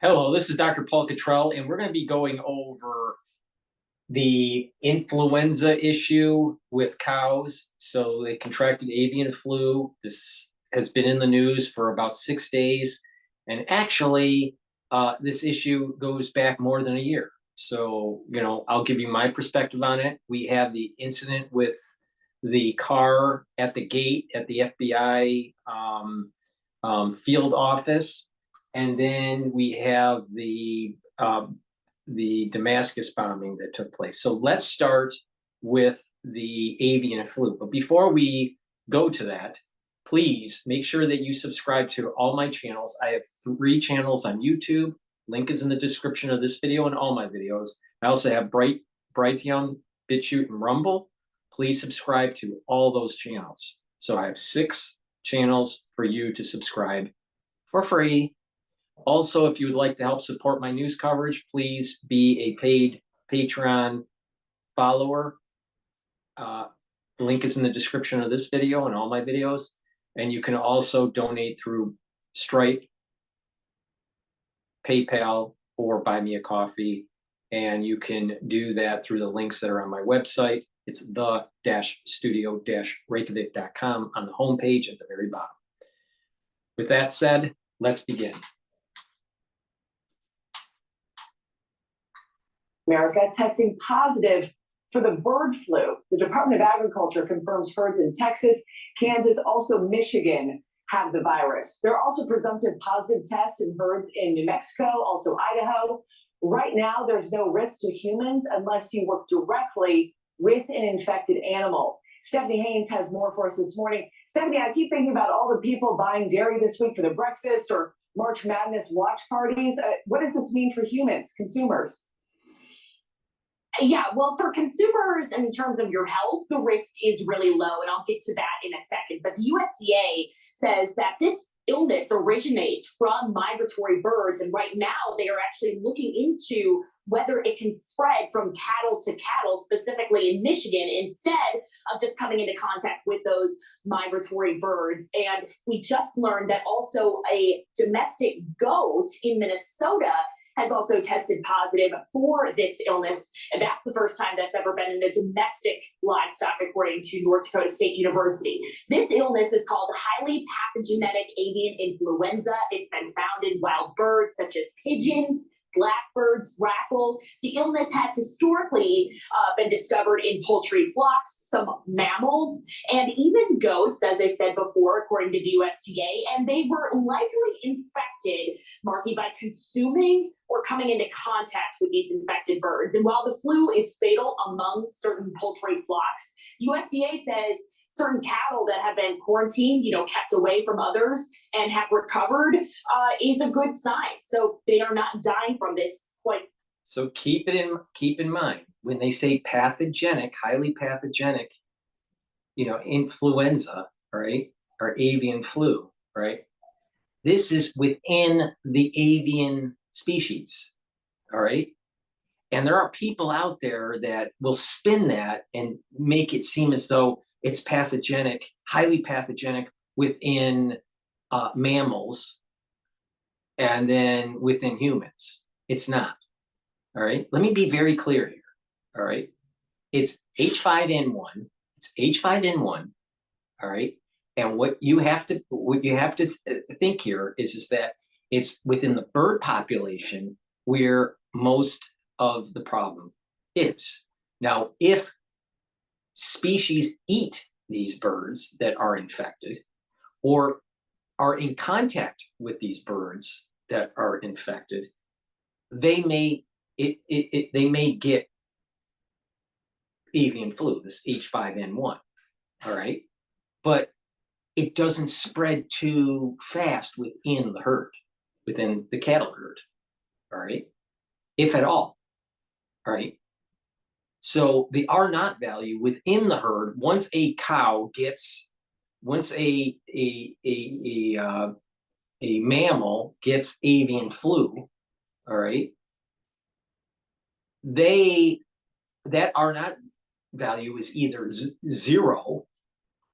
Hello, this is Dr. Paul Cottrell, and we're going to be going over the influenza issue with cows. So they contracted avian flu. This has been in the news for about 6 days. And actually, this issue goes back more than a year. So, I'll give you my perspective on it. We have the incident with the car at the gate at the FBI field office. And then we have the Damascus bombing that took place. So let's start with the avian flu. But before we go to that, please make sure that you subscribe to all my channels. I have 3 channels on YouTube. Link is in the description of this video and all my videos. I also have Brighteon, Bitchute, and Rumble. Please subscribe to all those channels. So I have 6 channels for you to subscribe for free. Also, if you would like to help support my news coverage, please be a paid Patreon follower. Link is in the description of this video and all my videos. And you can also donate through Stripe, PayPal, or Buy Me a Coffee. And you can do that through the links that are on my website. It's the-studio-reykjavik.com on the homepage at the very bottom. With that said, let's begin. America testing positive for the bird flu. The Department of Agriculture confirms herds in Texas, Kansas, also Michigan have the virus. There are also presumptive positive tests in herds in New Mexico, also Idaho. Right now, there's no risk to humans unless you work directly with an infected animal. Stephanie Haynes has more for us this morning. Stephanie, I keep thinking about all the people buying dairy this week for the breakfast or March Madness watch parties. What does this mean for humans, consumers? Yeah, well, for consumers, in terms of your health, the risk is really low, and I'll get to that in a second. But the USDA says that this illness originates from migratory birds, and right now they are actually looking into whether it can spread from cattle to cattle, specifically in Michigan, instead of just coming into contact with those migratory birds. And we just learned that also a domestic goat in Minnesota has also tested positive for this illness. And that's the first time that's ever been in a domestic livestock, according to North Dakota State University. This illness is called highly pathogenic avian influenza. It's been found in wild birds such as pigeons, blackbirds, grackle. The illness has historically been discovered in poultry flocks, some mammals, and even goats, as I said before, according to the USDA, and they were likely infected, Marky, by consuming or coming into contact with these infected birds. And while the flu is fatal among certain poultry flocks, USDA says certain cattle that have been quarantined, kept away from others and have recovered is a good sign. So they are not dying from this quite. So keep in mind when they say pathogenic, highly pathogenic, influenza, right, or avian flu, right? This is within the avian species, all right? And there are people out there that will spin that and make it seem as though it's pathogenic, highly pathogenic within mammals and then within humans. It's not, all right? Let me be very clear here, all right? It's H5N1, it's H5N1, all right? And what you have to think here is that it's within the bird population where most of the problem is. Now, if species eat these birds that are infected or are in contact with these birds that are infected, they may get avian flu, this H5N1, all right? But it doesn't spread too fast within the herd, within the cattle herd, all right? If at all, all right? So the R naught value within the herd, once a mammal gets avian flu, all right, that R naught value is either 0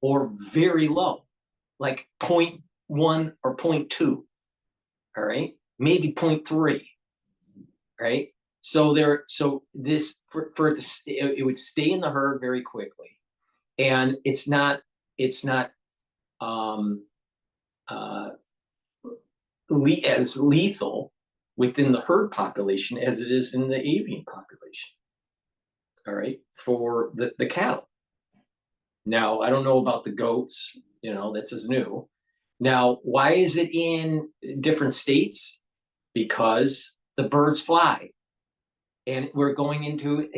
or very low, like 0.1 or 0.2, all right? maybe 0.3, right? So this for it to it would stay in the herd very quickly, and it's not um, uh, as lethal within the herd population as it is in the avian population. All right, for the cattle. Now, I don't know about the goats, this is new. Now, why is it in different states? Because the birds fly, and we're going into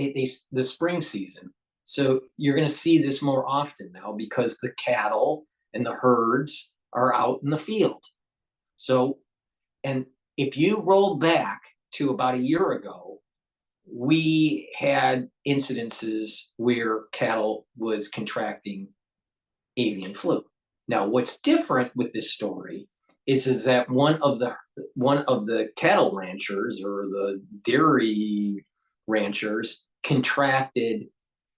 the spring season. So you're going to see this more often now because the cattle and the herds are out in the field. So, and if you roll back to about a year ago, we had incidences where cattle was contracting avian flu. Now, what's different with this story is that one of the cattle ranchers or the dairy ranchers contracted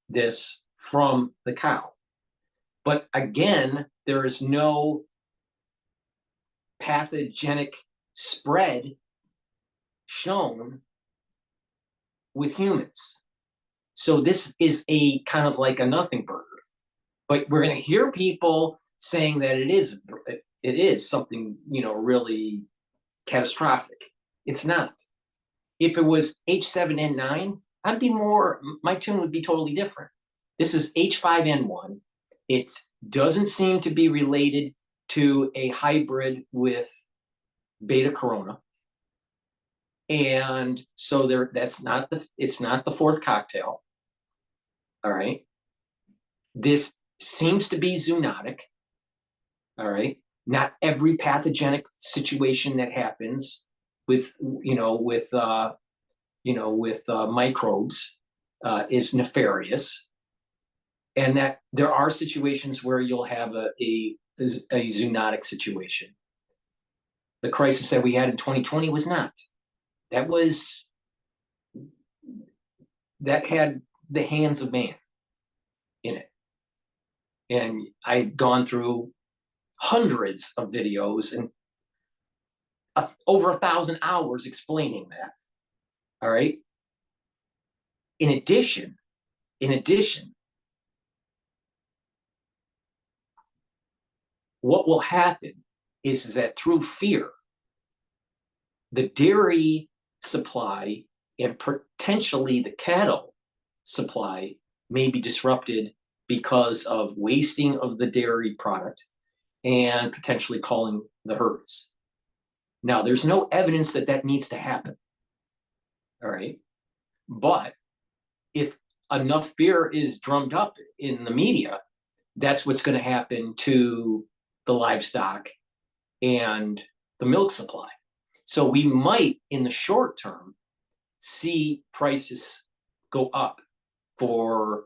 this from the cow. But again, there is no pathogenic spread shown with humans. So this is a kind of like a nothing burger. But we're going to hear people saying that it is something, really catastrophic. It's not. If it was H7N9, my tune would be totally different. This is H5N1. It doesn't seem to be related to a hybrid with beta corona. And so it's not the fourth cocktail. All right. This seems to be zoonotic. All right. Not every pathogenic situation that happens with microbes is nefarious, and that there are situations where you'll have a zoonotic situation. The crisis that we had in 2020 was not. That had the hands of man in it. And I've gone through hundreds of videos and over 1,000 hours explaining that. All right. In addition, what will happen is that through fear, the dairy supply and potentially the cattle supply may be disrupted because of wasting of the dairy product and potentially calling the herds. Now, there's no evidence that needs to happen. All right. But if enough fear is drummed up in the media, that's what's going to happen to the livestock and the milk supply. So we might, in the short term, see prices go up for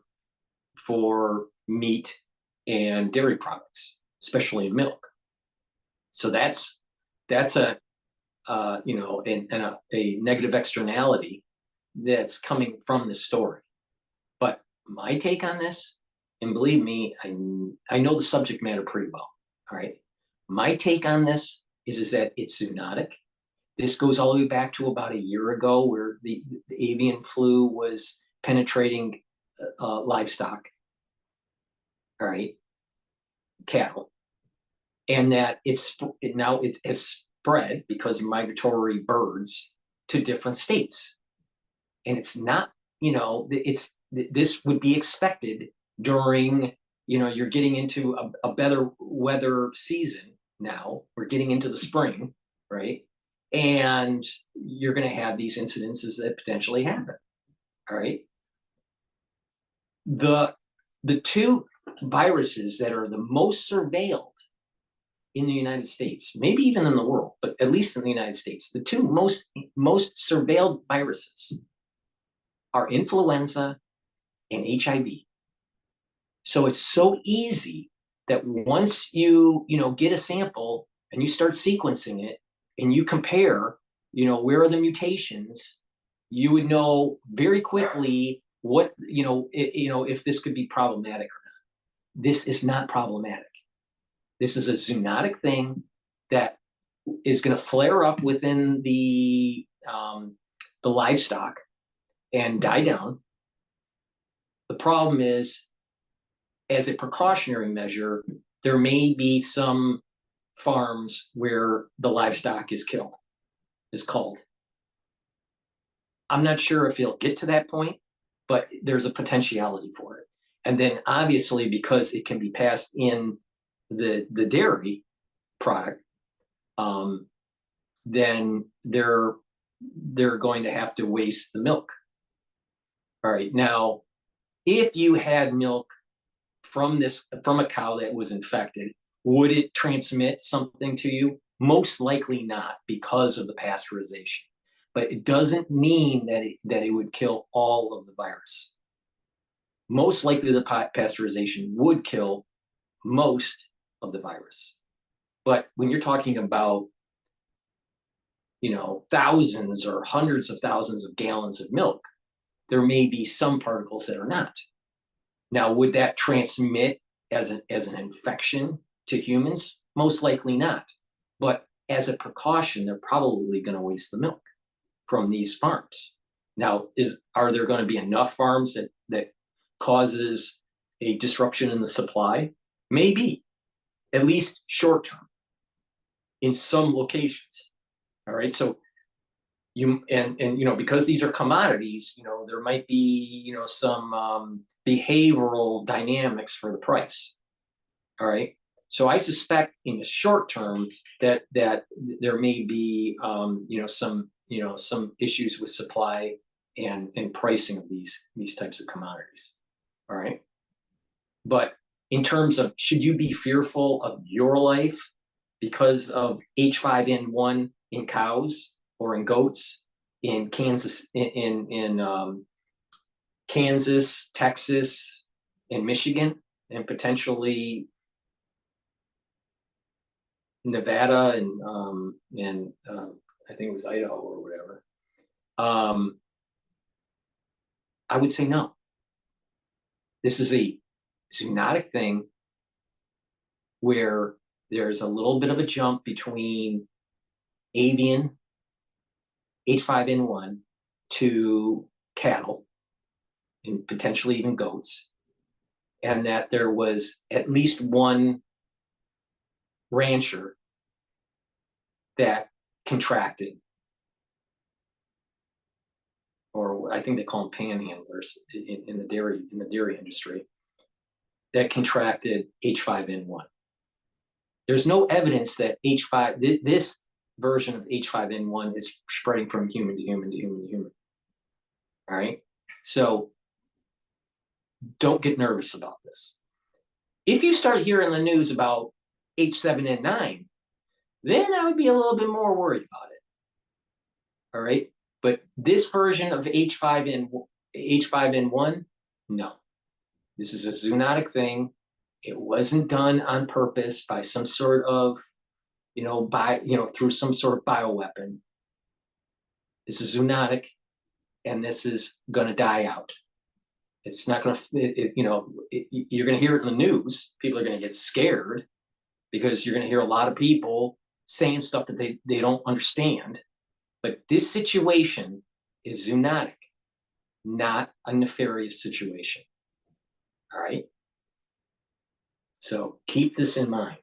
meat and dairy products, especially in milk. So that's a negative externality that's coming from this story. But my take on this, and believe me, I know the subject matter pretty well. All right. My take on this is that it's zoonotic. This goes all the way back to about a year ago, where the avian flu was penetrating livestock. All right, cattle, and that it's spread because of migratory birds to different states, and it's not. This would be expected during. You're getting into a better weather season now. We're getting into the spring, right? And you're going to have these incidences that potentially happen. All right. The two viruses that are the most surveilled in the United States, maybe even in the world, but at least in the United States, the two most surveilled viruses are influenza and HIV. So it's so easy that once you get a sample and you start sequencing it and you compare, where are the mutations, you would know very quickly what, if this could be problematic or not. This is not problematic. This is a zoonotic thing that is going to flare up within the livestock and die down. The problem is, as a precautionary measure, there may be some farms where the livestock is culled. I'm not sure if it'll get to that point, but there's a potentiality for it. And then obviously, because it can be passed in the dairy product, then they're going to have to waste the milk. All right, now, if you had milk from a cow that was infected, would it transmit something to you? Most likely not, because of the pasteurization. But it doesn't mean that it would kill all of the virus. Most likely the pasteurization would kill most of the virus. But when you're talking about, thousands or hundreds of thousands of gallons of milk, there may be some particles that are not. Now, would that transmit as an infection to humans? Most likely not. But as a precaution, they're probably going to waste the milk from these farms. Now, are there going to be enough farms that causes a disruption in the supply? Maybe, at least short term, in some locations. All right, so because these are commodities, there might be some behavioral dynamics for the price. All right, so I suspect in the short term that there may be some issues with supply and pricing of these types of commodities. All right, but in terms of, should you be fearful of your life because of H5N1 in cows or in goats in Kansas, in Kansas, Texas, and Michigan, and potentially Nevada and I think it was Idaho or whatever? I would say no. This is a zoonotic thing where there's a little bit of a jump between avian, H5N1, to cattle, and potentially even goats, and that there was at least one rancher that contracted, or I think they call them panhandlers in the dairy industry, that contracted H5N1. There's no evidence that this version of H5N1 is spreading from human to human to human to human. All right, so don't get nervous about this. If you start hearing the news about H7N9, then I would be a little bit more worried about it. All right, but this version of H5N1, no. This is a zoonotic thing. It wasn't done on purpose by some sort of, through some sort of bioweapon. This is zoonotic, and this is going to die out. It's not going to, you're going to hear it in the news. People are going to get scared because you're going to hear a lot of people saying stuff that they don't understand. But this situation is zoonotic, not a nefarious situation. All right? So keep this in mind.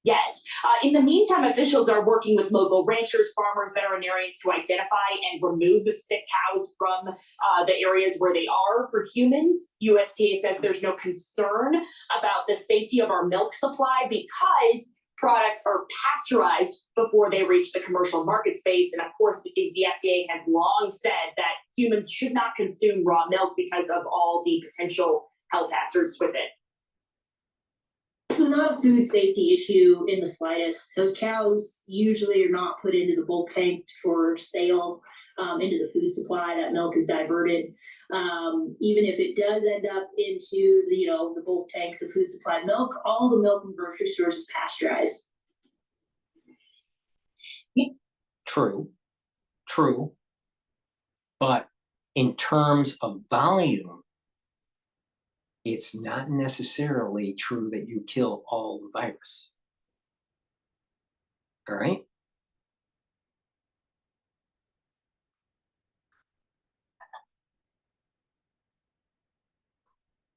Yes. In the meantime, officials are working with local ranchers, farmers, veterinarians to identify and remove the sick cows from the areas where they are. For humans, USDA says there's no concern about the safety of our milk supply because products are pasteurized before they reach the commercial market space. And of course, the FDA has long said that humans should not consume raw milk because of all the potential health hazards with it. This is not a food safety issue in the slightest. Those cows usually are not put into the bulk tank for sale into the food supply. That milk is diverted. Even if it does end up into the bulk tank, the food supply milk, all the milk in grocery stores is pasteurized. True. But in terms of volume, it's not necessarily true that you kill all the virus. All right?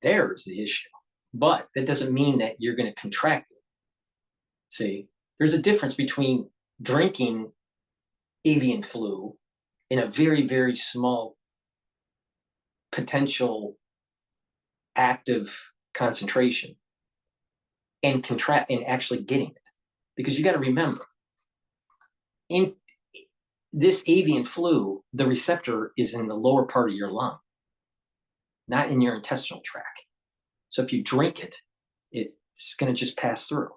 There's the issue. But that doesn't mean that you're going to contract it. See, there's a difference between drinking avian flu in a very, very small potential active concentration and contract and actually getting it. Because you got to remember, in this avian flu, the receptor is in the lower part of your lung, not in your intestinal tract. So if you drink it, it's going to just pass through.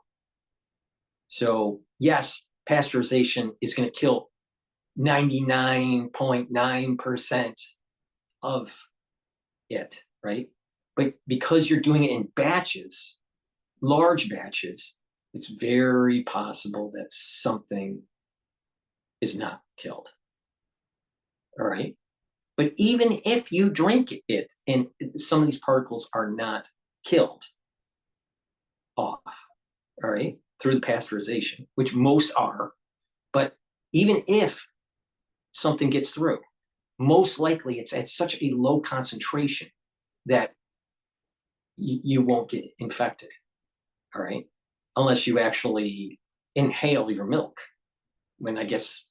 So yes, pasteurization is going to kill 99.9% of it, right? But because you're doing it in batches, large batches, it's very possible that something is not killed. All right. But even if you drink it and some of these particles are not killed off, all right, through the pasteurization, which most are, but even if something gets through, most likely it's at such a low concentration that you won't get infected, all right, unless you actually inhale your milk. When I guess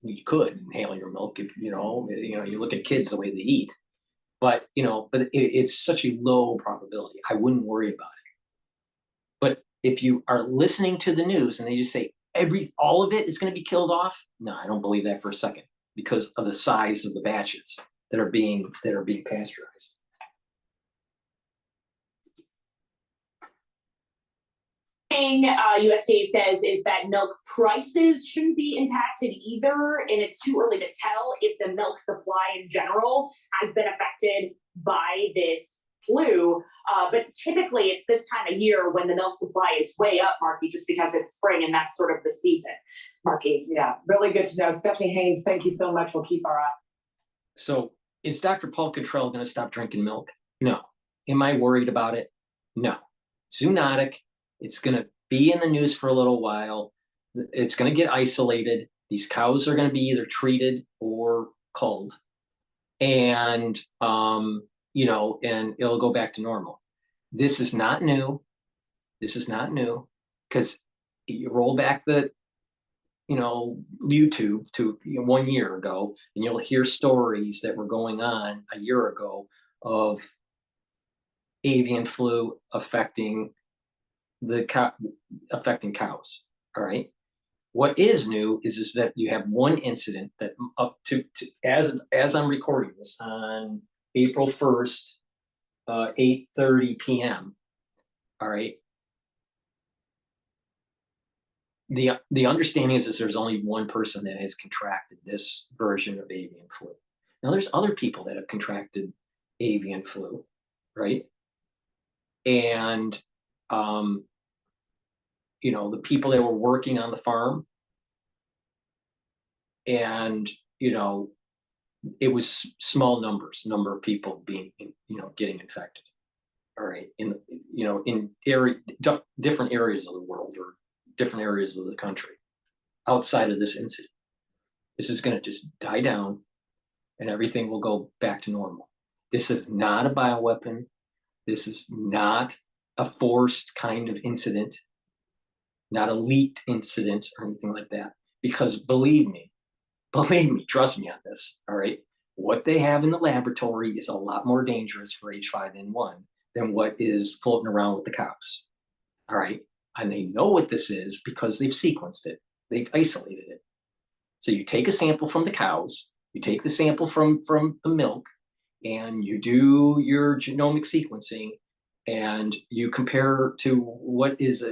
you could inhale your milk if you look at kids the way they eat, but it's such a low probability. I wouldn't worry about it. But if you are listening to the news and they just say all of it is going to be killed off, no, I don't believe that for a second, because of the size of the batches that are being pasteurized. Thing USDA says is that milk prices shouldn't be impacted either, and it's too early to tell if the milk supply in general has been affected by this flu. But typically it's this time of year when the milk supply is way up, Marky, just because it's spring and that's sort of the season. Marky. Yeah, really good to know. Stephanie Haynes, thank you so much. We'll keep our eye. So is DrPaulCottrell going to stop drinking milk? No. Am I worried about it? No. Zoonotic. It's going to be in the news for a little while. It's going to get isolated. These cows are going to be either treated or culled, and and it'll go back to normal. This is not new. This is not new, because you roll back the YouTube to 1 year ago, and you'll hear stories that were going on a year ago of avian flu affecting cows. All right. What is new is that you have one incident that up to as I'm recording this on April 1st, 8:30 p.m. All right. The understanding is there's only one person that has contracted this version of avian flu. Now there's other people that have contracted avian flu, right? And the people that were working on the farm, and it was small number of people being getting infected, all right, in different areas of the world or different areas of the country outside of this incident. This is going to just die down and everything will go back to normal. This is not a bioweapon. This is not a forced kind of incident, not a leaked incident or anything like that. Because believe me, trust me on this, all right? What they have in the laboratory is a lot more dangerous for H5N1 than what is floating around with the cows, all right? And they know what this is because they've sequenced it. They've isolated it. So you take a sample from the cows, you take the sample from the milk, and you do your genomic sequencing, and you compare to what is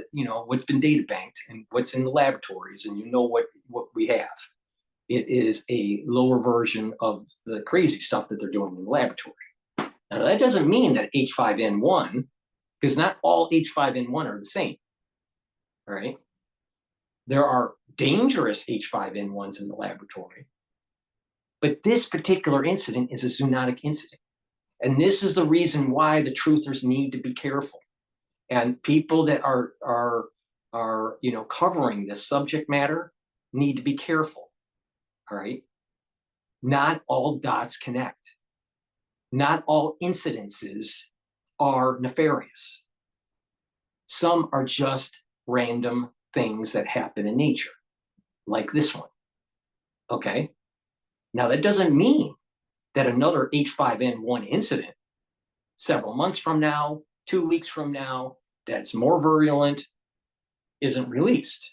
what's been data banked and what's in the laboratories, and what we have. It is a lower version of the crazy stuff that they're doing in the laboratory. Now that doesn't mean that H5N1, because not all H5N1 are the same. All right. There are dangerous H5N1s in the laboratory, but this particular incident is a zoonotic incident. And this is the reason why the truthers need to be careful. And people that are covering this subject matter need to be careful. All right. Not all dots connect. Not all incidences are nefarious. Some are just random things that happen in nature, like this one. Okay. Now, that doesn't mean that another H5N1 incident several months from now, 2 weeks from now, that's more virulent, isn't released.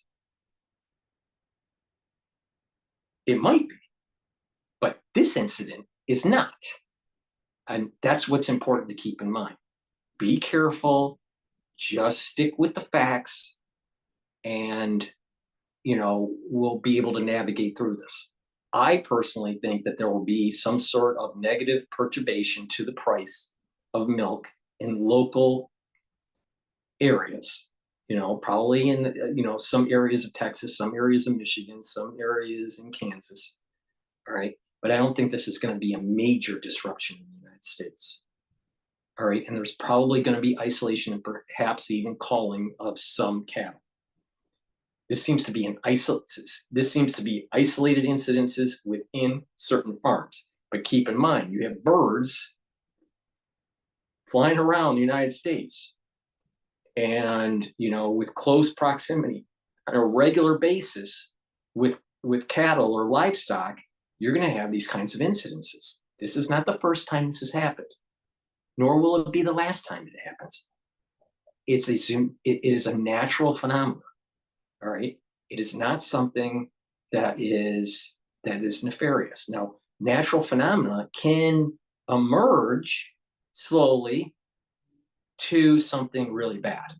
It might be, but this incident is not. And that's what's important to keep in mind. Be careful, just stick with the facts, and we'll be able to navigate through this. I personally think that there will be some sort of negative perturbation to the price of milk in local areas, probably in, some areas of Texas, some areas of Michigan, some areas in Kansas. All right. But I don't think this is going to be a major disruption in the United States. All right. And there's probably going to be isolation and perhaps even culling of some cattle. This seems to be isolated incidences within certain farms. But keep in mind, you have birds flying around the United States and, with close proximity on a regular basis with cattle or livestock, you're going to have these kinds of incidences. This is not the first time this has happened, nor will it be the last time it happens. It is a natural phenomenon. All right. It is not something that is nefarious. Now, natural phenomena can emerge slowly to something really bad,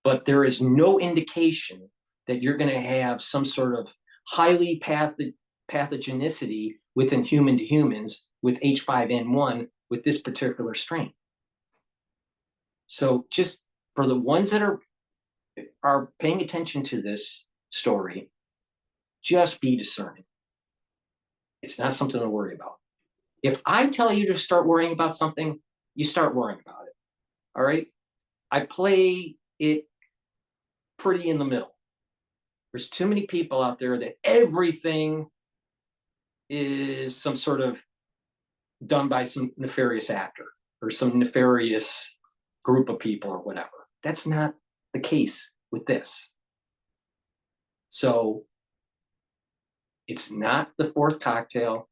but there is no indication that you're going to have some sort of highly pathogenicity within human to humans with H5N1 with this particular strain. So just for the ones that are paying attention to this story, just be discerning. It's not something to worry about. If I tell you to start worrying about something, you start worrying about it. All right. I play it pretty in the middle. There's too many people out there that everything is some sort of done by some nefarious actor or some nefarious group of people or whatever. That's not the case with this. So it's not the fourth cocktail,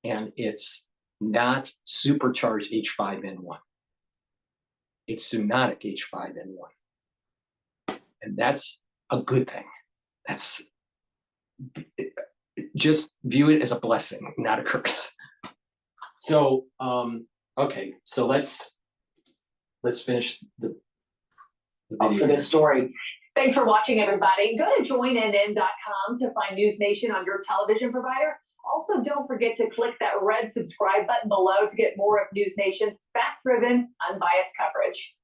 and it's not supercharged H5N1. It's zoonotic H5N1. And that's a good thing. Just view it as a blessing, not a curse. So, okay, so let's finish the video for this story. Thanks for watching, everybody. Go to joinnn.com to find News Nation on your television provider. Also, don't forget to click that red subscribe button below to get more of News Nation's fact-driven, unbiased coverage.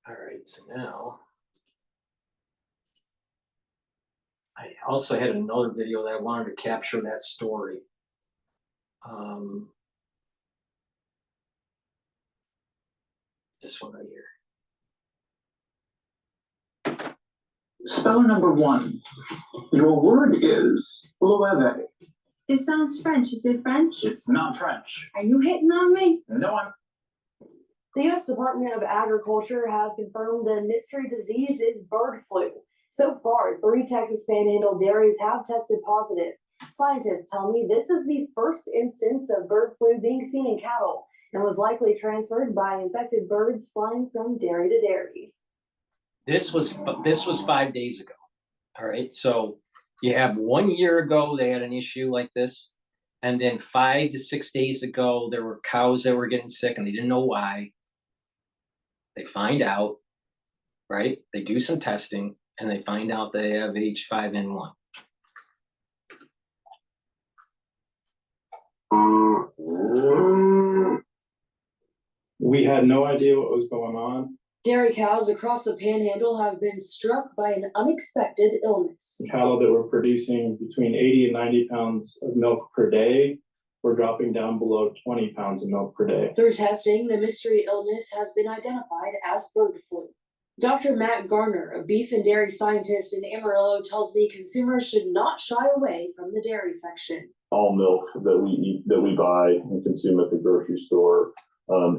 All right, so now I also had another video that I wanted to capture that story. This one right here. Spell number 1. Your word is loewe. It sounds French. Is it French? It's not French. Are you hitting on me? No one. The U.S. Department of Agriculture has confirmed the mystery disease is bird flu. So far, 3 Texas Panhandle dairies have tested positive. Scientists tell me this is the first instance of bird flu being seen in cattle and was likely transferred by infected birds flying from dairy to dairy. This was 5 days ago. All right, so you have 1 year ago they had an issue like this, and then 5 to 6 days ago there were cows that were getting sick and they didn't know why. They find out, right? They do some testing and they find out they have H5N1. We had no idea what was going on. Dairy cows across the Panhandle have been struck by an unexpected illness. Cattle that were producing between 80 and 90 pounds of milk per day we're dropping down below 20 pounds of milk per day. Through testing, the mystery illness has been identified as bird flu. Dr. Matt Garner, a beef and dairy scientist in Amarillo, tells me consumers should not shy away from the dairy section. All milk that we eat, that we buy and consume at the grocery store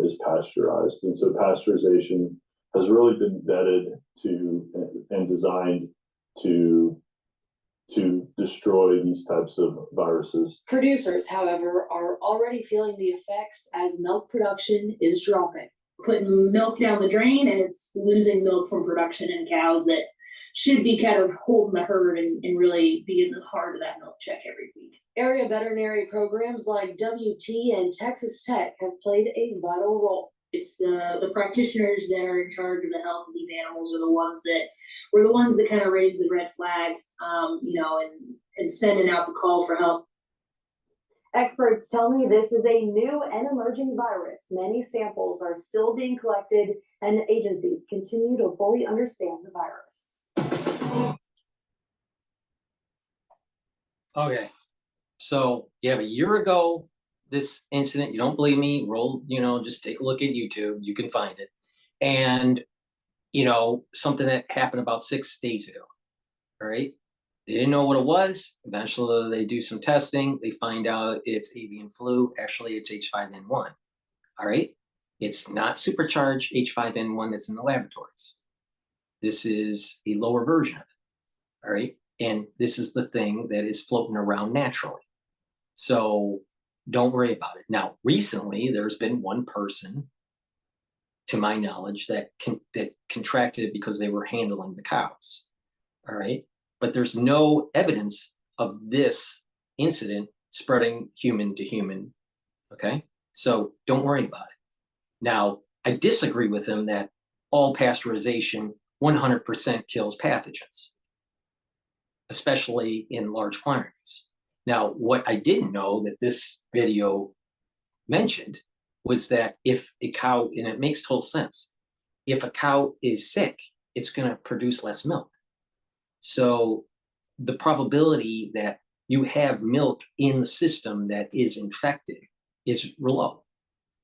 is pasteurized. And so pasteurization has really been vetted and designed to destroy these types of viruses. Producers, however, are already feeling the effects as milk production is dropping. Putting milk down the drain and it's losing milk from production in cows that should be kind of holding the herd and really be in the heart of that milk check every week. Area veterinary programs like WT and Texas Tech have played a vital role. It's the practitioners that are in charge of the health of these animals are the ones that kind of raise the red flag, and sending out the call for help. Experts tell me this is a new and emerging virus. Many samples are still being collected, and agencies continue to fully understand the virus. Okay, so you have a year ago, this incident, you don't believe me, just take a look at YouTube, you can find it. And, something that happened about 6 days ago, all right? They didn't know what it was. Eventually they do some testing. They find out it's avian flu. Actually, it's H5N1, all right? It's not supercharged H5N1 that's in the laboratories. This is a lower version of it, all right? And this is the thing that is floating around naturally. So don't worry about it. Now, recently, there's been one person, to my knowledge, that contracted it because they were handling the cows, all right? But there's no evidence of this incident spreading human to human, okay? So don't worry about it. Now, I disagree with him that all pasteurization 100% kills pathogens, especially in large quantities. Now, what I didn't know that this video mentioned was that if a cow, and it makes total sense, if a cow is sick, it's going to produce less milk. So the probability that you have milk in the system that is infected is low,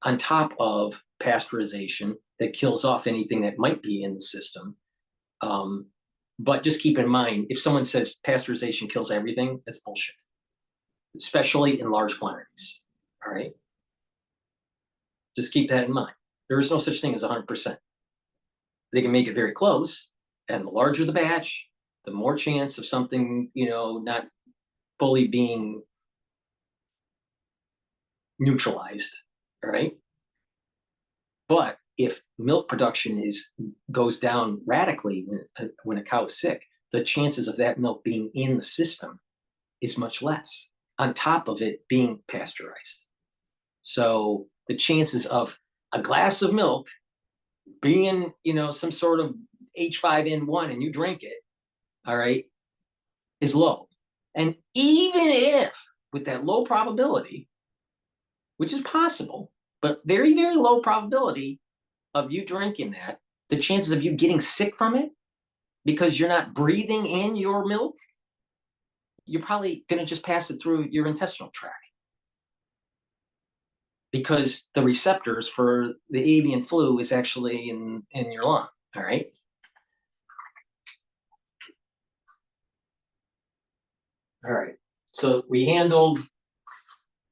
on top of pasteurization that kills off anything that might be in the system. But just keep in mind, if someone says pasteurization kills everything, that's bullshit, especially in large quantities, all right? Just keep that in mind. There is no such thing as 100%. They can make it very close, and the larger the batch, the more chance of something, not fully being neutralized, all right? But if milk production goes down radically when a cow is sick, the chances of that milk being in the system is much less, on top of it being pasteurized. So the chances of a glass of milk being, some sort of H5N1 and you drink it, all right, is low. And even if with that low probability, which is possible, but very, very low probability of you drinking that, the chances of you getting sick from it because you're not breathing in your milk, you're probably going to just pass it through your intestinal tract. Because the receptors for the avian flu is actually in your lung, all right? All right, so we handled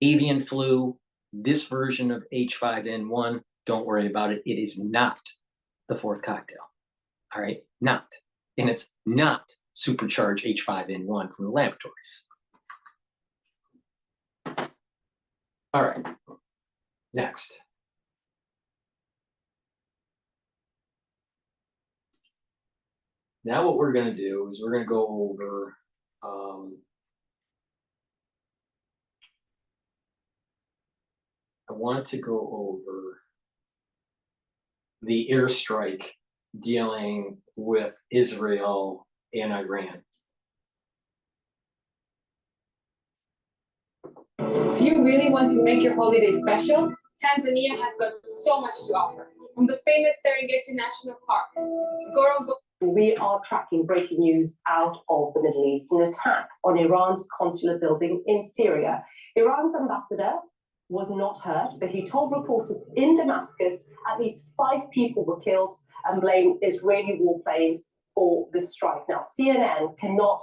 avian flu, this version of H5N1, don't worry about it. It is not the fourth cocktail, all right? Not. And it's not supercharged H5N1 from the laboratories. All right. Next. Now what we're going to do is we're going to go over I want to go over the airstrike dealing with Israel and Iran. Do you really want to make your holiday special? Tanzania has got so much to offer. From the famous Serengeti National Park, Ngorongoro We are tracking breaking news out of the Middle East, an attack on Iran's consular building in Syria. Iran's ambassador was not hurt, but he told reporters in Damascus at least 5 people were killed and blamed Israeli warplanes for the strike. Now, CNN cannot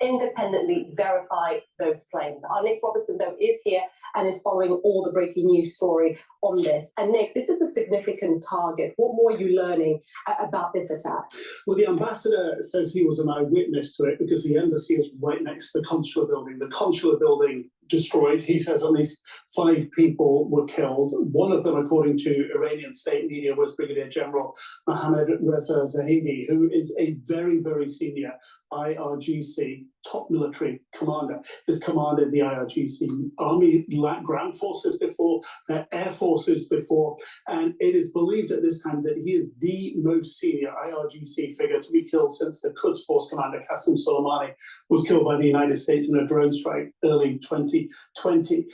independently verify those claims. Our Nick Robertson, though, is here and is following all the breaking news story on this. And Nick, this is a significant target. What more are you learning about this attack? Well, the ambassador says he was an eyewitness to it because the embassy is right next to the consular building. The consular building destroyed. He says at least 5 people were killed. One of them, according to Iranian state media, was Brigadier General Mohammad Reza Zahidi, who is a very, very senior IRGC top military commander. He's commanded the IRGC Army ground forces before, air forces before, and it is believed at this time that he is the most senior IRGC figure to be killed since the Quds Force commander Qasem Soleimani was killed by the United States in a drone strike early 2020.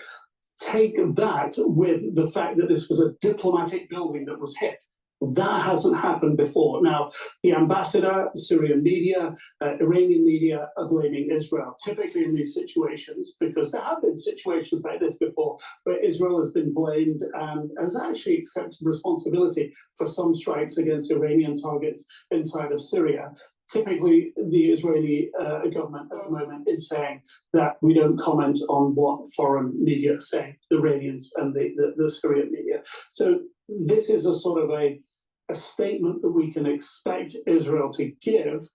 Take that with the fact that this was a diplomatic building that was hit. That hasn't happened before. Now, the ambassador, Syrian media, Iranian media are blaming Israel, typically in these situations, because there have been situations like this before, where Israel has been blamed and has actually accepted responsibility for some strikes against Iranian targets inside of Syria. Typically, the Israeli government at the moment is saying that we don't comment on what foreign media say, the Iranians and the Syrian media. So this is a sort of a statement that we can expect Israel to give,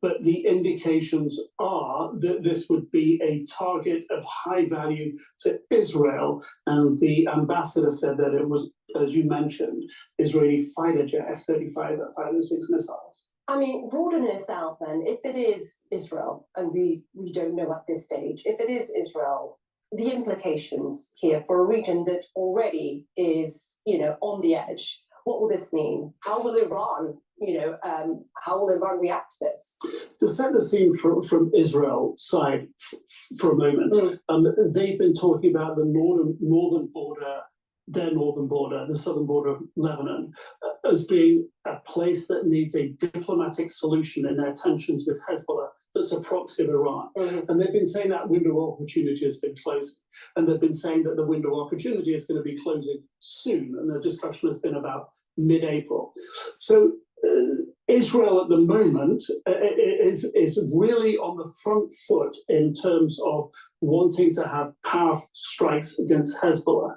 but the indications are that this would be a target of high value to Israel. And the ambassador said that it was, as you mentioned, Israeli fighter jet F-35 that fired those 6 missiles. I mean, broaden this out then. If it is Israel, and we don't know at this stage, if it is Israel, the implications here for a region that already is, on the edge, what will this mean? How will Iran, how will Iran react to this? To set the scene from Israel's side for a moment, they've been talking about the northern border, their northern border, the southern border of Lebanon, as being a place that needs a diplomatic solution in their tensions with Hezbollah that's a proxy of Iran. And they've been saying that window of opportunity has been closing. And they've been saying that the window of opportunity is going to be closing soon. And the discussion has been about mid-April. So Israel at the moment is really on the front foot in terms of wanting to have powerful strikes against Hezbollah.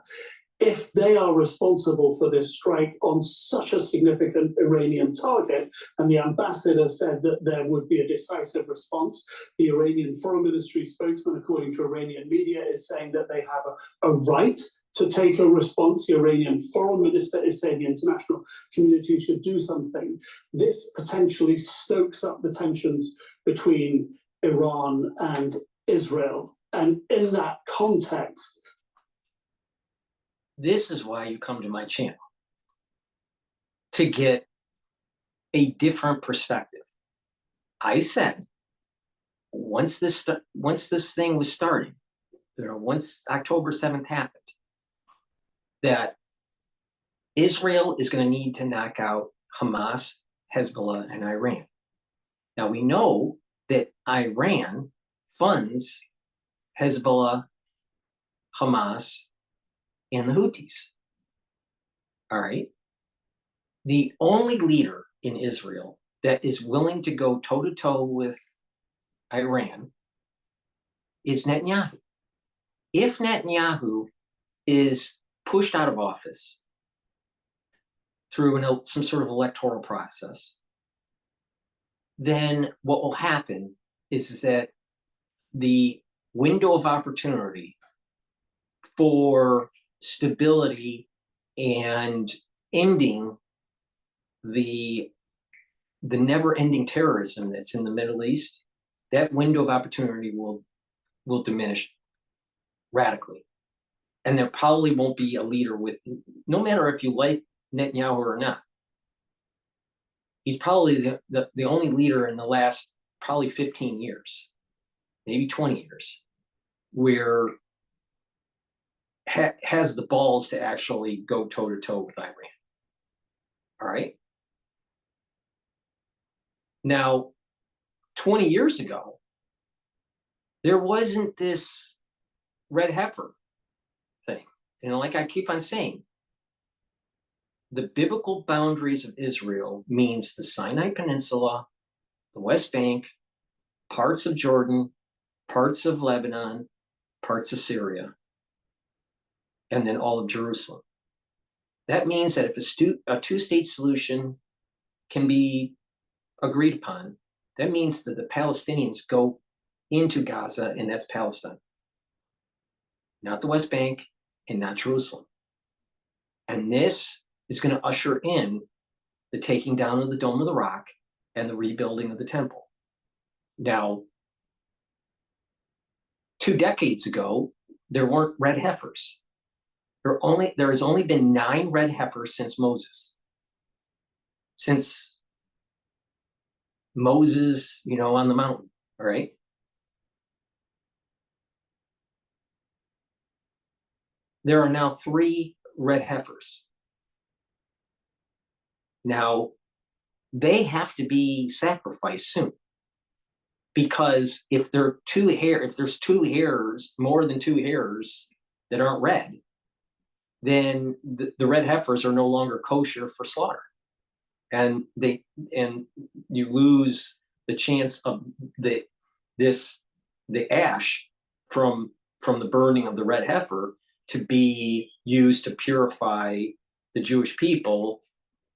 If they are responsible for this strike on such a significant Iranian target, and the ambassador said that there would be a decisive response, the Iranian Foreign Ministry spokesman, according to Iranian media, is saying that they have a right to take a response. The Iranian foreign minister is saying the international community should do something. This potentially stokes up the tensions between Iran and Israel. And in that context, this is why you come to my channel, to get a different perspective. I said, once this thing was starting, once October 7th happened, that Israel is going to need to knock out Hamas, Hezbollah, and Iran. Now, we know that Iran funds Hezbollah, Hamas, and the Houthis. All right. The only leader in Israel that is willing to go toe-to-toe with Iran is Netanyahu. If Netanyahu is pushed out of office through some sort of electoral process, then what will happen is that the window of opportunity for stability and ending the never-ending terrorism that's in the Middle East, that window of opportunity will diminish radically. And there probably won't be a leader with, no matter if you like Netanyahu or not, he's probably the only leader in the last probably 15 years, maybe 20 years, where has the balls to actually go toe-to-toe with Iran. All right? Now, 20 years ago, there wasn't this red heifer thing. And like I keep on saying, the biblical boundaries of Israel means the Sinai Peninsula, the West Bank, parts of Jordan, parts of Lebanon, parts of Syria, and then all of Jerusalem. That means that if a two-state solution can be agreed upon, that means that the Palestinians go into Gaza, and that's Palestine, not the West Bank and not Jerusalem. And this is going to usher in the taking down of the Dome of the Rock and the rebuilding of the temple. Now, 2 decades ago, there weren't red heifers. There has only been 9 red heifers since Moses. Since Moses, on the mountain, all right? There are now 3 red heifers. Now, they have to be sacrificed soon. Because if there's 2 hairs, more than 2 hairs that aren't red, then the red heifers are no longer kosher for slaughter. And you lose the chance of the ash from the burning of the red heifer to be used to purify the Jewish people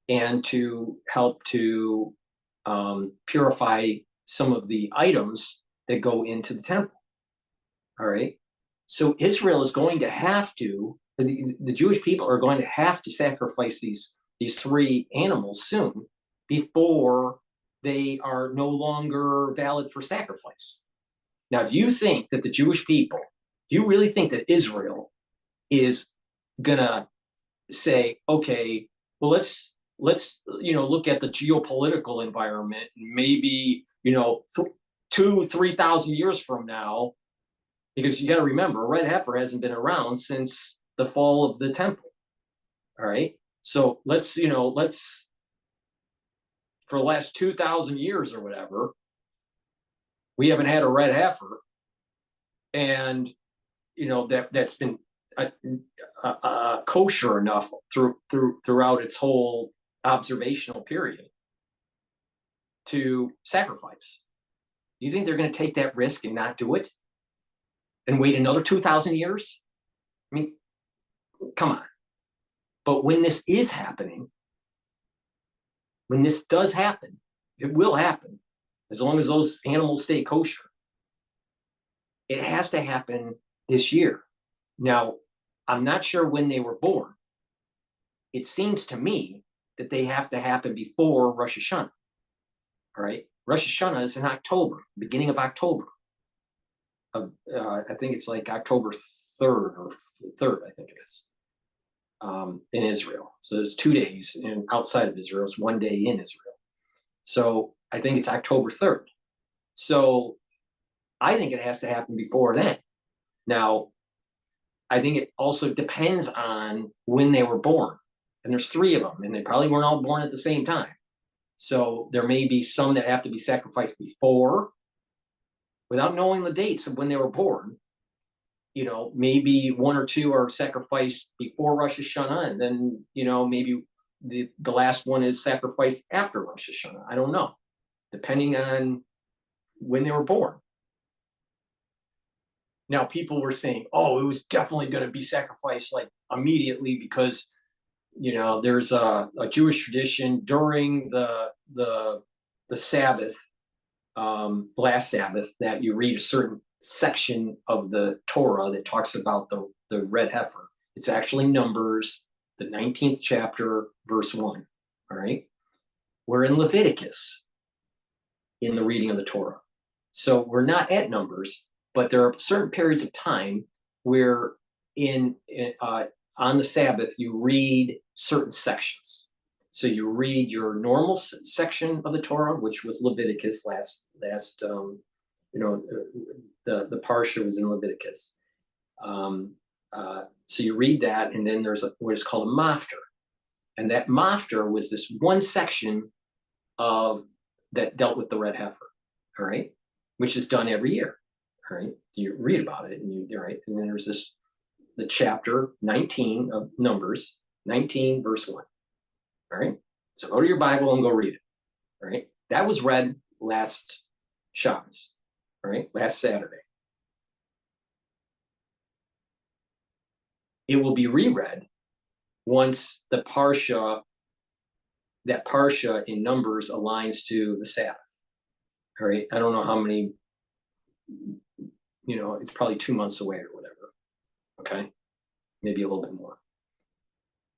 and to help to purify some of the items that go into the temple. All right. So Israel is going to have to, the Jewish people are going to have to sacrifice these 3 animals soon before they are no longer valid for sacrifice. Now, do you think that the Jewish people, do you really think that Israel is gonna say, okay, well, let's look at the geopolitical environment, and maybe 2,000-3,000 years from now, because you got to remember, a red heifer hasn't been around since the fall of the temple. All right, so let's for the last 2,000 years or whatever, we haven't had a red heifer, and that's been kosher enough throughout its whole observational period to sacrifice. Do you think they're going to take that risk and not do it and wait another 2,000 years? I mean, come on. But when this is happening, when this does happen, it will happen as long as those animals stay kosher. It has to happen this year. Now, I'm not sure when they were born. It seems to me that they have to happen before Rosh Hashanah. All right, Rosh Hashanah is in October, beginning of October. I think it's like October 3rd or 3rd, I think it is, in Israel. So there's 2 days, and outside of Israel, it's 1 day in Israel. So I think it's October 3rd. So I think it has to happen before then. Now, I think it also depends on when they were born. And there's 3 of them, and they probably weren't all born at the same time. So there may be some that have to be sacrificed before, without knowing the dates of when they were born. Maybe 1 or 2 are sacrificed before Rosh Hashanah, and then, maybe the last one is sacrificed after Rosh Hashanah. I don't know, depending on when they were born. Now, people were saying, oh, it was definitely going to be sacrificed like immediately because, there's a Jewish tradition during the Sabbath, last Sabbath, that you read a certain section of the Torah that talks about the red heifer. It's actually Numbers, the 19th chapter, verse 1. All right. We're in Leviticus in the reading of the Torah. So we're not at Numbers, but there are certain periods of time where on the Sabbath, you read certain sections. So you read your normal section of the Torah, which was Leviticus the Parsha was in Leviticus. So you read that, and then there's what is called a mafter. And that mafter was this one section of that dealt with the red heifer, all right, which is done every year, all right. You read about it, and all right, and then there's the chapter 19 of Numbers, 19 verse 1, all right. So go to your Bible and go read it, all right. That was read last Shabbos, all right, last Saturday. It will be reread once that parsha in Numbers aligns to the Sabbath. All right. I don't know how many, it's probably 2 months away or whatever. Okay. Maybe a little bit more.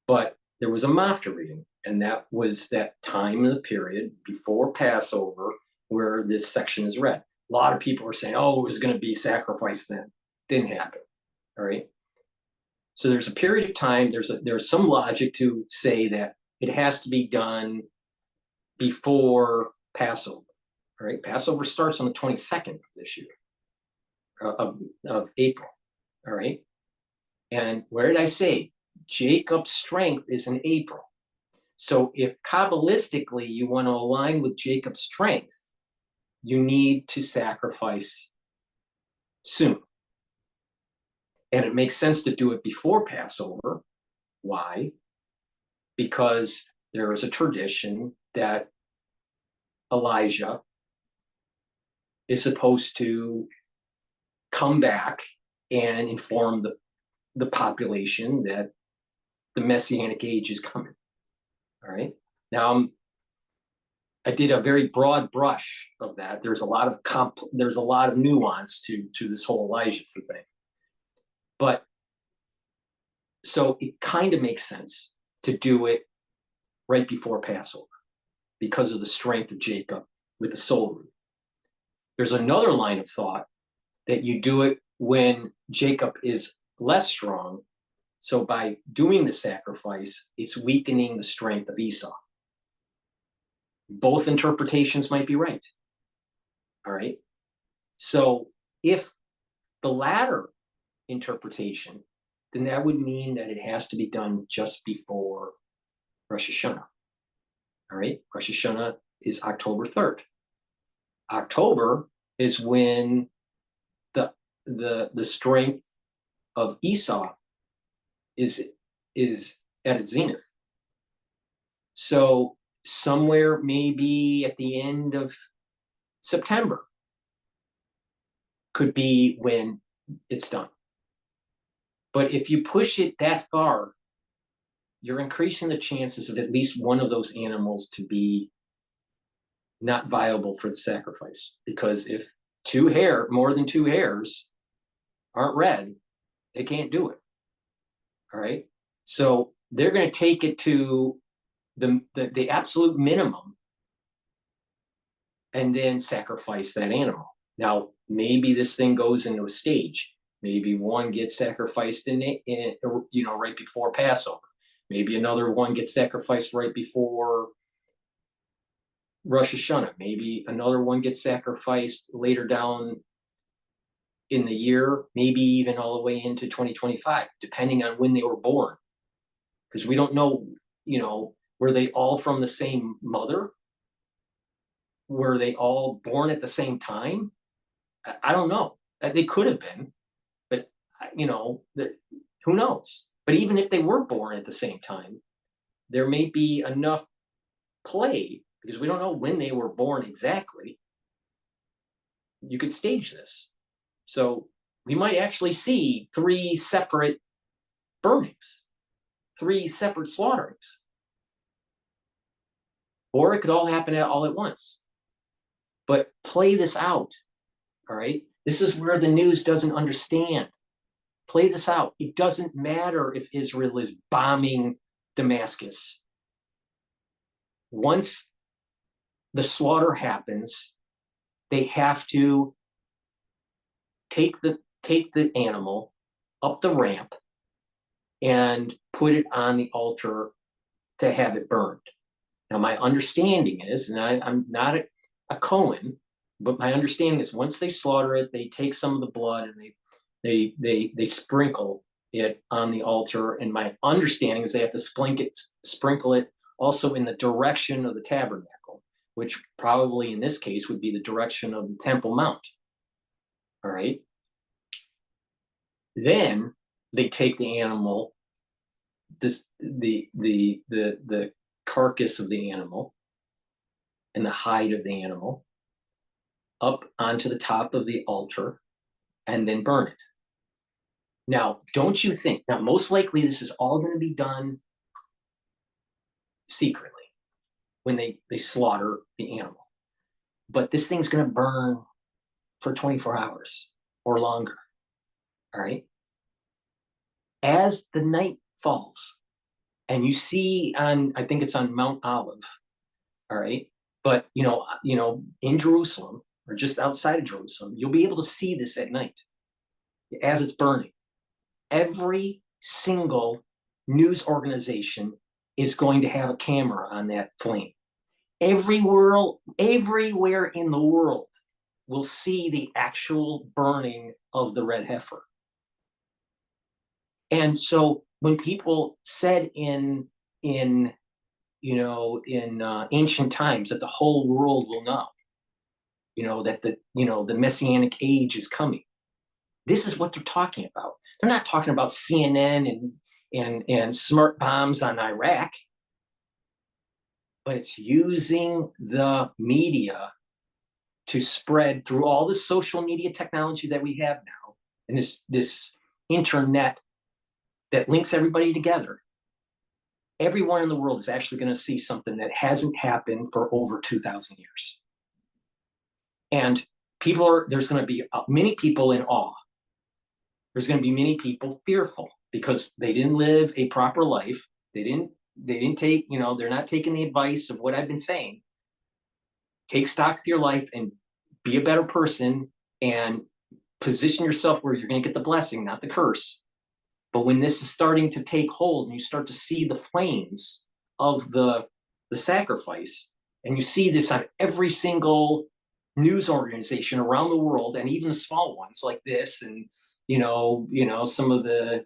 But there was a Mafta reading, and that was that time in the period before Passover where this section is read. A lot of people are saying, oh, it was going to be sacrificed then. Didn't happen. All right. So there's a period of time, there's some logic to say that it has to be done before Passover. All right, Passover starts on the 22nd of this year, of April. All right, and where did I say Jacob's strength is in April? So if Kabbalistically you want to align with Jacob's strength, you need to sacrifice soon. And it makes sense to do it before Passover. Why? Because there is a tradition that Elijah is supposed to come back and inform the population that the Messianic age is coming. All right. Now, I did a very broad brush of that. There's a lot of nuance to this whole Elijah thing. But so it kind of makes sense to do it right before Passover because of the strength of Jacob with the soul root. There's another line of thought that you do it when Jacob is less strong. So by doing the sacrifice, it's weakening the strength of Esau. Both interpretations might be right. All right. So if the latter interpretation, then that would mean that it has to be done just before Rosh Hashanah. All right, Rosh Hashanah is October 3rd. October is when the strength of Esau is at its zenith. So somewhere maybe at the end of September could be when it's done. But if you push it that far, you're increasing the chances of at least one of those animals to be not viable for the sacrifice. Because if more than two hairs aren't red, they can't do it. All right. So they're going to take it to the absolute minimum and then sacrifice that animal. Now, maybe this thing goes into a stage. Maybe one gets sacrificed right before Passover. Maybe another one gets sacrificed right before Rosh Hashanah. Maybe another one gets sacrificed later down in the year, maybe even all the way into 2025, depending on when they were born. Because we don't know, were they all from the same mother? Were they all born at the same time? I don't know. They could have been, but who knows? But even if they were born at the same time, there may be enough play, because we don't know when they were born exactly. You could stage this. So we might actually see 3 separate burnings, 3 separate slaughterings. Or it could all happen all at once. But play this out, all right? This is where the news doesn't understand. Play this out. It doesn't matter if Israel is bombing Damascus. Once the slaughter happens, they have to take the animal up the ramp and put it on the altar to have it burned. Now, my understanding is, and I'm not a Cohen, but my understanding is once they slaughter it, they take some of the blood and they sprinkle it on the altar. And my understanding is they have to sprinkle it also in the direction of the tabernacle, which probably in this case would be the direction of the Temple Mount. All right. Then they take the animal, the carcass of the animal and the hide of the animal up onto the top of the altar and then burn it. Now, don't you think, now most likely this is all going to be done secretly when they slaughter the animal. But this thing's going to burn for 24 hours or longer. All right. As the night falls, and you see on, I think it's on Mount Olive, all right, but you know, in Jerusalem or just outside of Jerusalem, you'll be able to see this at night as it's burning. Every single news organization is going to have a camera on that flame. Everywhere in the world will see the actual burning of the red heifer. And so when people said in ancient times that the whole world will know, that the messianic age is coming, this is what they're talking about. They're not talking about CNN and smart bombs on Iraq, but it's using the media to spread through all the social media technology that we have now, and this internet that links everybody together. Everyone in the world is actually going to see something that hasn't happened for over 2,000 years. And there's going to be many people in awe. There's going to be many people fearful because they didn't live a proper life. They didn't take, they're not taking the advice of what I've been saying. Take stock of your life and be a better person and position yourself where you're going to get the blessing, not the curse. But when this is starting to take hold and you start to see the flames of the sacrifice, and you see this on every single news organization around the world, and even the small ones like this, and some of the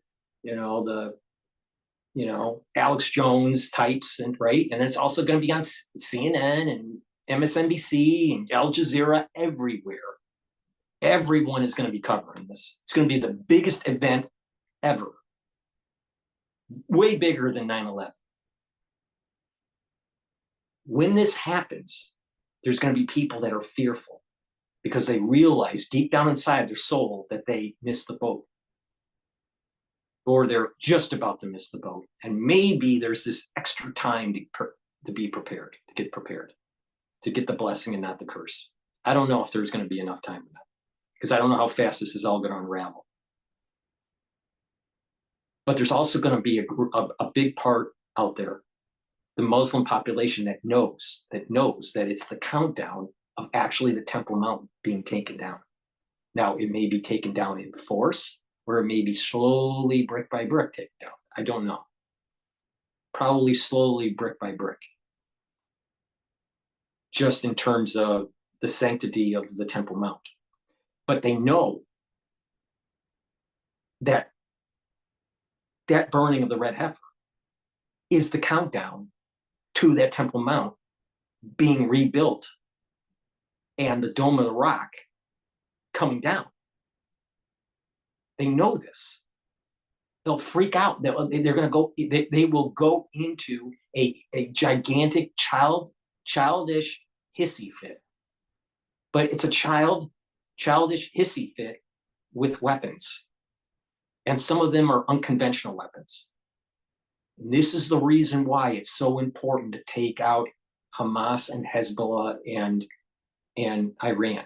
Alex Jones types, and right, and it's also going to be on CNN and MSNBC and Al Jazeera, everywhere. Everyone is going to be covering this. It's going to be the biggest event ever. Way bigger than 9/11. When this happens, there's going to be people that are fearful because they realize deep down inside their soul that they missed the boat, or they're just about to miss the boat. And maybe there's this extra time to be prepared, to get the blessing and not the curse. I don't know if there's going to be enough time for that because I don't know how fast this is all going to unravel. But there's also going to be a big part out there, the Muslim population that knows that it's the countdown of actually the Temple Mount being taken down. Now, it may be taken down in force, or it may be slowly, brick by brick, taken down. I don't know. Probably slowly, brick by brick. Just in terms of the sanctity of the Temple Mount. But they know that burning of the red heifer is the countdown to that Temple Mount being rebuilt and the Dome of the Rock coming down. They know this. They'll freak out. They're going to go. They will go into a gigantic childish hissy fit. But it's a childish hissy fit with weapons. And some of them are unconventional weapons. And this is the reason why it's so important to take out Hamas and Hezbollah and Iran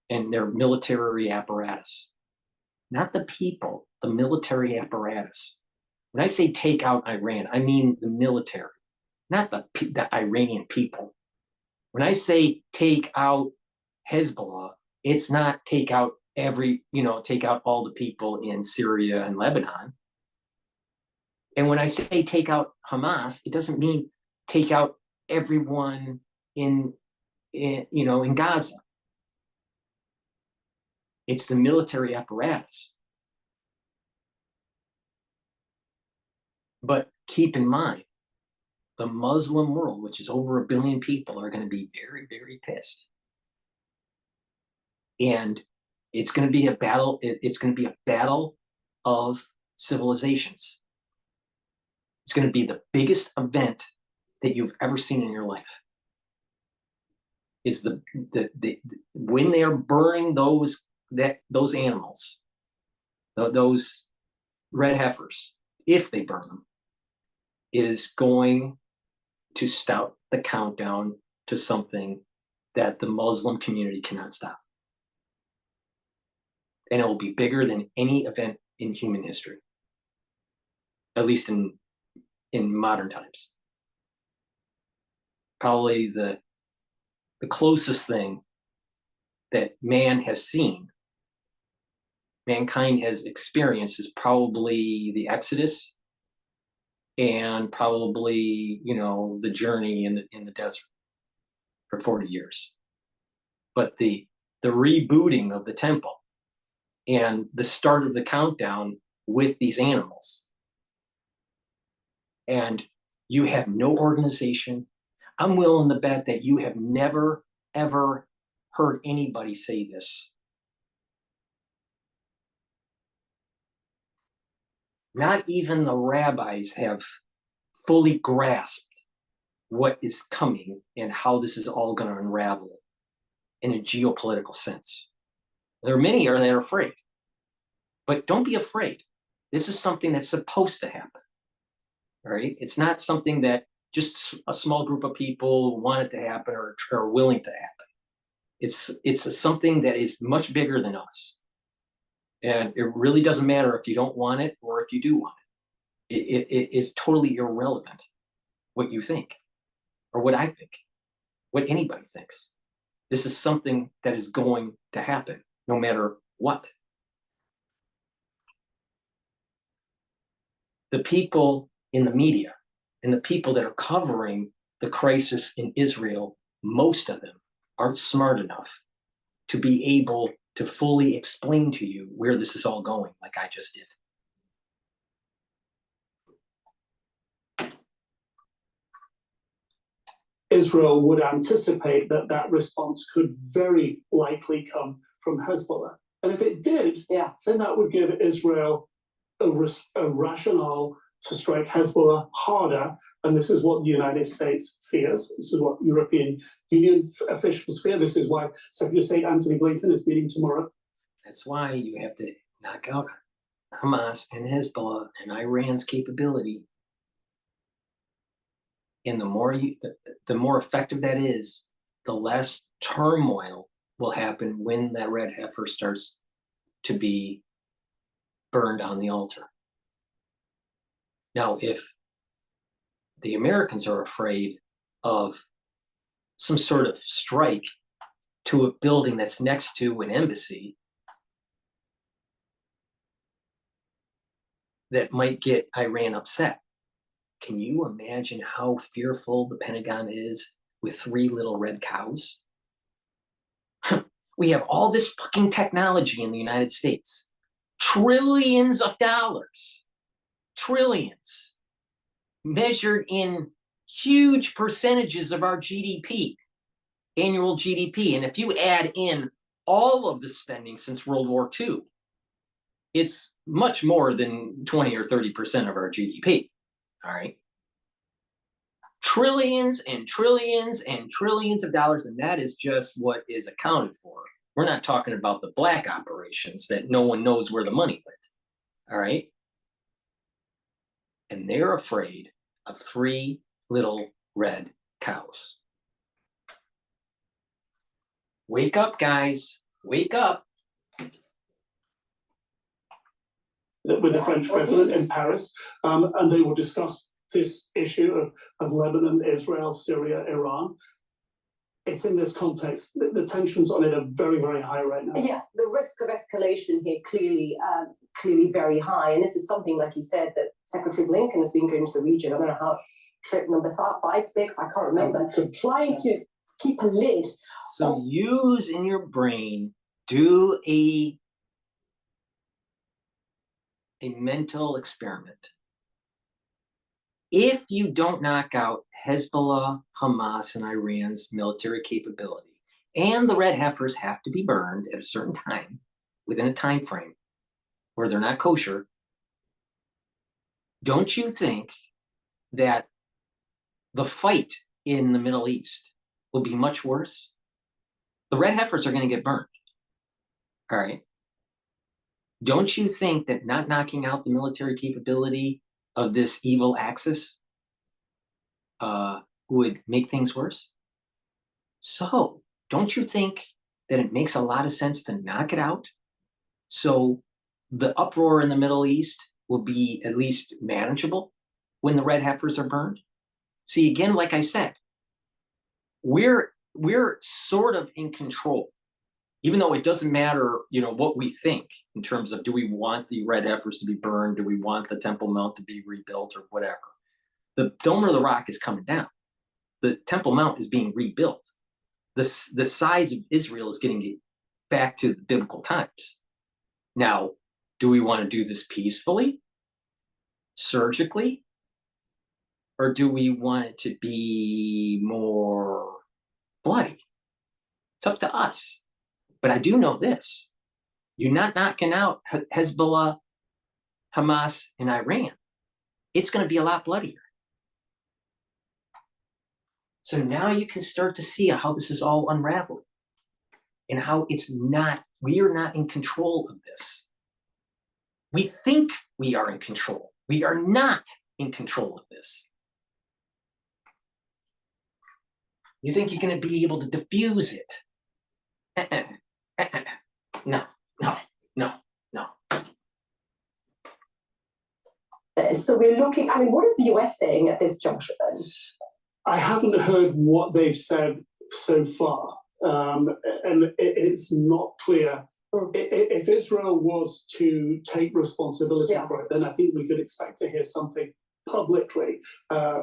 and their military apparatus. Not the people, the military apparatus. When I say take out Iran, I mean the military, not the Iranian people. When I say take out Hezbollah, it's not take out all the people in Syria and Lebanon. And when I say take out Hamas, it doesn't mean take out everyone in Gaza. It's the military apparatus. But keep in mind, the Muslim world, which is over 1 billion people, are going to be very, very pissed. And it's going to be a battle. It's going to be a battle of civilizations. It's going to be the biggest event that you've ever seen in your life. Is the when they are burning those animals, those red heifers, if they burn them, is going to start the countdown to something that the Muslim community cannot stop. And it will be bigger than any event in human history, at least in modern times. Probably the closest thing that man has seen, mankind has experienced, is probably the Exodus and probably, the journey in the desert for 40 years. But the rebooting of the temple and the start of the countdown with these animals, and you have no organization. I'm willing to bet that you have never, ever heard anybody say this. Not even the rabbis have fully grasped what is coming and how this is all going to unravel in a geopolitical sense. There are many that are afraid, but don't be afraid. This is something that's supposed to happen, right? It's not something that just a small group of people want it to happen or are willing to happen. It's something that is much bigger than us. And it really doesn't matter if you don't want it or if you do want it. It is totally irrelevant what you think or what I think, what anybody thinks. This is something that is going to happen no matter what. The people in the media and the people that are covering the crisis in Israel, most of them aren't smart enough to be able to fully explain to you where this is all going, like I just did. Israel would anticipate that response could very likely come from Hezbollah. And if it did, then that would give Israel a rationale to strike Hezbollah harder. And this is what the United States fears. This is what European Union officials fear. This is why Secretary of State Antony Blinken is meeting tomorrow. That's why you have to knock out Hamas and Hezbollah and Iran's capability. And the more effective that is, the less turmoil will happen when that red heifer starts to be burned on the altar. Now, if the Americans are afraid of some sort of strike to a building that's next to an embassy that might get Iran upset, can you imagine how fearful the Pentagon is with 3 little red cows? We have all this fucking technology in the United States. Trillions of dollars. Trillions. Measured in huge percentages of our GDP, annual GDP. And if you add in all of the spending since World War II, it's much more than 20 or 30% of our GDP. All right. Trillions and trillions and trillions of dollars. And that is just what is accounted for. We're not talking about the black operations that no one knows where the money went. All right. And they're afraid of 3 little red cows. Wake up, guys. Wake up. With the French president in Paris, and they will discuss this issue of Lebanon, Israel, Syria, Iran. It's in this context. The tensions on it are very, very high right now. Yeah, the risk of escalation here clearly very high. And this is something, like you said, that Secretary Blinken has been going to the region. I don't know how, trip number 5, 6, I can't remember, trying to keep a lid. So use in your brain, do a mental experiment. if you don't knock out Hezbollah, Hamas, and Iran's military capability, and the red heifers have to be burned at a certain time, within a time frame where they're not kosher, don't you think that the fight in the Middle East will be much worse? The red heifers are going to get burned. All right. Don't you think that not knocking out the military capability of this evil axis would make things worse? So don't you think that it makes a lot of sense to knock it out? So the uproar in the Middle East will be at least manageable when the red heifers are burned. See, again, like I said, we're sort of in control, even though it doesn't matter, what we think in terms of, do we want the red heifers to be burned? Do we want the Temple Mount to be rebuilt or whatever? The Dome of the Rock is coming down. The Temple Mount is being rebuilt. The size of Israel is getting it back to the biblical times. Now, do we want to do this peacefully, surgically, or do we want it to be more bloody? It's up to us. But I do know this. You're not knocking out Hezbollah, Hamas, and Iran. It's going to be a lot bloodier. So now you can start to see how this is all unraveling and how we are not in control of this. We think we are in control. We are not in control of this. You think you're going to be able to diffuse it? No. So we're looking, what is the US saying at this juncture then? I haven't heard what they've said so far, and it's not clear. If Israel was to take responsibility for it, then I think we could expect to hear something publicly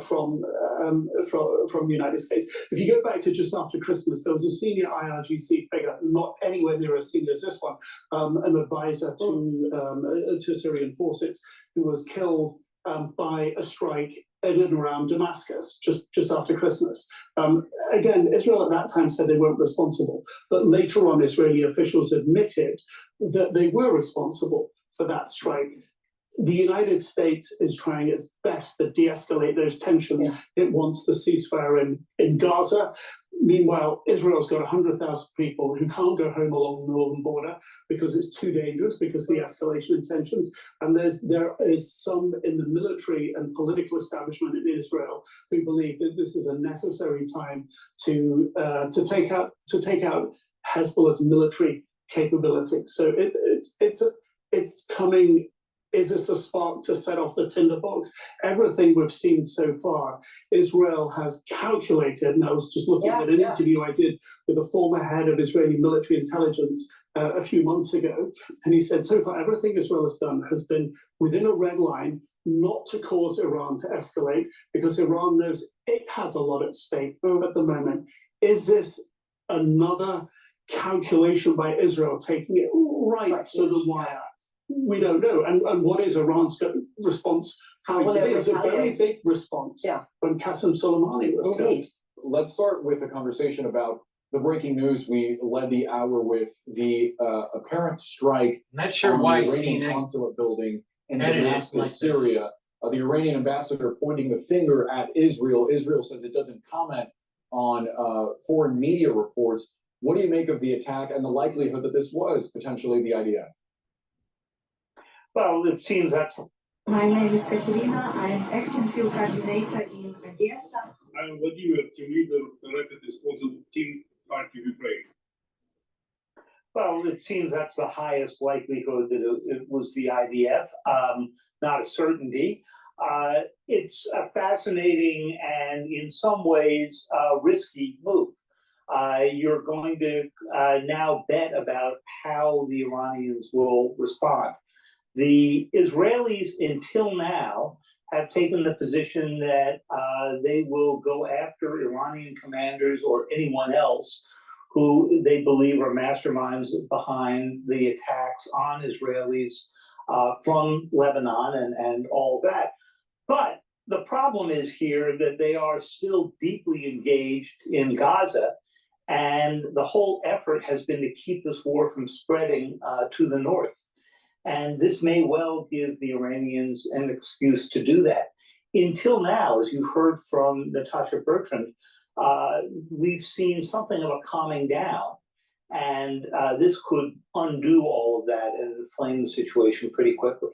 from the United States. If you go back to just after Christmas, there was a senior IRGC figure, not anywhere near as senior as this one, an advisor to Syrian forces, who was killed by a strike in and around Damascus just after Christmas. Again, Israel at that time said they weren't responsible, but later on Israeli officials admitted that they were responsible for that strike. The United States is trying its best to de-escalate those tensions. It wants the ceasefire in Gaza. Meanwhile, Israel's got 100,000 people who can't go home along the northern border because it's too dangerous, because of the escalation in tensions. And there is some in the military and political establishment in Israel who believe that this is a necessary time to take out Hezbollah's military capability. So it's coming. Is this a spark to set off the tinderbox? Everything we've seen so far, Israel has calculated, and I was just looking at an interview I did with a former head of Israeli military intelligence a few months ago, and he said, so far, everything Israel has done has been within a red line, not to cause Iran to escalate, because Iran knows it has a lot at stake at the moment. Is this another calculation by Israel, taking it right to the wire? We don't know. And what is Iran's response? It was a very big response when Qasem Soleimani was killed. Let's start with a conversation about the breaking news. We led the hour with the apparent strike Not sure on why the Iranian CNN consulate building in edited Damascus, like Syria. The Iranian ambassador pointing the finger at Israel. Israel says it doesn't comment on foreign media reports. What do you make of the attack and the likelihood that this was potentially the IDF? Well, it seems that's... My name is Katerina. I'm action field coordinator in Odessa. I'm Vladimir, team leader, Director Disposal Team Party Ukraine. Well, it seems that's the highest likelihood that it was the IDF, not a certainty. It's a fascinating and in some ways risky move. You're going to now bet about how the Iranians will respond. The Israelis, until now, have taken the position that they will go after Iranian commanders or anyone else who they believe are masterminds behind the attacks on Israelis from Lebanon and all that. But the problem is here that they are still deeply engaged in Gaza, and the whole effort has been to keep this war from spreading to the north. And this may well give the Iranians an excuse to do that. Until now, as you've heard from Natasha Bertrand, we've seen something of a calming down. And this could undo all of that and inflame the situation pretty quickly.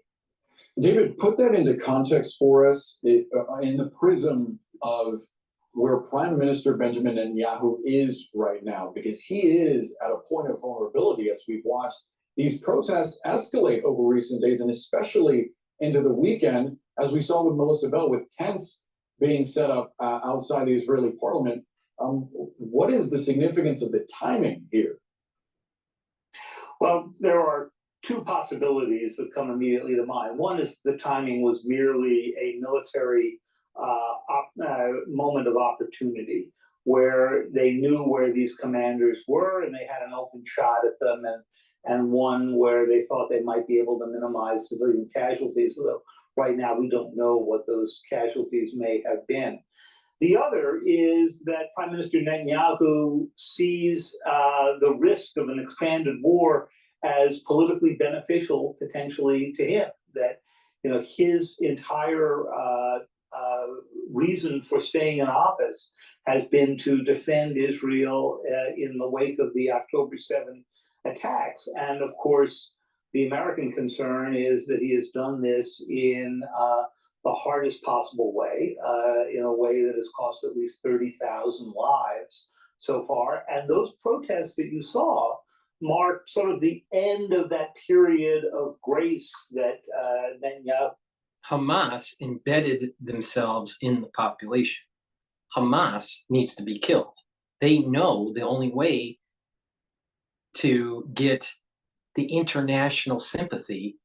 David, put that into context for us in the prism of where Prime Minister Benjamin Netanyahu is right now, because he is at a point of vulnerability as we've watched these protests escalate over recent days, and especially into the weekend, as we saw with Melissa Bell, with tents being set up outside the Israeli parliament. What is the significance of the timing here? Well, there are two possibilities that come immediately to mind. One is the timing was merely a military moment of opportunity, where they knew where these commanders were and they had an open shot at them, and one where they thought they might be able to minimize civilian casualties, although right now we don't know what those casualties may have been. The other is that Prime Minister Netanyahu sees the risk of an expanded war as politically beneficial potentially to him, that his entire reason for staying in office has been to defend Israel in the wake of the October 7 attacks. And of course, the American concern is that he has done this in the hardest possible way, in a way that has cost at least 30,000 lives so far. And those protests that you saw marked sort of the end of that period of grace that Netanyahu. Hamas embedded themselves in the population. Hamas needs to be killed. They know the only way to get the international sympathy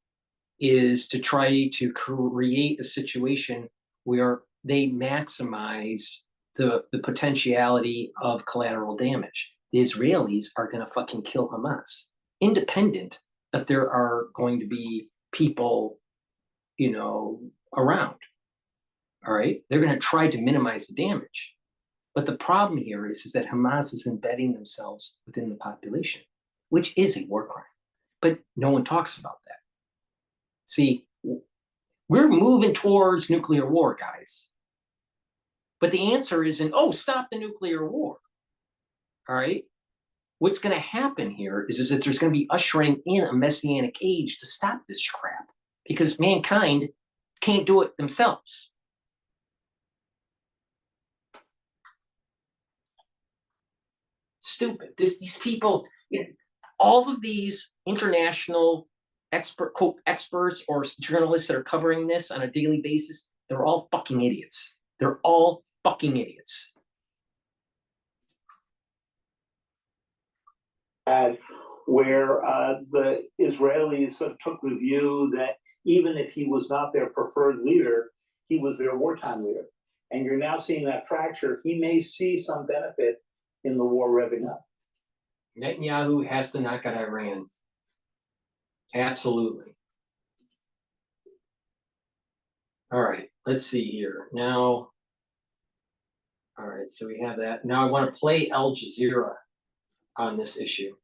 is to try to create a situation where they maximize the potentiality of collateral damage. The Israelis are going to fucking kill Hamas, independent if there are going to be people, around. All right, they're going to try to minimize the damage. But the problem here is that Hamas is embedding themselves within the population, which is a war crime. But no one talks about that. See, we're moving towards nuclear war, guys. But the answer isn't, stop the nuclear war. All right? What's going to happen here is that there's going to be ushering in a messianic age to stop this crap, because mankind can't do it themselves. Stupid. These people, all of these international experts or journalists that are covering this on a daily basis, they're all fucking idiots. They're all fucking idiots. Where the Israelis sort of took the view that even if he was not their preferred leader, he was their wartime leader. And you're now seeing that fracture. He may see some benefit in the war revving up. Netanyahu has to knock out Iran. Absolutely. All right, let's see here. Now, all right, so we have that. Now I want to play Al Jazeera on this issue.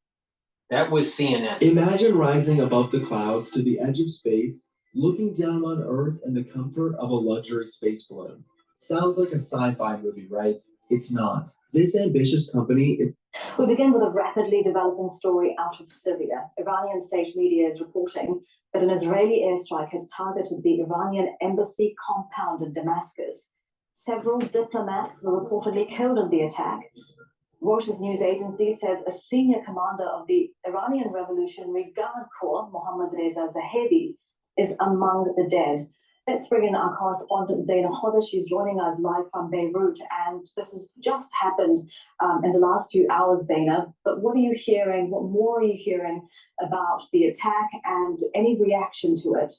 That was CNN. Imagine rising above the clouds to the edge of space, looking down on Earth in the comfort of a luxury space balloon. Sounds like a sci-fi movie, right? It's not. This ambitious company is... We begin with a rapidly developing story out of Syria. Iranian state media is reporting that an Israeli airstrike has targeted the Iranian embassy compound in Damascus. Several diplomats were reportedly killed in the attack. Reuters news agency says a senior commander of the Iranian Revolutionary Guard Corps, Mohammad Reza Zahebi, is among the dead. Let's bring in our correspondent, Zaina Hoda. She's joining us live from Beirut, and this has just happened in the last few hours, Zaina. But what are you hearing? What more are you hearing about the attack and any reaction to it?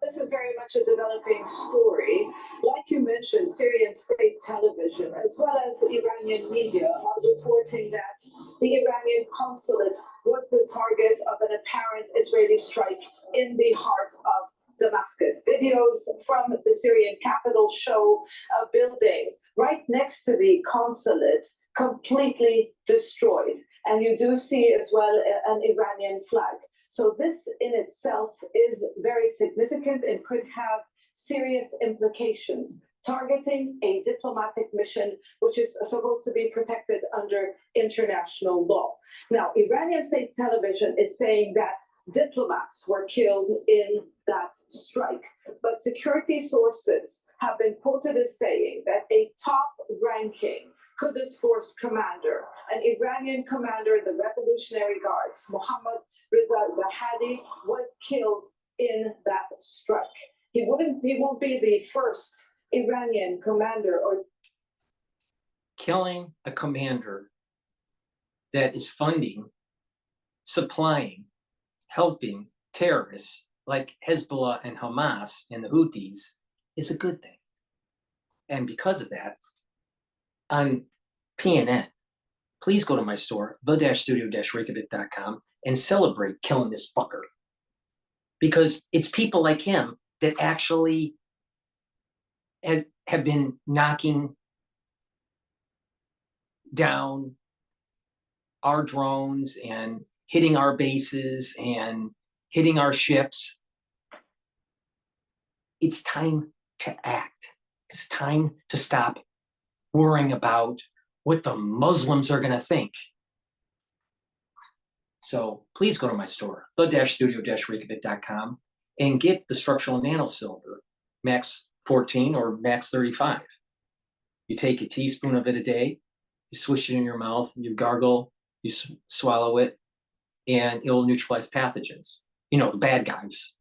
This is very much a developing story. Like you mentioned, Syrian state television, as well as Iranian media, are reporting that the Iranian consulate was the target of an apparent Israeli strike in the heart of Damascus. Videos from the Syrian capital show a building right next to the consulate completely destroyed. And you do see as well an Iranian flag. So this in itself is very significant and could have serious implications, targeting a diplomatic mission which is supposed to be protected under international law. Now, Iranian state television is saying that diplomats were killed in that strike, but security sources have been quoted as saying that a top-ranking Quds Force commander, an Iranian commander in the Revolutionary Guards, Mohammad Reza Zahedi, was killed in that strike. He won't be the first Iranian commander or killing a commander that is funding, supplying, helping terrorists like Hezbollah and Hamas and the Houthis is a good thing. And because of that, on PNN, please go to my store, the-studio-reykjavik.com, and celebrate killing this fucker. Because it's people like him that actually have been knocking down our drones and hitting our bases and hitting our ships. It's time to act. It's time to stop worrying about what the Muslims are going to think. So please go to my store, the-studio-reykjavik.com, and get the structural nano silver, max 14 or max 35. You take a teaspoon of it a day, you swish it in your mouth, you gargle, you swallow it, and it'll neutralize pathogens. You know, the bad guys.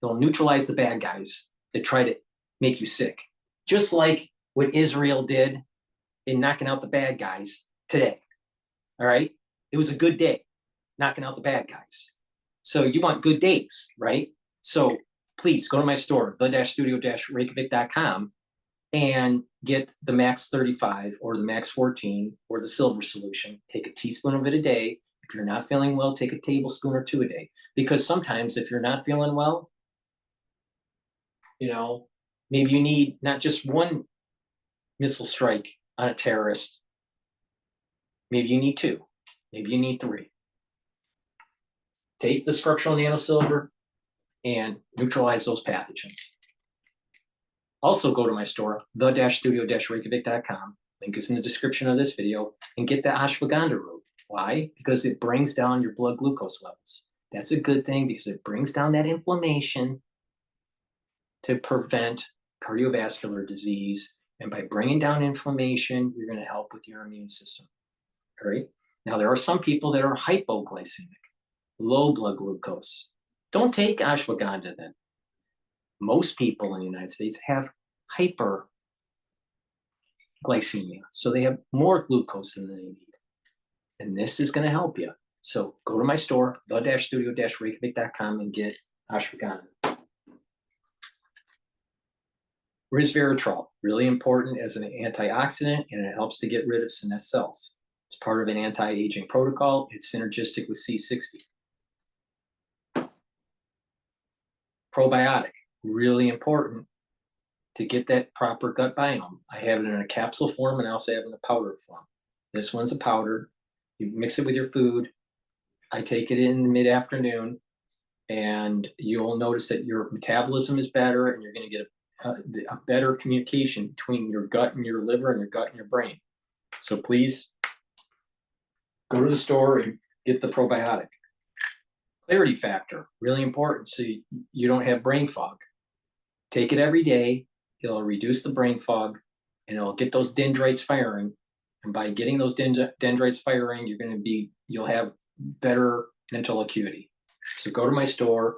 It'll neutralize the bad guys that try to make you sick. Just like what Israel did in knocking out the bad guys today. All right? It was a good day, knocking out the bad guys. So you want good days, right? So please go to my store, the-studio-reykjavik.com, and get the max 35 or the max 14 or the silver solution. Take a teaspoon of it a day. If you're not feeling well, take a tablespoon or two a day. Because sometimes if you're not feeling well, you know, maybe you need not just one missile strike on a terrorist. Maybe you need two. Maybe you need three. Take the structural nanosilver and neutralize those pathogens. Also go to my store, the-studio-reykjavik.com. Link is in the description of this video, and get the ashwagandha root. Why? Because it brings down your blood glucose levels. That's a good thing because it brings down that inflammation to prevent cardiovascular disease. And by bringing down inflammation, you're going to help with your immune system. All right. Now, there are some people that are hypoglycemic, low blood glucose. Don't take ashwagandha then. Most people in the United States have hyperglycemia, so they have more glucose than they need. And this is going to help you. So go to my store, the-studio-reykjavik.com, and get ashwagandha. Resveratrol, really important as an antioxidant, and it helps to get rid of senescent cells. It's part of an anti-aging protocol. It's synergistic with C60. Probiotic, really important to get that proper gut biome. I have it in a capsule form and I also have it in a powder form. This one's a powder. You mix it with your food. I take it in mid-afternoon, and you'll notice that your metabolism is better, and you're going to get a better communication between your gut and your liver and your gut and your brain. So please go to the store and get the probiotic. Clarity factor, really important so you don't have brain fog. Take it every day. It'll reduce the brain fog, and it'll get those dendrites firing. And by getting those dendrites firing, you'll have better mental acuity. So go to my store,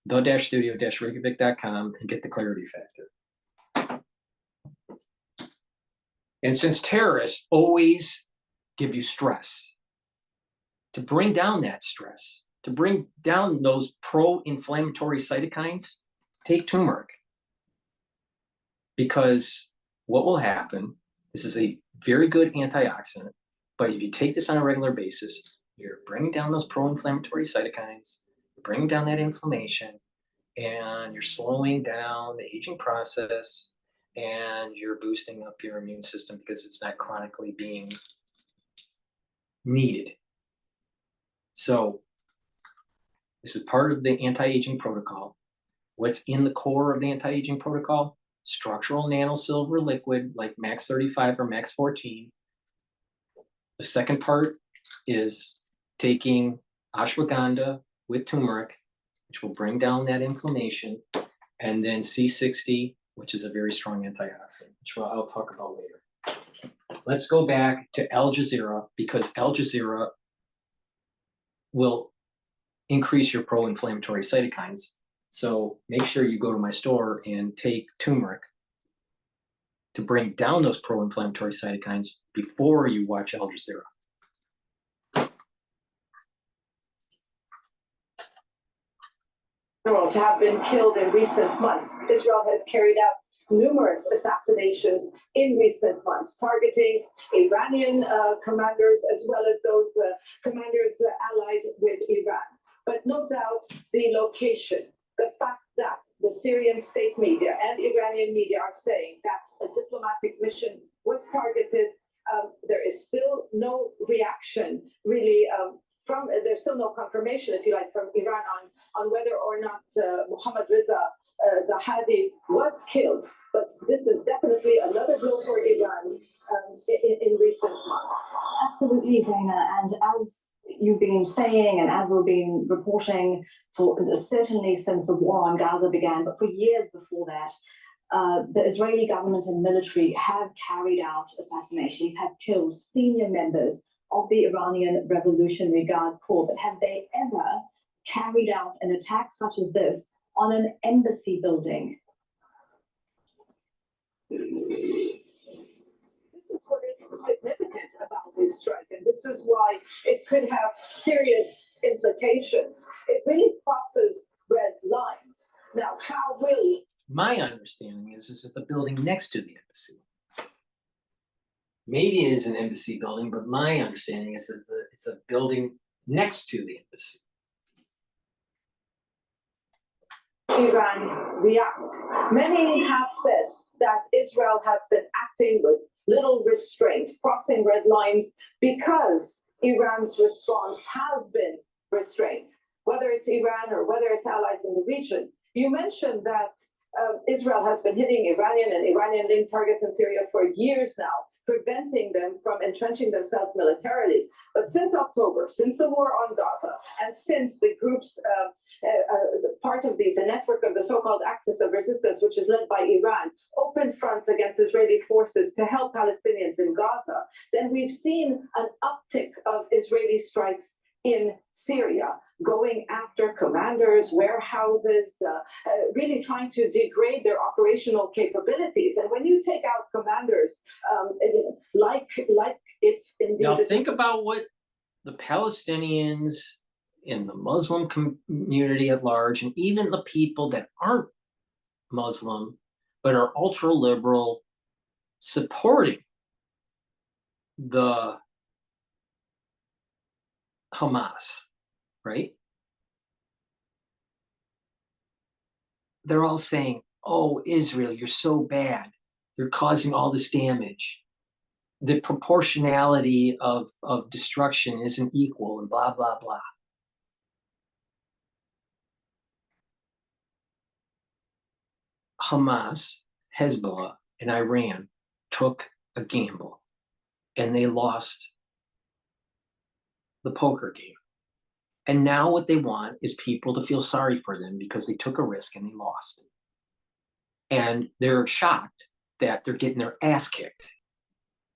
the-studio-reykjavik.com, and get the clarity factor. And since terrorists always give you stress, to bring down that stress, to bring down those pro-inflammatory cytokines, take turmeric. Because what will happen, this is a very good antioxidant, but if you take this on a regular basis, you're bringing down those pro-inflammatory cytokines, bring down that inflammation, and you're slowing down the aging process, and you're boosting up your immune system because it's not chronically being needed. So this is part of the anti-aging protocol. What's in the core of the anti-aging protocol? Structural nanosilver liquid like max 35 or max 14. The second part is taking ashwagandha with turmeric, which will bring down that inflammation, and then C60, which is a very strong antioxidant, which I'll talk about later. Let's go back to Al Jazeera, because Al Jazeera will increase your pro-inflammatory cytokines. So make sure you go to my store and take turmeric to bring down those pro-inflammatory cytokines before you watch Al Jazeera. To have been killed in recent months. Israel has carried out numerous assassinations in recent months, targeting Iranian commanders as well as those commanders allied with Iran. But no doubt the location, the fact that the Syrian state media and Iranian media are saying that a diplomatic mission was targeted, there is still no reaction really there's still no confirmation, if you like, from Iran on whether or not Mohammad Reza Zahedi was killed. But this is definitely another blow for Iran in recent months. Absolutely, Zaina. And as you've been saying, and as we've been reporting for certainly since the war on Gaza began, but for years before that, the Israeli government and military have carried out assassinations, have killed senior members of the Iranian Revolutionary Guard Corps. But have they ever carried out an attack such as this on an embassy building? This is what is significant about this strike, and this is why it could have serious implications. It really crosses red lines. Now, how will... My understanding is it's a building next to the embassy. Maybe it is an embassy building, but my understanding is it's a building next to the embassy. Iran react. Many have said that Israel has been acting with little restraint, crossing red lines, because Iran's response has been restraint, whether it's Iran or whether it's allies in the region. You mentioned that Israel has been hitting Iranian and Iranian-linked targets in Syria for years now, preventing them from entrenching themselves militarily. But since October, since the war on Gaza, and since the group's part of the network of the so-called Axis of Resistance, which is led by Iran, opened fronts against Israeli forces to help Palestinians in Gaza, then we've seen an uptick of Israeli strikes in Syria, going after commanders, warehouses, really trying to degrade their operational capabilities. And when you take out commanders, like if indeed... Now think about what the Palestinians in the Muslim community at large, and even the people that aren't Muslim, but are ultra-liberal, supporting the Hamas, right? They're all saying, oh, Israel, you're so bad. You're causing all this damage. The proportionality of destruction isn't equal, and blah, blah, blah. Hamas, Hezbollah, and Iran took a gamble, and they lost the poker game. And now what they want is people to feel sorry for them because they took a risk and they lost. And they're shocked that they're getting their ass kicked.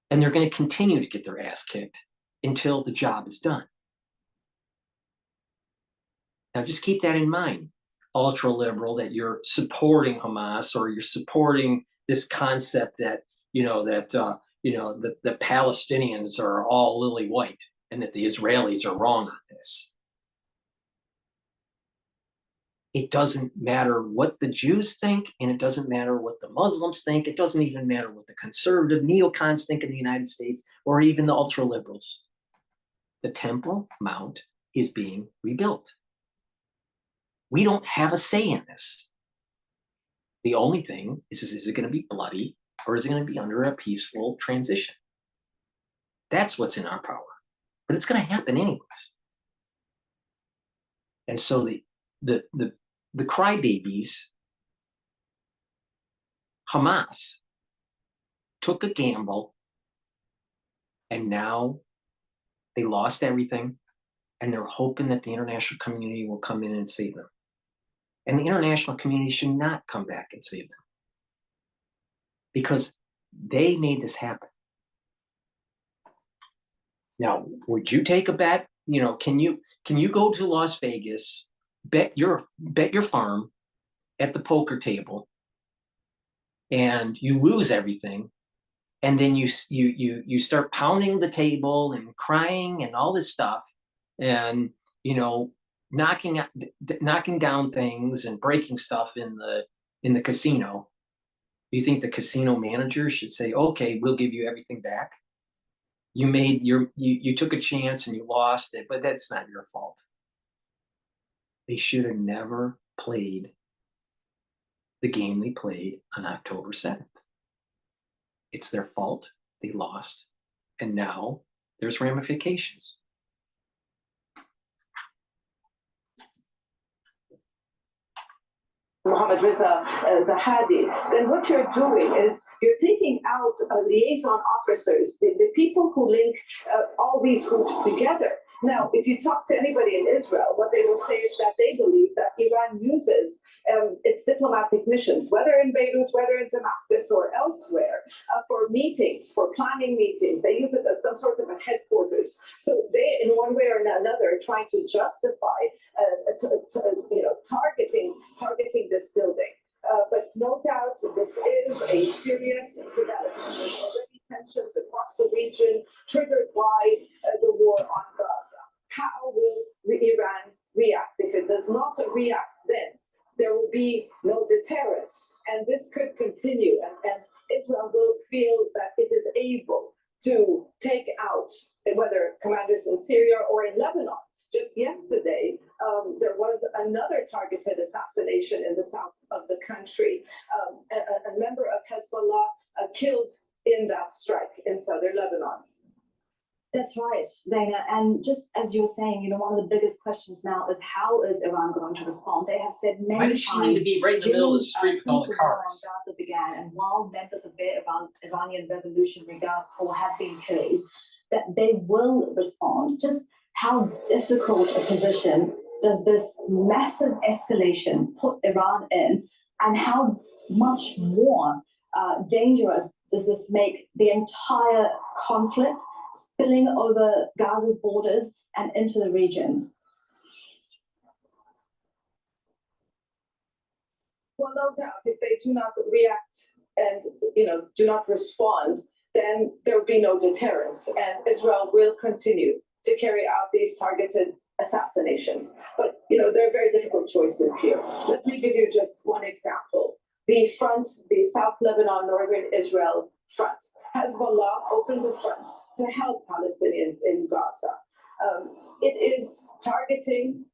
And they're going to continue to get their ass kicked until the job is done. Now just keep that in mind, ultra-liberal, that you're supporting Hamas, or you're supporting this concept that, the Palestinians are all lily white and that the Israelis are wrong on this. It doesn't matter what the Jews think, and it doesn't matter what the Muslims think. It doesn't even matter what the conservative neocons think in the United States, or even the ultra-liberals. The Temple Mount is being rebuilt. We don't have a say in this. The only thing is it going to be bloody or is it going to be under a peaceful transition? That's what's in our power. But it's going to happen anyways. And so the crybabies, Hamas, took a gamble, and now they lost everything, and they're hoping that the international community will come in and save them. And the international community should not come back and save them, because they made this happen. Now, would you take a bet? You know, can you go to Las Vegas, bet your farm at the poker table, and you lose everything, and then you start pounding the table and crying and all this stuff, and knocking down things and breaking stuff in the casino? You think the casino manager should say, okay, we'll give you everything back? You took a chance and you lost it, but that's not your fault. They should have never played the game they played on October 7th. It's their fault. They lost. And now there's ramifications. Mohammed Reza Zahadi, then what you're doing is you're taking out liaison officers, the people who link all these groups together. Now, if you talk to anybody in Israel, what they will say is that they believe that Iran uses its diplomatic missions, whether in Beirut, whether in Damascus or elsewhere, for meetings, for planning meetings. They use it as some sort of a headquarters. So they, in one way or another, are trying to justify, targeting this building. But no doubt, this is a serious development. There's already tensions across the region, triggered by the war on Gaza. How will Iran react? If it does not react, then there will be no deterrence. And this could continue. And Israel will feel that it is able to take out, whether commanders in Syria or in Lebanon. Just yesterday, there was another targeted assassination in the south of the country. A member of Hezbollah killed in that strike in southern Lebanon. That's right, Zaina. And just as you're saying, one of the biggest questions now is how is Iran going to respond? They have said many times. Why does she need to be right in the middle of the street with all the cars? Since the war on Gaza began, and while members of the Iranian Revolutionary Guard Corps have been killed, that they will respond. Just how difficult a position does this massive escalation put Iran in, and how much more dangerous does this make the entire conflict spilling over Gaza's borders and into the region? Well, no doubt, if they do not react and do not respond, then there will be no deterrence, and Israel will continue to carry out these targeted assassinations. But there are very difficult choices here. Let me give you just one example. The front, the South Lebanon, Northern Israel front. Hezbollah opened a front to help Palestinians in Gaza. It is targeting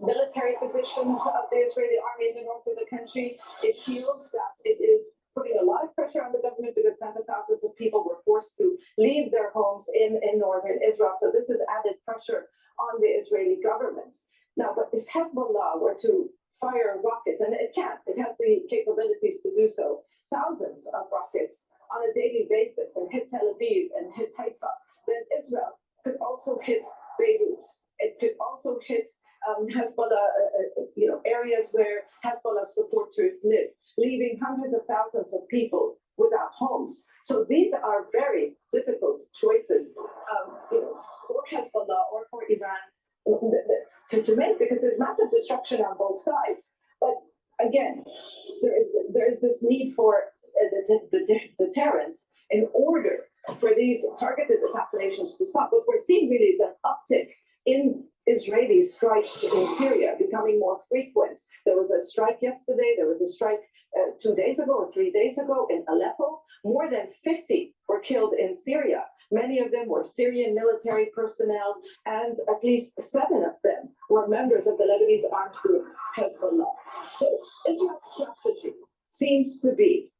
military positions of the Israeli army in the north of the country. It feels that it is putting a lot of pressure on the government because tens of thousands of people were forced to leave their homes in northern Israel. So this is added pressure on the Israeli government. Now, but if Hezbollah were to fire rockets, and it has the capabilities to do so, thousands of rockets on a daily basis, and hit Tel Aviv and hit Haifa, then Israel could also hit Beirut. It could also hit Hezbollah, areas where Hezbollah supporters live, leaving hundreds of thousands of people without homes. So these are very difficult choices, for Hezbollah or for Iran to make, because there's massive destruction on both sides. But again, there is this need for the deterrence in order for these targeted assassinations to stop. What we're seeing really is an uptick in Israeli strikes in Syria becoming more frequent. There was a strike yesterday. There was a strike 2 days ago or 3 days ago in Aleppo. More than 50 were killed in Syria. Many of them were Syrian military personnel, and at least 7 of them were members of the Lebanese armed group Hezbollah. So Israel's strategy seems to be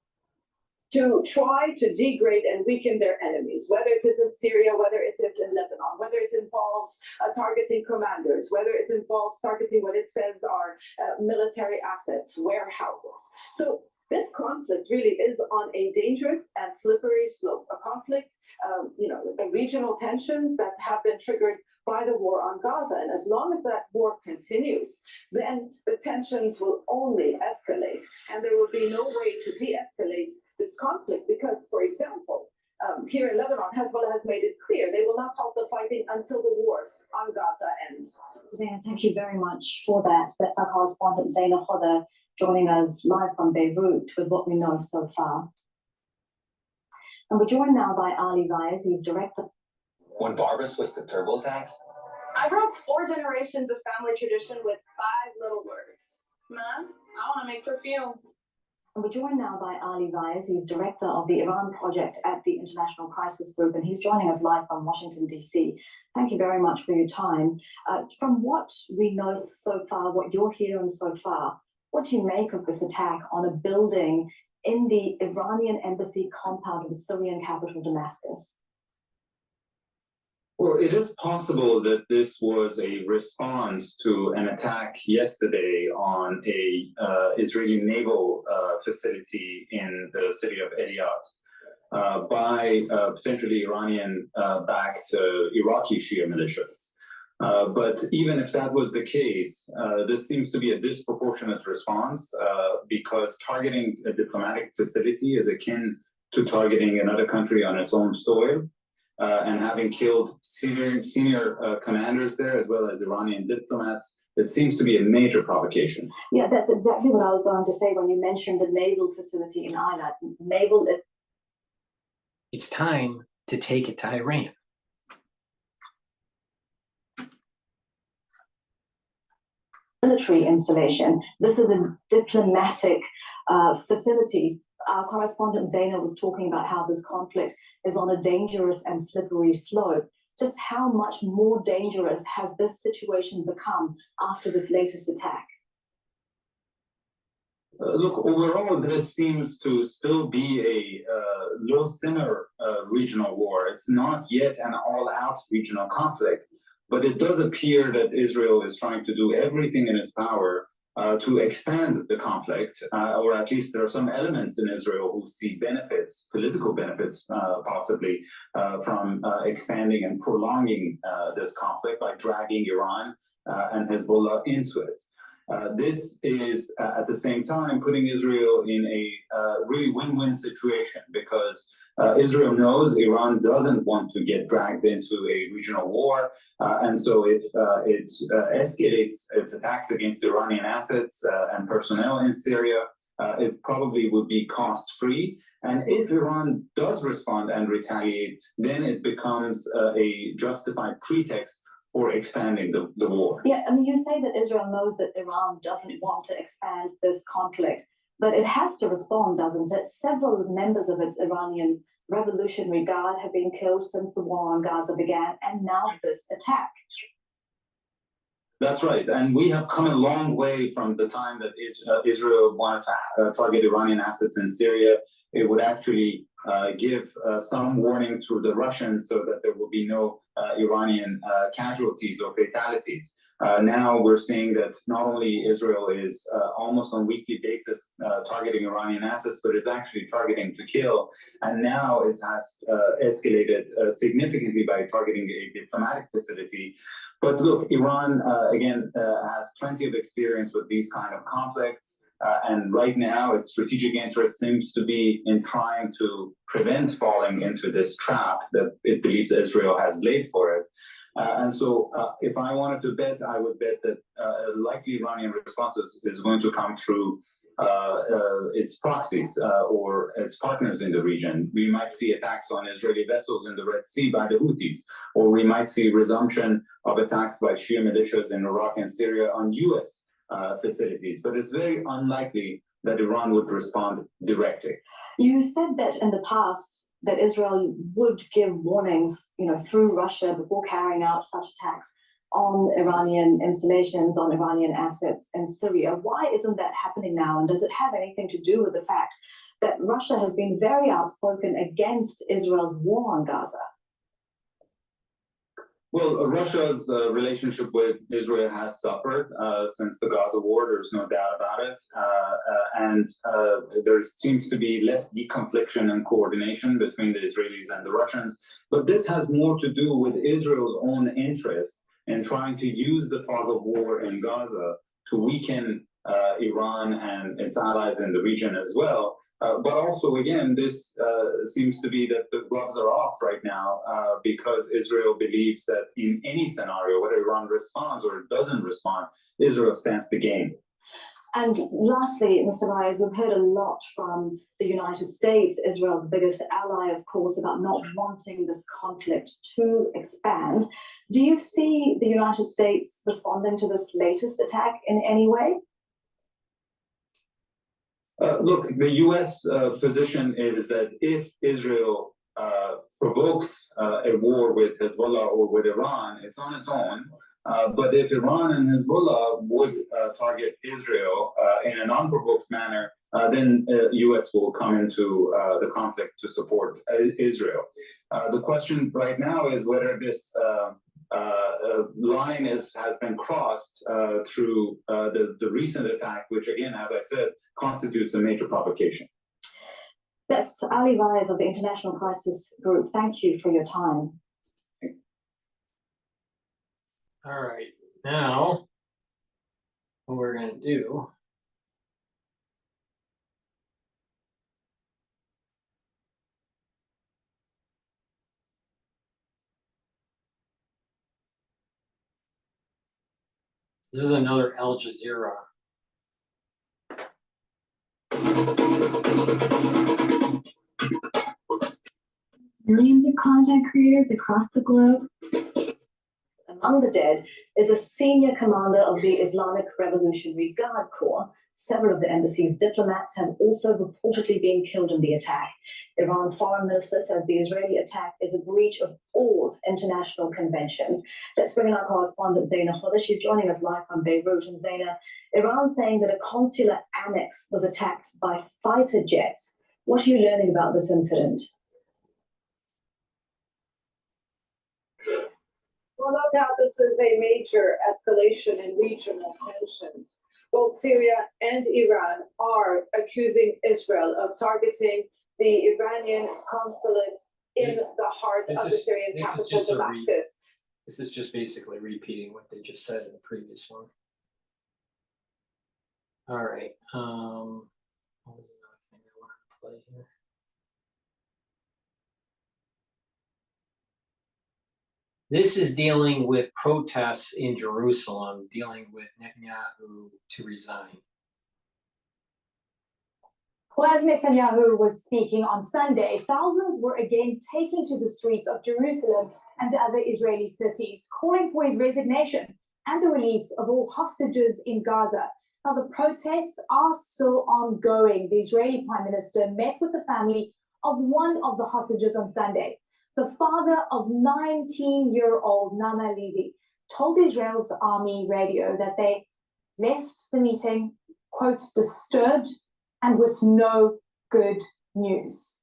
to try to degrade and weaken their enemies, whether it is in Syria, whether it is in Lebanon, whether it involves targeting commanders, whether it involves targeting what it says are military assets, warehouses. So this conflict really is on a dangerous and slippery slope, a conflict, regional tensions that have been triggered by the war on Gaza. And as long as that war continues, then the tensions will only escalate. And there will be no way to de-escalate this conflict because, for example, here in Lebanon, Hezbollah has made it clear they will not halt the fighting until the war on Gaza ends. Zaina, thank you very much for that. That's our correspondent Zaina Hodder joining us live from Beirut with what we know so far. And we're joined now by Ali Vaiz, he's director. When Barbara switched to TurboTax, I broke 4 generations of family tradition with 5 little words. Ma, I want to make perfume. And we're joined now by Ali Vaiz, he's director of the Iran project at the International Crisis Group, and he's joining us live from Washington, D.C. Thank you very much for your time. From what we know so far, what you're hearing so far, what do you make of this attack on a building in the Iranian embassy compound of the Syrian capital, Damascus? Well, it is possible that this was a response to an attack yesterday on a Israeli naval facility in the city of Eilat by potentially Iranian-backed Iraqi Shia militias. But even if that was the case, this seems to be a disproportionate response because targeting a diplomatic facility is akin to targeting another country on its own soil. And having killed senior commanders there, as well as Iranian diplomats, it seems to be a major provocation. Yeah, that's exactly what I was going to say when you mentioned the naval facility in Eilat. It's time to take it to Iran. Military installation. This is a diplomatic facilities. Our correspondent Zaina was talking about how this conflict is on a dangerous and slippery slope. Just how much more dangerous has this situation become after this latest attack? Look, overall, this seems to still be a low simmer regional war. It's not yet an all-out regional conflict, but it does appear that Israel is trying to do everything in its power to expand the conflict, or at least there are some elements in Israel who see benefits, political benefits possibly, from expanding and prolonging this conflict by dragging Iran and Hezbollah into it. This is at the same time putting Israel in a really win-win situation because Israel knows Iran doesn't want to get dragged into a regional war. And so if it escalates its attacks against Iranian assets and personnel in Syria, it probably would be cost-free. And if Iran does respond and retaliate, then it becomes a justified pretext for expanding the war. Yeah, I mean, you say that Israel knows that Iran doesn't want to expand this conflict, but it has to respond, doesn't it? Several members of its Iranian Revolutionary Guard have been killed since the war on Gaza began, and now this attack. That's right. And we have come a long way from the time that Israel wanted to target Iranian assets in Syria. It would actually give some warning to the Russians so that there will be no Iranian casualties or fatalities. Now we're seeing that not only Israel is almost on a weekly basis targeting Iranian assets, but is actually targeting to kill. And now it has escalated significantly by targeting a diplomatic facility. But look, Iran, again, has plenty of experience with these kind of conflicts. And right now, its strategic interest seems to be in trying to prevent falling into this trap that it believes Israel has laid for it. And so if I wanted to bet, I would bet that a likely Iranian response is going to come through its proxies or its partners in the region. We might see attacks on Israeli vessels in the Red Sea by the Houthis, or we might see resumption of attacks by Shia militias in Iraq and Syria on U.S. Facilities. But it's very unlikely that Iran would respond directly. You said that in the past that Israel would give warnings, through Russia before carrying out such attacks. on Iranian installations, on Iranian assets in Syria. Why isn't that happening now? And does it have anything to do with the fact that Russia has been very outspoken against Israel's war on Gaza? Well, Russia's relationship with Israel has suffered since the Gaza war. There's no doubt about it. And there seems to be less deconfliction and coordination between the Israelis and the Russians. But this has more to do with Israel's own interest in trying to use the fog of war in Gaza to weaken Iran and its allies in the region as well. But also, again, this seems to be that the gloves are off right now because Israel believes that in any scenario, whether Iran responds or doesn't respond, Israel stands to gain. And lastly, Mr. Myers, we've heard a lot from the United States, Israel's biggest ally, of course, about not wanting this conflict to expand. Do you see the United States responding to this latest attack in any way? Look, the U.S. Position is that if Israel provokes a war with Hezbollah or with Iran, it's on its own. But if Iran and Hezbollah would target Israel in an unprovoked manner, then the U.S. will come into the conflict to support Israel. The question right now is whether this line has been crossed through the recent attack, which again, as I said, constitutes a major provocation. That's Ali Vyas of the International Crisis Group. Thank you for your time. All right, now what we're going to do this is another Al Jazeera. Millions of content creators across the globe. Among the dead is a senior commander of the Islamic Revolutionary Guard Corps. Several of the embassy's diplomats have also reportedly been killed in the attack. Iran's foreign minister says the Israeli attack is a breach of all international conventions. Let's bring in our correspondent, Zaina Hoda. She's joining us live from Beirut. And Zaina, Iran saying that a consular annex was attacked by fighter jets. What are you learning about this incident? Well, no doubt this is a major escalation in regional tensions. Both Syria and Iran are accusing Israel of targeting the Iranian consulate in the heart of the Syrian capital, Damascus. This is just basically repeating what they just said in the previous one. All right. What was another thing I wanted to play here? This is dealing with protests in Jerusalem, dealing with Netanyahu to resign. Well, as Netanyahu was speaking on Sunday, thousands were again taking to the streets of Jerusalem and other Israeli cities, calling for his resignation and the release of all hostages in Gaza. Now, the protests are still ongoing. The Israeli Prime Minister met with the family of one of the hostages on Sunday. The father of 19-year-old Nama Levy told Israel's army radio that they left the meeting, quote, disturbed and with no good news.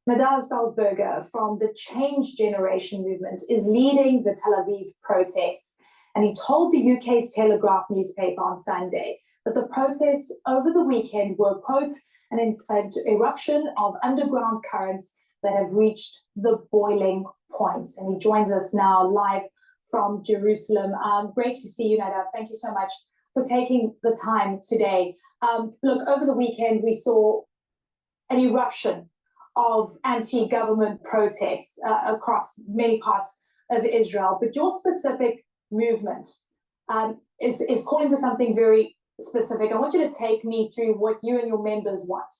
Nadav Salzberger from the Change Generation movement is leading the Tel Aviv protests, and he told the UK's Telegraph newspaper on Sunday that the protests over the weekend were, quote, an eruption of underground currents that have reached the boiling point. And he joins us now live from Jerusalem. Great to see you, Nadav. Thank you so much for taking the time today. Look, over the weekend, we saw an eruption of anti-government protests across many parts of Israel, but your specific movement is calling for something very specific. I want you to take me through what you and your members want.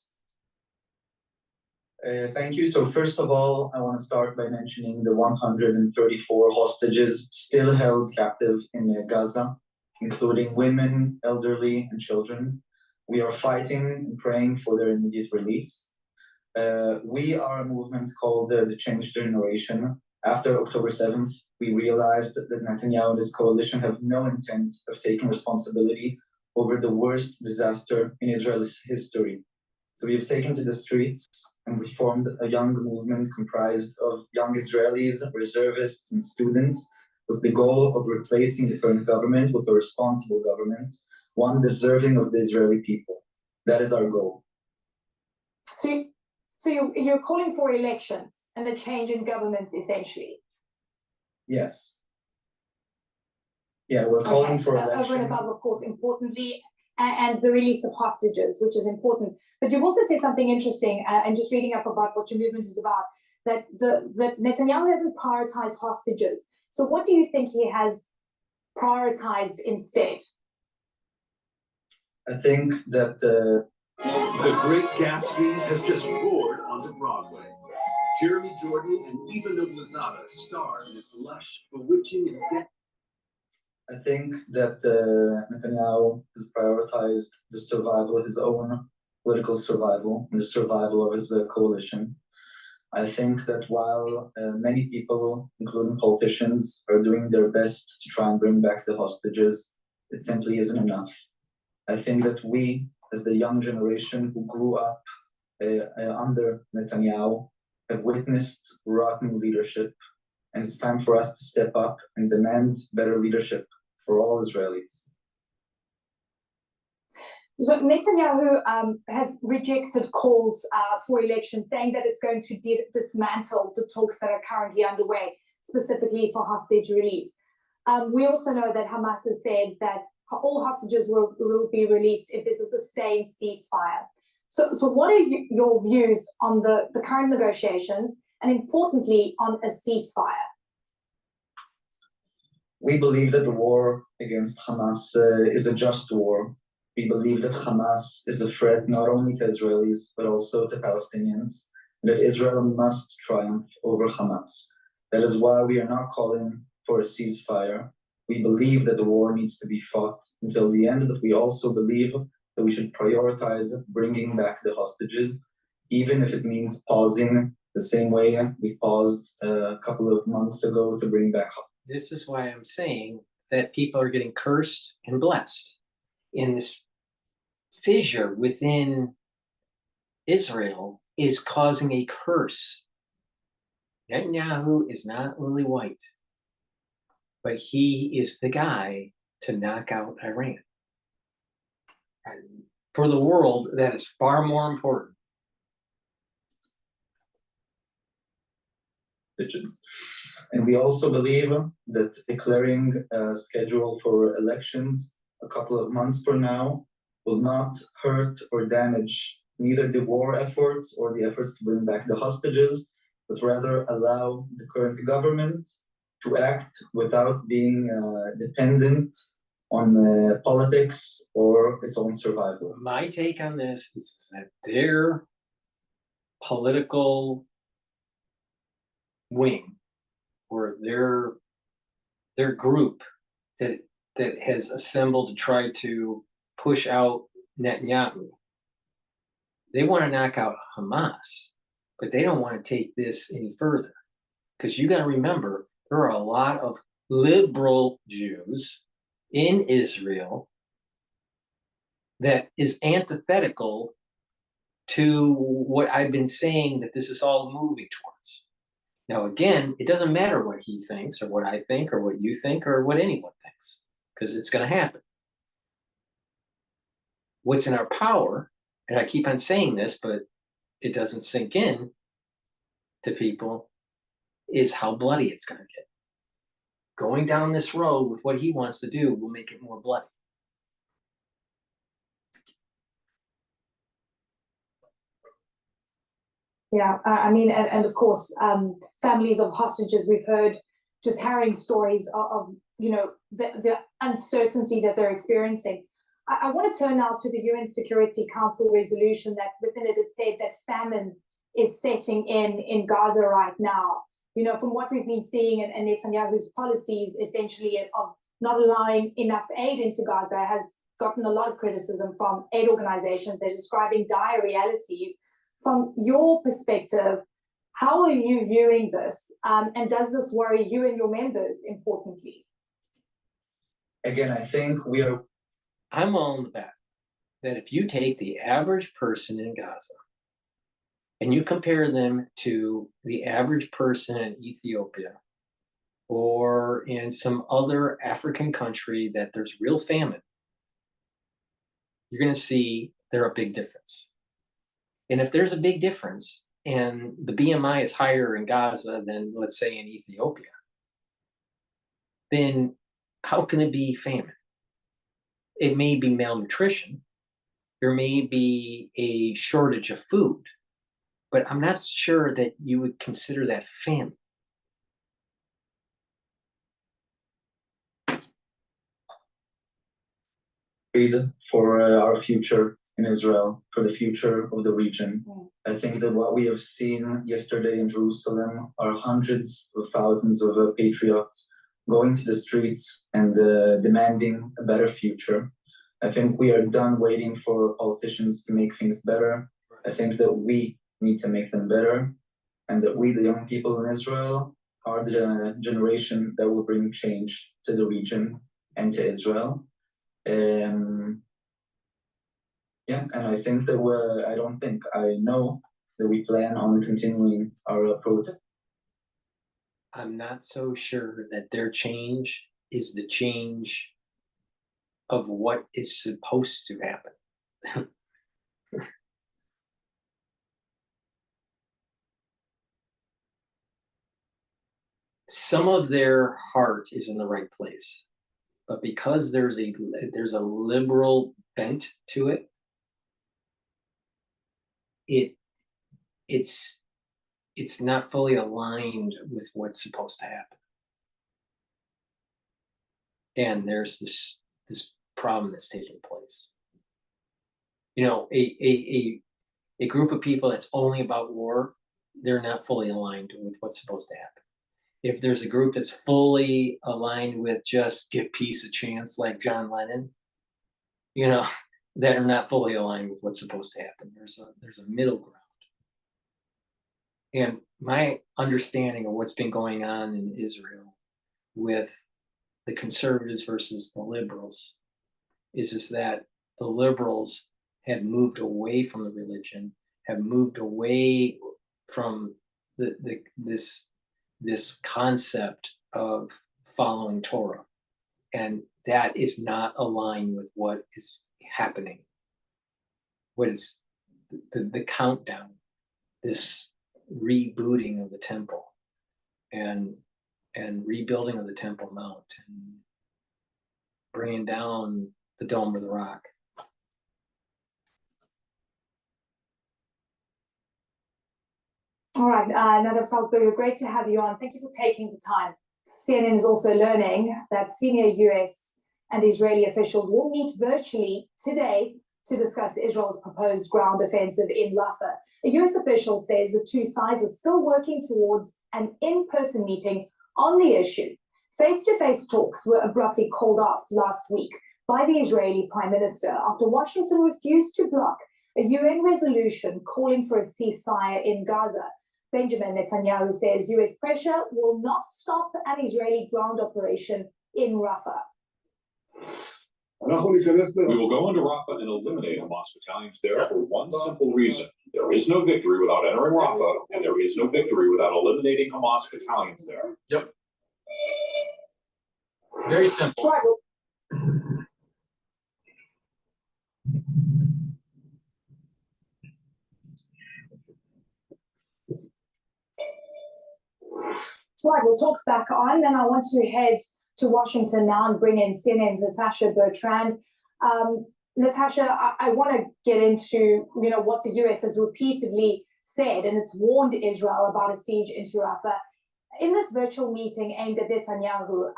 Thank you. So first of all, I want to start by mentioning the 134 hostages still held captive in Gaza, including women, elderly, and children. We are fighting and praying for their immediate release. We are a movement called the Change Generation. After October 7th, we realized that Netanyahu and his coalition have no intent of taking responsibility over the worst disaster in Israel's history. So we have taken to the streets and we formed a young movement comprised of young Israelis, reservists, and students with the goal of replacing the current government with a responsible government, one deserving of the Israeli people. That is our goal. So you're calling for elections and a change in governments, essentially? Yes. Yeah, we're calling for election. Over and above, of course, importantly, and the release of hostages, which is important. But you've also said something interesting, and just reading up about what your movement is about, that Netanyahu hasn't prioritized hostages. So what do you think he has prioritized instead? I think that The Great Gatsby has just roared onto Broadway. Jeremy Jordan and Eva Noblezada star in this lush, bewitching, and I think that Netanyahu has prioritized the survival of his own political survival and the survival of his coalition. I think that while many people, including politicians, are doing their best to try and bring back the hostages, it simply isn't enough. I think that we, as the young generation who grew up under Netanyahu, have witnessed rotten leadership, and it's time for us to step up and demand better leadership for all Israelis. So Netanyahu has rejected calls for elections, saying that it's going to dismantle the talks that are currently underway, specifically for hostage release. We also know that Hamas has said that all hostages will be released if there's a sustained ceasefire. So what are your views on the current negotiations, and importantly, on a ceasefire? We believe that the war against Hamas is a just war. We believe that Hamas is a threat not only to Israelis, but also to Palestinians, and that Israel must triumph over Hamas. That is why we are not calling for a ceasefire. We believe that the war needs to be fought until the end, but we also believe that we should prioritize bringing back the hostages, even if it means pausing the same way we paused a couple of months ago to bring back hostages. This is why I'm saying that people are getting cursed and blessed in this fissure within Israel is causing a curse. Netanyahu is not Lily White, but he is the guy to knock out Iran. And for the world, that is far more important. And we also believe that declaring a schedule for elections a couple of months from now will not hurt or damage neither the war efforts or the efforts to bring back the hostages, but rather allow the current government to act without being dependent on politics or its own survival. My take on this is that their political wing, or their group that has assembled to try to push out Netanyahu, they want to knock out Hamas, but they don't want to take this any further. Because you got to remember, there are a lot of liberal Jews in Israel that is antithetical to what I've been saying that this is all moving towards. Now, again, it doesn't matter what he thinks or what I think or what you think or what anyone thinks, because it's going to happen. What's in our power, and I keep on saying this, but it doesn't sink in to people, is how bloody it's going to get. Going down this road with what he wants to do will make it more bloody. Yeah, I mean, and of course, families of hostages, we've heard just harrowing stories of the uncertainty that they're experiencing. I want to turn now to the UN Security Council resolution that within it said that famine is setting in Gaza right now. You know, from what we've been seeing, and Netanyahu's policies essentially of not allowing enough aid into Gaza has gotten a lot of criticism from aid organizations. They're describing dire realities. From your perspective, How are you viewing this? And does this worry you and your members, importantly? Again, I think I'm willing to bet that if you take the average person in Gaza and you compare them to the average person in Ethiopia or in some other African country that there's real famine, you're going to see there a big difference. And if there's a big difference and the BMI is higher in Gaza than, let's say, in Ethiopia, then how can it be famine? It may be malnutrition. There may be a shortage of food, but I'm not sure that you would consider that famine. For our future in Israel, for the future of the region. I think that what we have seen yesterday in Jerusalem are hundreds of thousands of patriots going to the streets and demanding a better future. I think we are done waiting for politicians to make things better. I think that we need to make them better, and that we, the young people in Israel, are the generation that will bring change to the region and to Israel. Yeah, and I think that I know that we plan on continuing our protest. I'm not so sure that their change is the change of what is supposed to happen. Some of their heart is in the right place, but because there's a liberal bent to it, it's not fully aligned with what's supposed to happen. And there's this problem that's taking place. You know, a group of people that's only about war, they're not fully aligned with what's supposed to happen. If there's a group that's fully aligned with just give peace a chance, like John Lennon, you know, that are not fully aligned with what's supposed to happen. There's a middle ground. And my understanding of what's been going on in Israel with the conservatives versus the liberals is that the liberals have moved away from the religion, have moved away from this concept of following Torah. And that is not aligned with what is happening. What is the countdown, this rebooting of the temple and rebuilding of the Temple Mount and bringing down the Dome of the Rock. All right, Nadav Salzberger, great to have you on. Thank you for taking the time. CNN is also learning that senior US and Israeli officials will meet virtually today to discuss Israel's proposed ground offensive in Rafah. A US official says the two sides are still working towards an in-person meeting on the issue. Face-to-face talks were abruptly called off last week by the Israeli Prime Minister after Washington refused to block a UN resolution calling for a ceasefire in Gaza. Benjamin Netanyahu says US pressure will not stop an Israeli ground operation in Rafah. We will go into Rafah and eliminate Hamas battalions there for one simple reason. There is no victory without entering Rafah, and there is no victory without eliminating Hamas battalions there. Yep. Very simple. Right, we'll talk back on, and I want to head to Washington now and bring in CNN's Natasha Bertrand. Natasha, I want to get into what the US has repeatedly said, and it's warned Israel about a siege into Rafah. In this virtual meeting aimed at Netanyahu,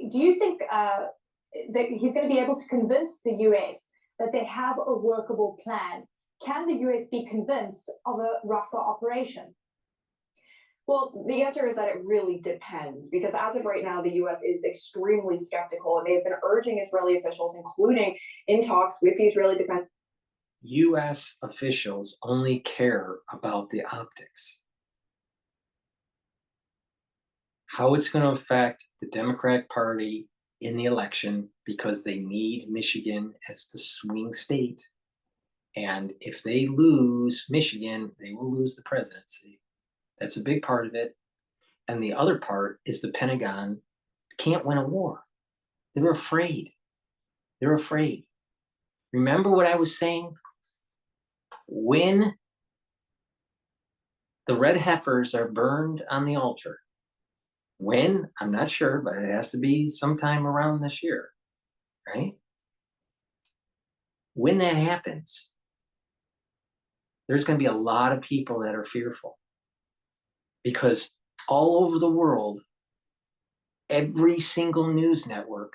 do you think that he's going to be able to convince the US that they have a workable plan? Can the US be convinced of a Rafah operation? Well, the answer is that it really depends, because as of right now, the U.S. is extremely skeptical, and they've been urging Israeli officials, including in talks with the Israeli defense. U.S. officials only care about the optics. how it's going to affect the Democratic Party in the election, because they need Michigan as the swing state. And if they lose Michigan, they will lose the presidency. That's a big part of it. And the other part is the Pentagon can't win a war. They're afraid. They're afraid. Remember what I was saying? When the red heifers are burned on the altar, when, I'm not sure, but it has to be sometime around this year, right? When that happens, there's going to be a lot of people that are fearful, because all over the world, every single news network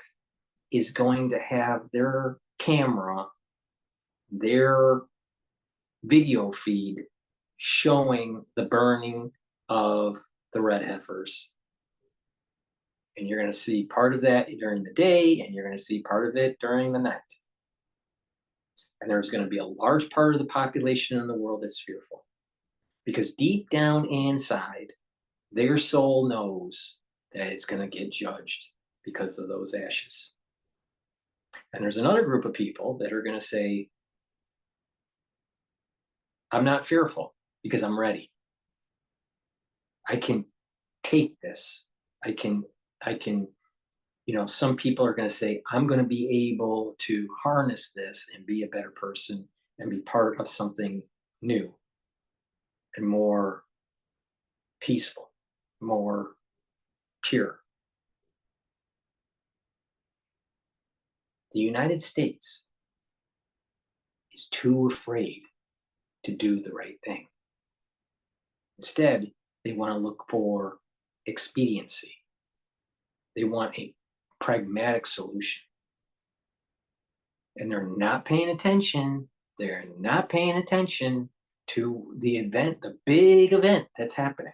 is going to have their camera, their video feed showing the burning of the red heifers. And you're going to see part of that during the day, and you're going to see part of it during the night. And there's going to be a large part of the population in the world that's fearful, because deep down inside, their soul knows that it's going to get judged because of those ashes. And there's another group of people that are going to say, I'm not fearful because I'm ready. I can take this. I can, some people are going to say, I'm going to be able to harness this and be a better person and be part of something new and more peaceful, more pure. The United States is too afraid to do the right thing. Instead, they want to look for expediency. They want a pragmatic solution. And they're not paying attention. They're not paying attention to the event, the big event that's happening.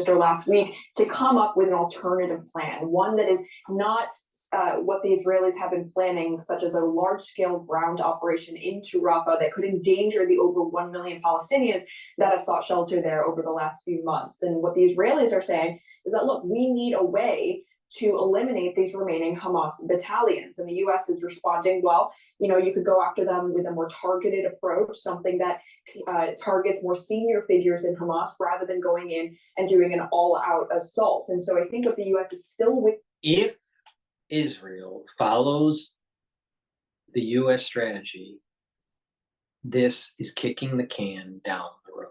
Last week to come up with an alternative plan, one that is not what the Israelis have been planning, such as a large-scale ground operation into Rafah that could endanger the over 1 million Palestinians that have sought shelter there over the last few months. And what the Israelis are saying is that, look, we need a way to eliminate these remaining Hamas battalions. And the U.S. is responding, well, you could go after them with a more targeted approach, something that targets more senior figures in Hamas rather than going in and doing an all-out assault. And so I think what the U.S. is still with. If Israel follows the U.S. strategy, this is kicking the can down the road.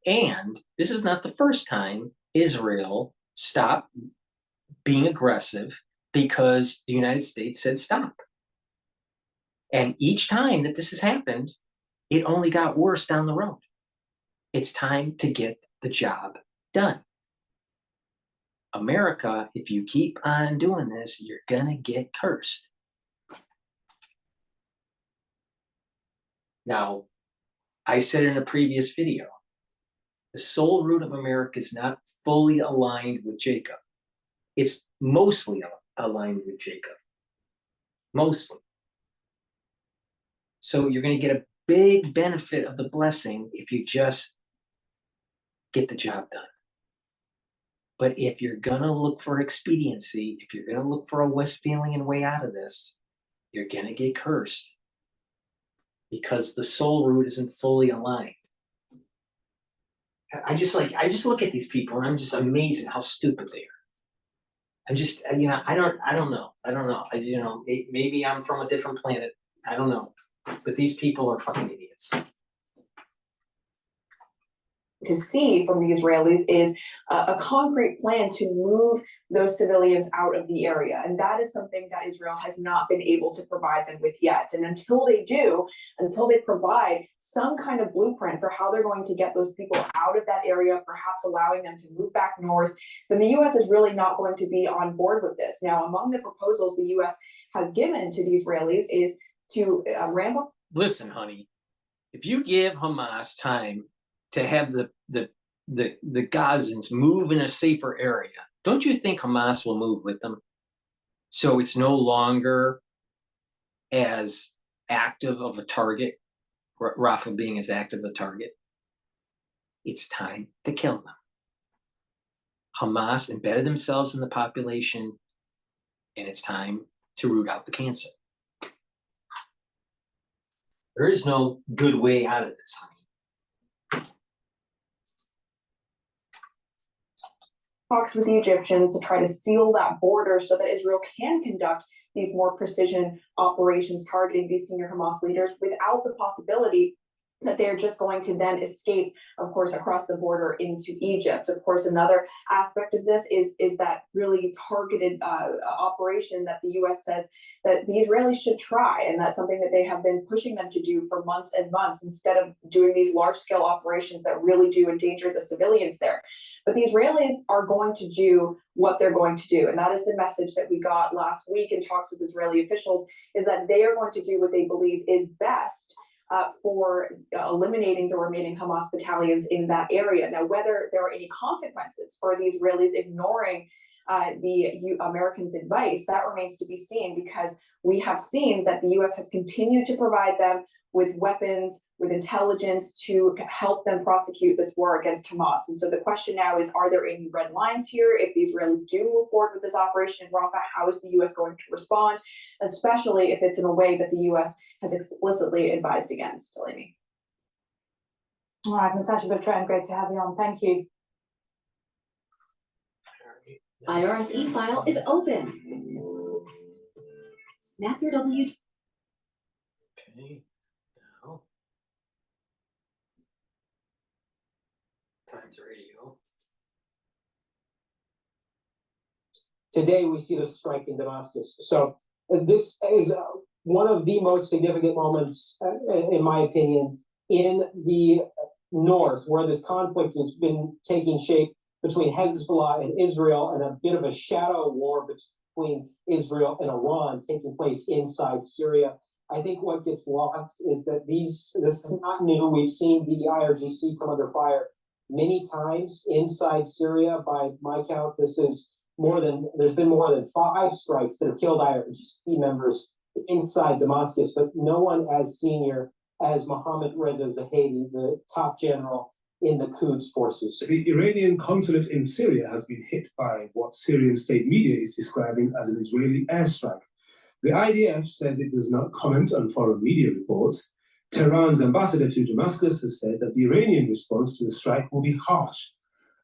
And this is not the first time Israel stopped being aggressive because the United States said stop. And each time that this has happened, it only got worse down the road. It's time to get the job done. America, if you keep on doing this, you're gonna get cursed. Now, I said in a previous video, the soul root of America is not fully aligned with Jacob. It's mostly aligned with Jacob. Mostly. So you're going to get a big benefit of the blessing if you just get the job done. But if you're going to look for expediency, if you're going to look for a Westphalian way out of this, you're going to get cursed because the soul root isn't fully aligned. I just look at these people and I'm just amazed at how stupid they are. I'm just, I don't know. Maybe I'm from a different planet. I don't know. But these people are fucking idiots. To see from the Israelis is a concrete plan to move those civilians out of the area. And that is something that Israel has not been able to provide them with yet. And until they do, until they provide some kind of blueprint for how they're going to get those people out of that area, perhaps allowing them to move back north, then the U.S. is really not going to be on board with this. Now, among the proposals the U.S. has given to the Israelis is to ramp up. Listen, honey, if you give Hamas time to have the Gazans move in a safer area, don't you think Hamas will move with them? So it's no longer as active of a target, Rafah being as active a target. It's time to kill them. Hamas embedded themselves in the population, and it's time to root out the cancer. There is no good way out of this, honey. Talks with the Egyptians to try to seal that border so that Israel can conduct these more precision operations targeting these senior Hamas leaders without the possibility that they're just going to then escape, of course, across the border into Egypt. Of course, another aspect of this is that really targeted operation that the U.S. says that the Israelis should try, and that's something that they have been pushing them to do for months and months, instead of doing these large-scale operations that really do endanger the civilians there. But the Israelis are going to do what they're going to do, and that is the message that we got last week in talks with Israeli officials, is that they are going to do what they believe is best for eliminating the remaining Hamas battalions in that area. Now, whether there are any consequences for the Israelis ignoring the Americans' advice, that remains to be seen, because we have seen that the U.S. has continued to provide them with weapons, with intelligence to help them prosecute this war against Hamas. And so the question now is, are there any red lines here? If the Israelis do move forward with this operation in Rafah, how is the U.S. going to respond, especially if it's in a way that the U.S. has explicitly advised against? Delaney. All right, Natasha Bertrand, great to have you on. Thank you. IRS e-file is open. Snap your W. Okay. Now, Times Radio. Today, we see the strike in Damascus. So this is one of the most significant moments, in my opinion, in the north, where this conflict has been taking shape between Hezbollah and Israel, and a bit of a shadow war between Israel and Iran taking place inside Syria. I think what gets lost is that this is not new. We've seen the IRGC come under fire many times inside Syria. By my count, there's been more than 5 strikes that have killed IRGC members inside Damascus, but no one as senior as Mohammad Reza Zahedi, the top general in the Quds forces. The Iranian consulate in Syria has been hit by what Syrian state media is describing as an Israeli airstrike. The IDF says it does not comment on foreign media reports. Tehran's ambassador to Damascus has said that the Iranian response to the strike will be harsh.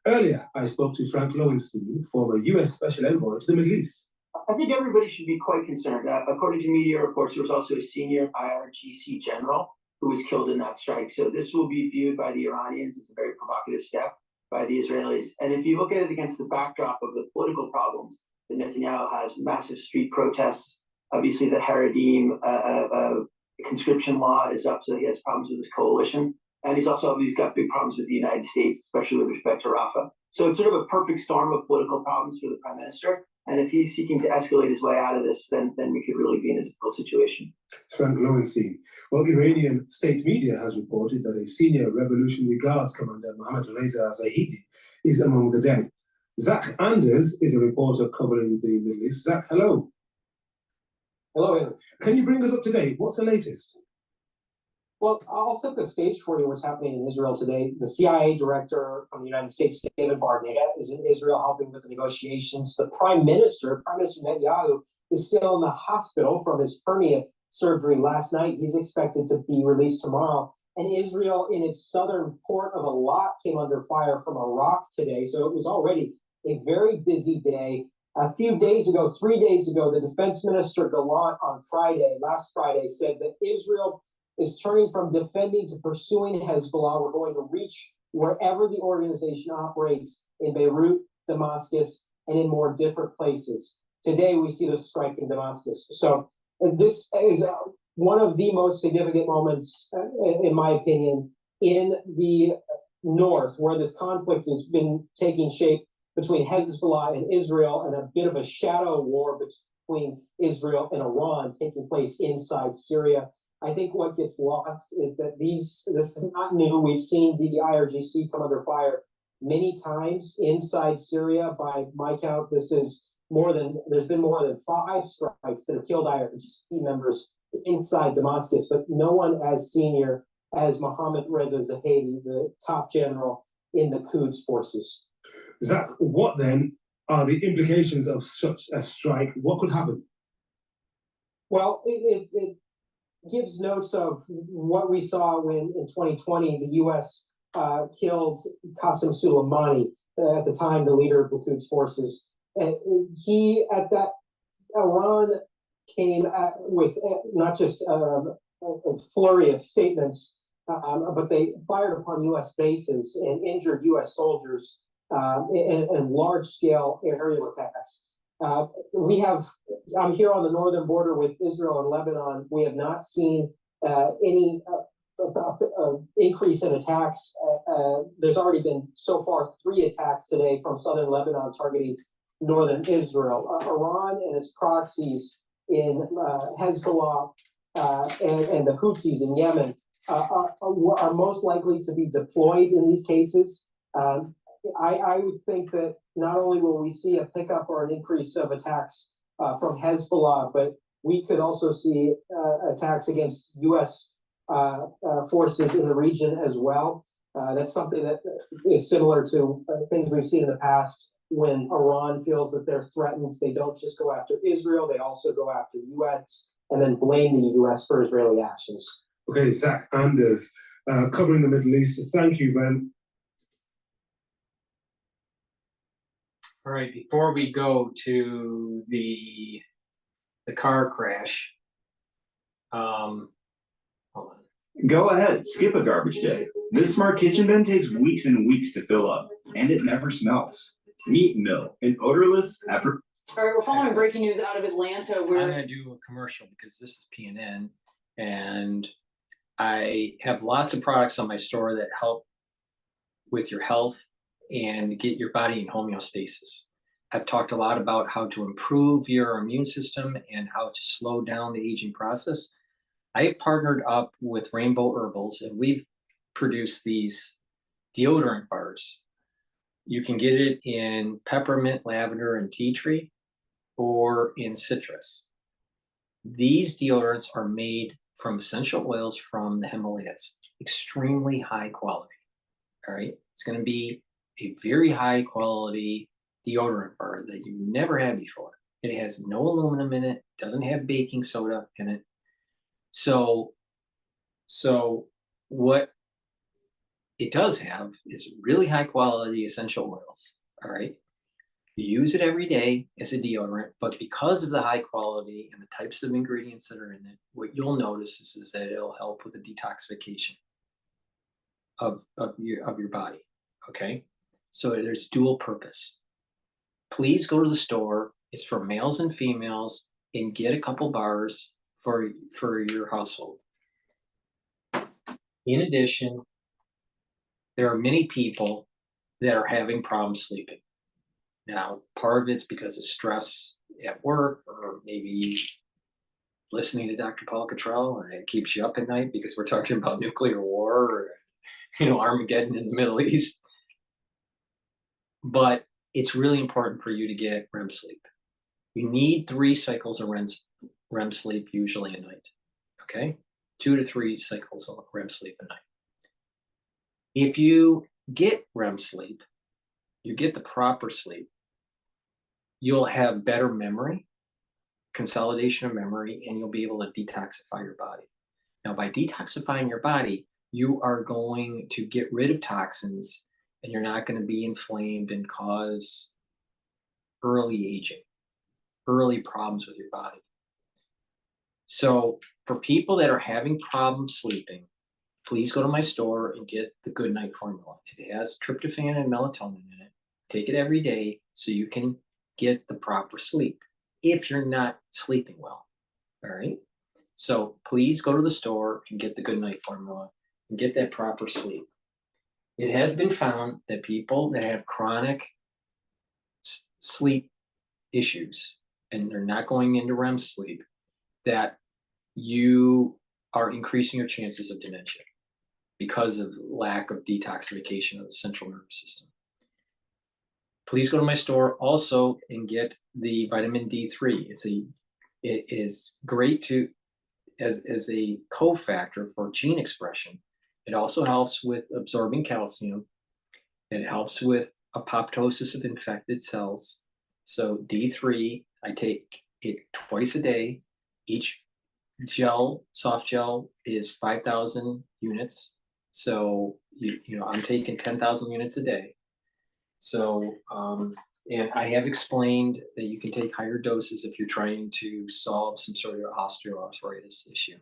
Earlier, I spoke to Frank Lowenstein, former U.S. Special Envoy to the Middle East. I think everybody should be quite concerned. According to media reports, there was also a senior IRGC general who was killed in that strike. So this will be viewed by the Iranians as a very provocative step by the Israelis. And if you look at it against the backdrop of the political problems that Netanyahu has, massive street protests, obviously the Haredim conscription law is up, so he has problems with his coalition. And he's got big problems with the United States, especially with respect to Rafah. So it's sort of a perfect storm of political problems for the prime minister. And if he's seeking to escalate his way out of this, then we could really be in a difficult situation. It's Frank Lowenstein. Well, Iranian state media has reported that a senior Revolutionary Guards commander, Mohammad Reza Zahedi, is among the dead. Zach Anders is a reporter covering the Middle East. Zach, hello. Hello, Henry. Can you bring us up to date? What's the latest? Well, I'll set the stage for you what's happening in Israel today. The CIA director from the United States, David Barnett, is in Israel helping with the negotiations. The Prime Minister Netanyahu, is still in the hospital from his hernia surgery last night. He's expected to be released tomorrow. And Israel, in its southern port of Eilat, came under fire from Iraq today. So it was already a very busy day. A few days ago, 3 days ago, the Defense Minister Gallant on last Friday, said that Israel is turning from defending to pursuing Hezbollah. We're going to reach wherever the organization operates in Beirut, Damascus, and in more different places. Today, we see the strike in Damascus. So this is one of the most significant moments, in my opinion, in the north, where this conflict has been taking shape between Hezbollah and Israel, and a bit of a shadow war between Israel and Iran taking place inside Syria. I think what gets lost is that this is not new. We've seen the IRGC come under fire many times inside Syria. By my count, there's been more than 5 strikes that have killed IRGC members inside Damascus, but no one as senior as Mohammad Reza Zahedi, the top general in the Quds forces. Zach, what then are the implications of such a strike? What could happen? Well, it gives notes of what we saw when in 2020 the U.S. Killed Qasem Soleimani, at the time the leader of the Quds forces. And Iran came with not just a flurry of statements, but they fired upon U.S. bases and injured U.S. soldiers in large-scale aerial attacks. I'm here on the northern border with Israel and Lebanon. We have not seen any increase in attacks. There's already been so far 3 attacks today from southern Lebanon targeting northern Israel. Iran and its proxies in Hezbollah and the Houthis in Yemen are most likely to be deployed in these cases. I would think that not only will we see a pickup or an increase of attacks from Hezbollah, but we could also see attacks against U.S. Forces in the region as well. That's something that is similar to things we've seen in the past when Iran feels that they're threatened. They don't just go after Israel, they also go after the U.S. and then blame the U.S. for Israeli actions. Okay, Zach Anders, covering the Middle East. Thank you, man. All right, before we go to the car crash, hold on. Go ahead, skip a garbage day. This smart kitchen bin takes weeks and weeks to fill up, and it never smells. Meat mill, an odorless after. All right, we're following breaking news out of Atlanta. I'm going to do a commercial because this is PNN, and I have lots of products on my store that help with your health and get your body in homeostasis. I've talked a lot about how to improve your immune system and how to slow down the aging process. I partnered up with Rainbow Herbals, and we've produced these deodorant bars. You can get it in peppermint, lavender, and tea tree, or in citrus. These deodorants are made from essential oils from the Himalayas, extremely high quality. All right, it's going to be a very high quality deodorant bar that you never had before. It has no aluminum in it, doesn't have baking soda in it. So what it does have is really high quality essential oils. All right, you use it every day as a deodorant, but because of the high quality and the types of ingredients that are in it, what you'll notice is that it'll help with the detoxification of your body. Okay, so there's dual purpose. Please go to the store. It's for males and females, and get a couple bars for your household. In addition, there are many people that are having problems sleeping. Now, part of it's because of stress at work, or maybe listening to DrPaulCottrell, and it keeps you up at night because we're talking about nuclear war or, Armageddon in the Middle East. But it's really important for you to get REM sleep. You need 3 cycles of REM sleep usually a night, okay? 2 to 3 cycles of REM sleep a night. If you get REM sleep, you get the proper sleep, you'll have better memory, consolidation of memory, and you'll be able to detoxify your body. Now, by detoxifying your body, you are going to get rid of toxins, and you're not going to be inflamed and cause early aging, early problems with your body. So for people that are having problems sleeping, please go to my store and get the Good Night formula. It has tryptophan and melatonin in it. Take it every day so you can get the proper sleep if you're not sleeping well. All right? So please go to the store and get the Good Night formula and get that proper sleep. It has been found that people that have chronic sleep issues and they're not going into REM sleep, that you are increasing your chances of dementia because of lack of detoxification of the central nervous system. Please go to my store also and get the vitamin D3. It is great as a cofactor for gene expression It also helps with absorbing calcium. It helps with apoptosis of infected cells. So D3, I take it twice a day. Each gel, soft gel, is 5,000 units. So I'm taking 10,000 units a day. So and I have explained that you can take higher doses if you're trying to solve some sort of osteoarthritis issue.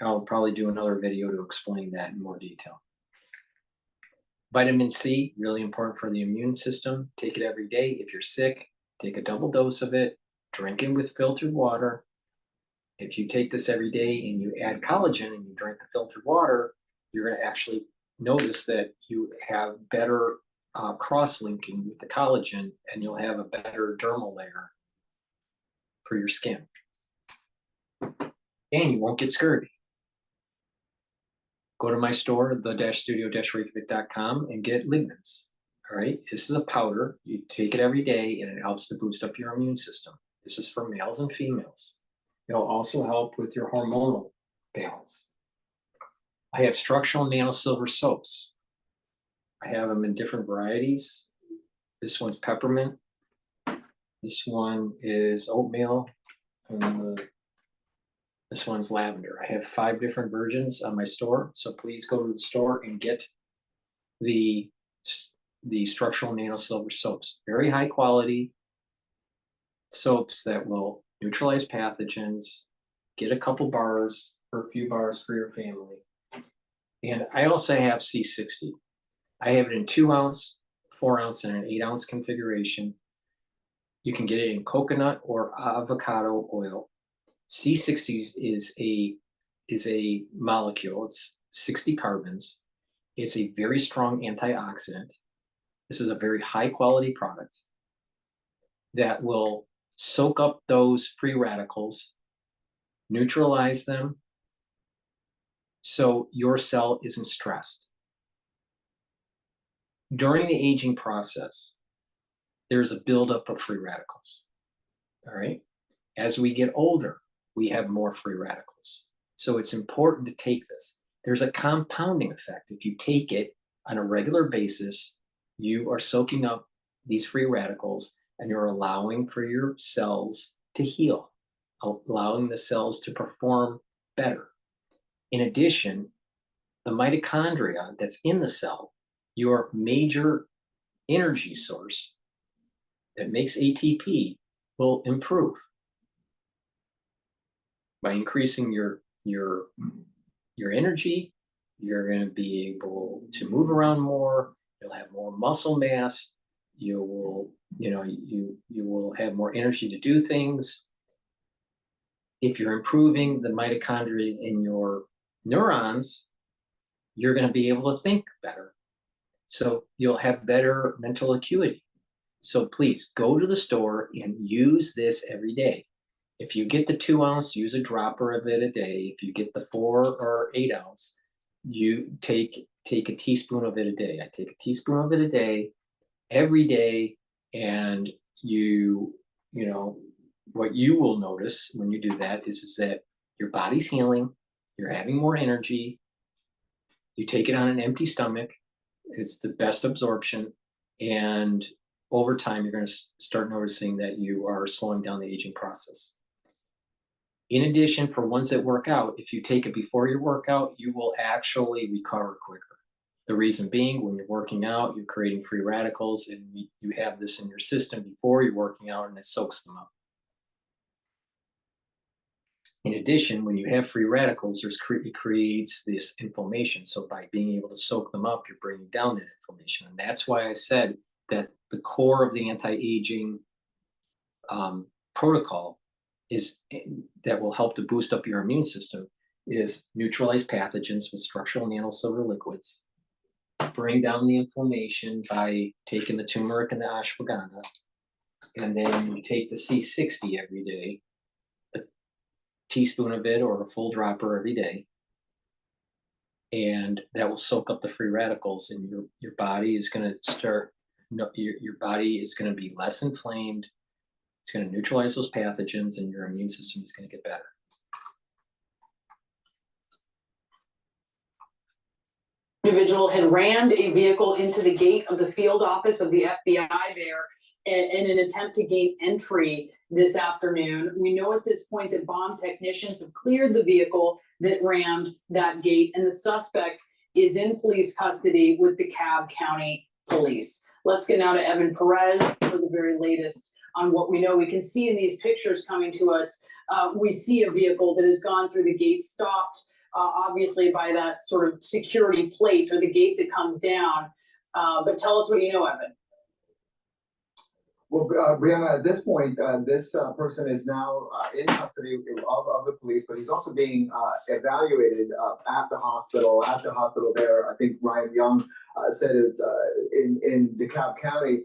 I'll probably do another video to explain that in more detail. Vitamin C, really important for the immune system. Take it every day. If you're sick, take a double dose of it. Drink it with filtered water. If you take this every day and you add collagen and you drink the filtered water, you're going to actually notice that you have better cross-linking with the collagen, and you'll have a better dermal layer for your skin. And you won't get scurvy. Go to my store, the-studio-reykjavik.com, and get lignans. All right, this is a powder. You take it every day, and it helps to boost up your immune system. This is for males and females. It'll also help with your hormonal balance. I have structural nanosilver soaps. I have them in different varieties. This one's peppermint. This one is oatmeal. And this one's lavender. I have 5 different versions on my store. So please go to the store and get the structural nanosilver soaps. Very high quality soaps that will neutralize pathogens. Get a couple bars or a few bars for your family. And I also have C60. I have it in 2 ounce, 4 ounce, and an 8 ounce configuration. You can get it in coconut or avocado oil. C60 is a molecule. It's 60 carbons. It's a very strong antioxidant. This is a very high quality product that will soak up those free radicals, neutralize them, so your cell isn't stressed. During the aging process, there's a buildup of free radicals. All right. As we get older, we have more free radicals. So it's important to take this. There's a compounding effect. If you take it on a regular basis, you are soaking up these free radicals and you're allowing for your cells to heal, allowing the cells to perform better. In addition, the mitochondria that's in the cell, your major energy source that makes ATP, will improve by increasing your energy. You're going to be able to move around more. You'll have more muscle mass. You will have more energy to do things. If you're improving the mitochondria in your neurons, you're going to be able to think better. So you'll have better mental acuity. So please go to the store and use this every day. If you get the 2 ounce, use a dropper of it a day. If you get the 4 or 8 ounce, you take a teaspoon of it a day. I take a teaspoon of it a day, every day, and what you will notice when you do that is that your body's healing, you're having more energy. You take it on an empty stomach. It's the best absorption, and over time, you're going to start noticing that you are slowing down the aging process. In addition, for ones that work out, if you take it before your workout, you will actually recover quicker. The reason being, when you're working out, you're creating free radicals, and you have this in your system before you're working out, and it soaks them up. In addition, when you have free radicals, it creates this inflammation. So by being able to soak them up, you're bringing down that inflammation. And that's why I said that the core of the anti-aging protocol that will help to boost up your immune system is neutralize pathogens with structural nanosilver liquids, bring down the inflammation by taking the turmeric and the ashwagandha, and then you take the C60 every day, a teaspoon of it or a full dropper every day, and that will soak up the free radicals, and your body is going to start. Your body is going to be less inflamed. It's going to neutralize those pathogens, and your immune system is going to get better. Individual had rammed a vehicle into the gate of the field office of the FBI there in an attempt to gain entry this afternoon. We know at this point that bomb technicians have cleared the vehicle that rammed that gate, and the suspect is in police custody with the DeKalb County Police. Let's get now to Evan Perez for the very latest on what we know. We can see in these pictures coming to us, we see a vehicle that has gone through the gate, stopped obviously by that sort of security plate or the gate that comes down. But tell us what you know, Evan. Well, Brianna, at this point, this person is now in custody of the police, but he's also being evaluated at the hospital. At the hospital there, I think Ryan Young said it's in DeKalb County.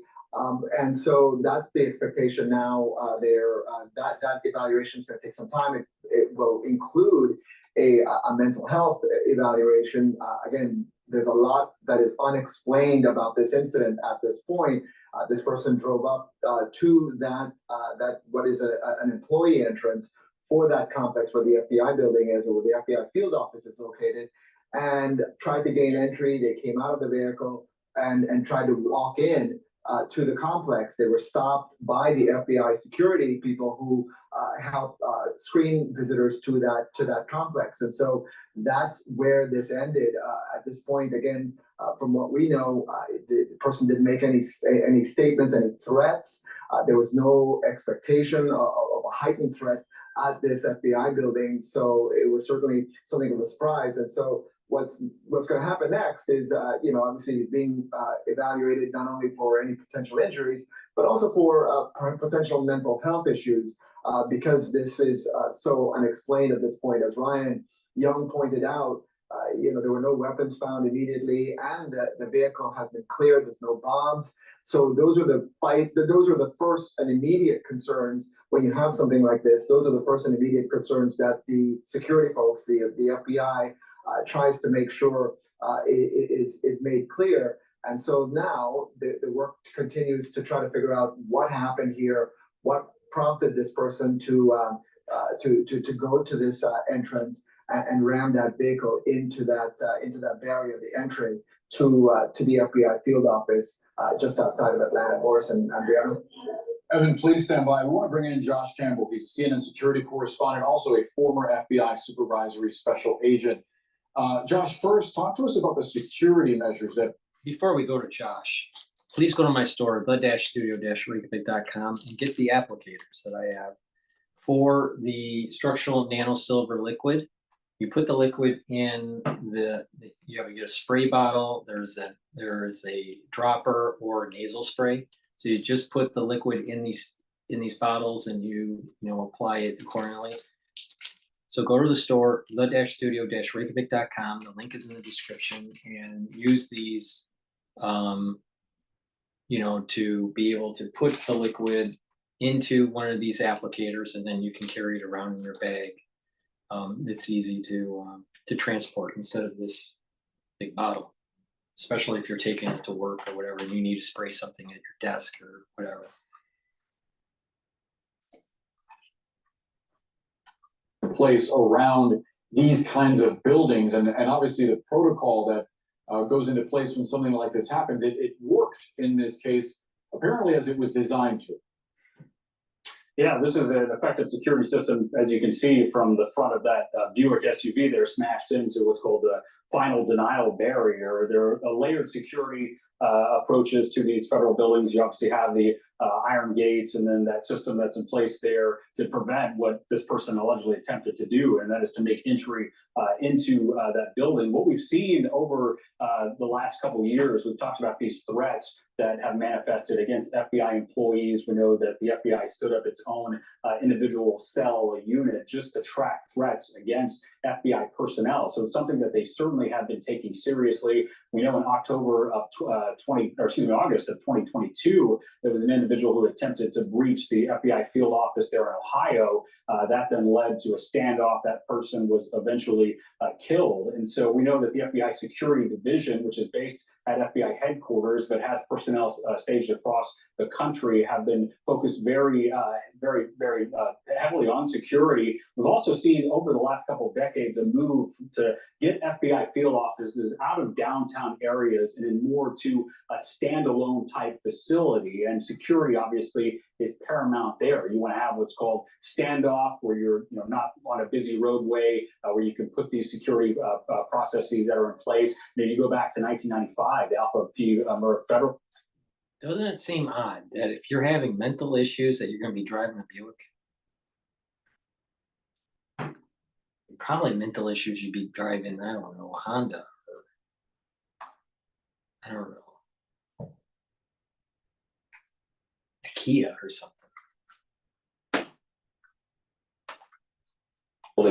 And so that's the expectation now there. That evaluation is going to take some time. It will include a mental health evaluation. Again, there's a lot that is unexplained about this incident at this point. This person drove up to that what is an employee entrance for that complex where the FBI building is, or where the FBI field office is located, and tried to gain entry. They came out of the vehicle and tried to walk in to the complex. They were stopped by the FBI security people who help screen visitors to that complex. And so that's where this ended. At this point, again, from what we know, the person didn't make any statements, any threats. There was no expectation of a heightened threat at this FBI building. So it was certainly something of a surprise. And so what's going to happen next is, obviously he's being evaluated not only for any potential injuries, but also for potential mental health issues, because this is so unexplained at this point. As Ryan Young pointed out, there were no weapons found immediately, and the vehicle has been cleared. There's no bombs. So those are the first and immediate concerns when you have something like this. Those are the first and immediate concerns that the security folks, the FBI, tries to make sure is made clear. And so now the work continues to try to figure out what happened here, what prompted this person to go to this entrance and ram that vehicle into that barrier, the entry to the FBI field office just outside of Atlanta. Morris and Brianna. Evan, please stand by. We want to bring in Josh Campbell. He's a CNN security correspondent, also a former FBI supervisory special agent. Josh, first, talk to us about the security measures that. Before we go to Josh, please go to my store, the-studio-reykjavik.com, and get the applicators that I have for the structural nano silver liquid. You put the liquid in you get a spray bottle. There is a dropper or a nasal spray. So you just put the liquid in these bottles, and you apply it accordingly. So go to the store, the-studio-reykjavik.com. The link is in the description, and use these, to be able to put the liquid into one of these applicators, and then you can carry it around in your bag. It's easy to transport instead of this big bottle, especially if you're taking it to work or whatever, and you need to spray something at your desk or whatever. Place around these kinds of buildings, and obviously the protocol that goes into place when something like this happens, it worked in this case apparently as it was designed to. Yeah, this is an effective security system, as you can see from the front of that Buick SUV. They're smashed into what's called the final denial barrier. There are layered security approaches to these federal buildings. You obviously have the iron gates, and then that system that's in place there to prevent what this person allegedly attempted to do, and that is to make entry into that building. What we've seen over the last couple of years, we've talked about these threats that have manifested against FBI employees. We know that the FBI stood up its own individual cell unit just to track threats against FBI personnel. So it's something that they certainly have been taking seriously. We know in August of 2022, there was an individual who attempted to breach the FBI field office there in Ohio. That then led to a standoff. That person was eventually killed. And so we know that the FBI Security Division, which is based at FBI headquarters, but has personnel staged across the country, have been focused very heavily on security. We've also seen over the last couple of decades decades, a move to get FBI field offices out of downtown areas and in more to a standalone type facility. And security obviously is paramount there. You want to have what's called standoff, where you're not on a busy roadway, where you can put these security processes that are in place. Then you go back to 1995, the Alpha P federal. Doesn't it seem odd that if you're having mental issues that you're going to be driving a Buick? Probably mental issues you'd be driving, I don't know, a Honda. I don't know. A Kia or something.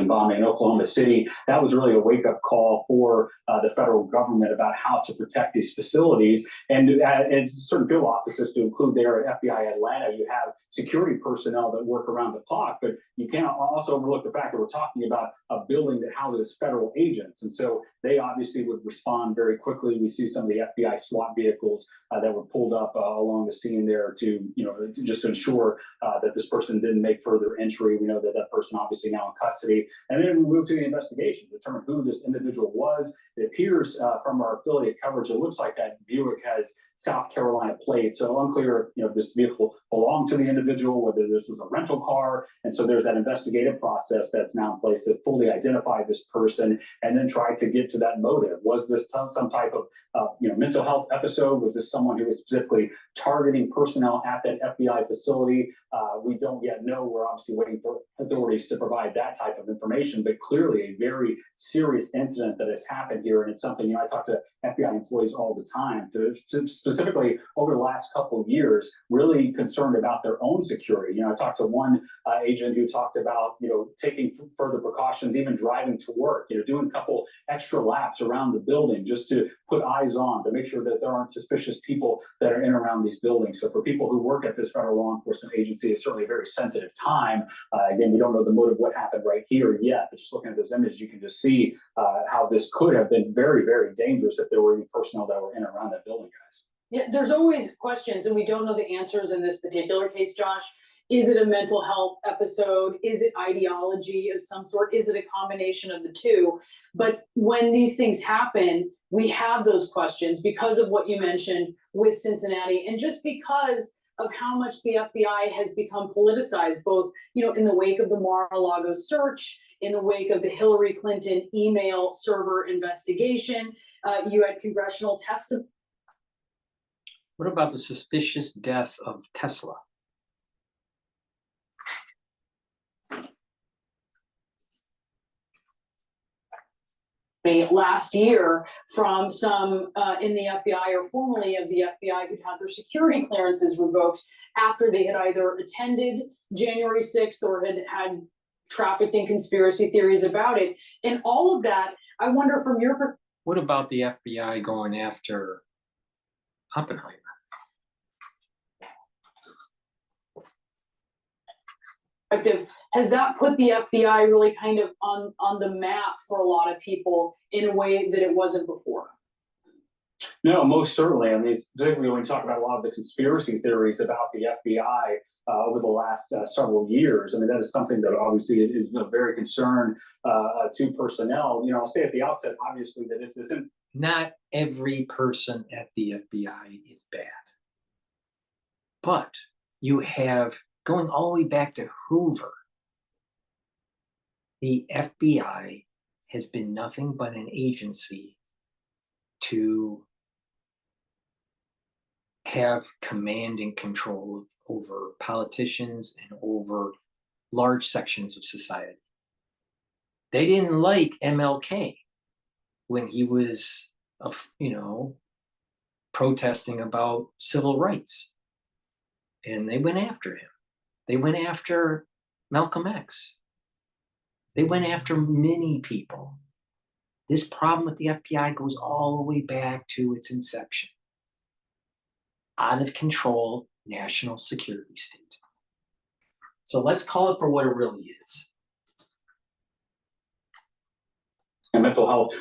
Bombing in Oklahoma City, that was really a wake-up call for the federal government about how to protect these facilities. And certain field offices, to include there at FBI Atlanta, you have security personnel that work around the clock, but you can't also overlook the fact that we're talking about a building that houses federal agents. And so they obviously would respond very quickly. We see some of the FBI SWAT vehicles that were pulled up along the scene there to just ensure that this person didn't make further entry. We know that that person obviously now in custody. And then we move to the investigation, determine who this individual was. It appears from our affiliate coverage, it looks like that Buick has South Carolina plate. So unclear if this vehicle belonged to the individual, whether this was a rental car. And so there's that investigative process that's now in place to fully identify this person and then try to get to that motive. Was this some type of mental health episode? Was this someone who was specifically targeting personnel at that FBI facility? We don't yet know. We're obviously waiting for authorities to provide that type of information, but clearly a very serious incident that has happened here. And it's something, I talk to FBI employees all the time, specifically over the last couple of years, really concerned about their own security. I talked to one agent who talked about, taking further precautions, even driving to work, doing a couple extra laps around the building just to put eyes on, to make sure that there aren't suspicious people that are in and around these buildings. So for people who work at this federal law enforcement agency, it's certainly a very sensitive time. Again, we don't know the motive, what happened right here yet, but just looking at those images, you can just see how this could have been very, very dangerous if there were any personnel that were in and around that building, guys. Yeah, there's always questions, and we don't know the answers in this particular case, Josh. Is it a mental health episode? Is it ideology of some sort? Is it a combination of the two? But when these things happen, we have those questions because of what you mentioned with Cincinnati, and just because of how much the FBI has become politicized, both in the wake of the Mar-a-Lago search, in the wake of the Hillary Clinton email server investigation. You had congressional testimony. What about the suspicious death of Tesla? Last year from some in the FBI or formerly of the FBI who'd had their security clearances revoked after they had either attended January 6th or had trafficked in conspiracy theories about it. And all of that, I wonder from your What about the FBI going after Oppenheimer? perspective, has that put the FBI really kind of on the map for a lot of people in a way that it wasn't before? No, most certainly. I mean, particularly when we talk about a lot of the conspiracy theories about the FBI over the last several years. I mean, that is something that obviously is a very concern to personnel. I'll say at the outset, obviously, that if this isn't. Not every person at the FBI is bad. But you have, going all the way back to Hoover, the FBI has been nothing but an agency to have command and control over politicians and over large sections of society. They didn't like MLK when he was, protesting about civil rights. And they went after him. They went after Malcolm X. They went after many people. This problem with the FBI goes all the way back to its inception. Out of control national security state. So let's call it for what it really is. a mental health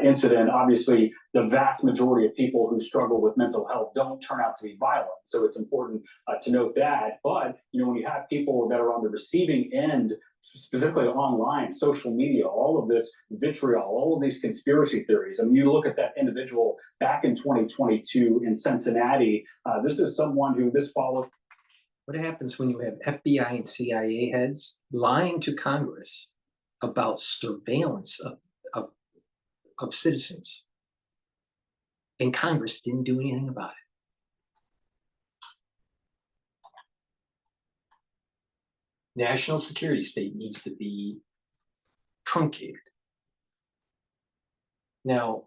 incident, obviously the vast majority of people who struggle with mental health don't turn out to be violent. So it's important to note that. But, you know, when you have people that are on the receiving end, specifically online, social media, all of this vitriol, all of these conspiracy theories. I mean, you look at that individual back in 2022 in Cincinnati. This is someone who this followed. What happens when you have FBI and CIA heads lying to Congress about surveillance of citizens? And Congress didn't do anything about it. National security state needs to be truncated. Now,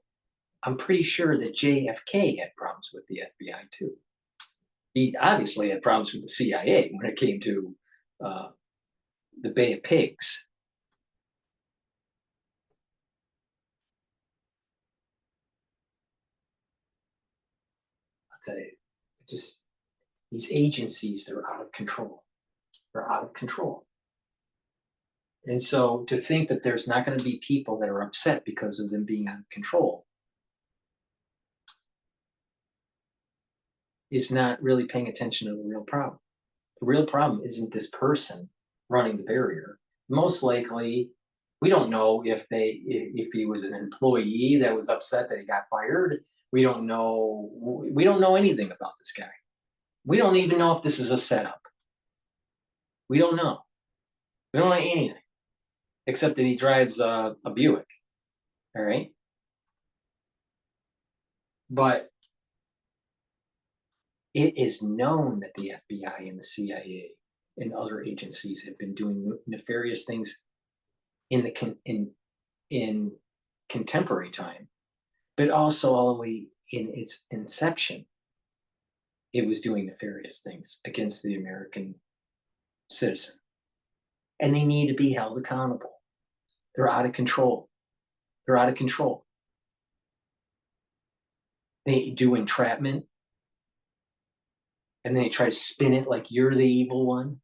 I'm pretty sure that JFK had problems with the FBI too. He obviously had problems with the CIA when it came to the Bay of Pigs. I'll tell you, just these agencies, they're out of control. They're out of control. And so to think that there's not going to be people that are upset because of them being out of control is not really paying attention to the real problem. The real problem isn't this person running the barrier. Most likely, we don't know if he was an employee that was upset that he got fired. We don't know anything about this guy. We don't even know if this is a setup. We don't know. We don't know anything except that he drives a Buick. All right. But it is known that the FBI and the CIA and other agencies have been doing nefarious things in contemporary time, but also all the way in its inception. It was doing nefarious things against the American citizen. And they need to be held accountable. They're out of control. They're out of control. They do entrapment. And they try to spin it like you're the evil one.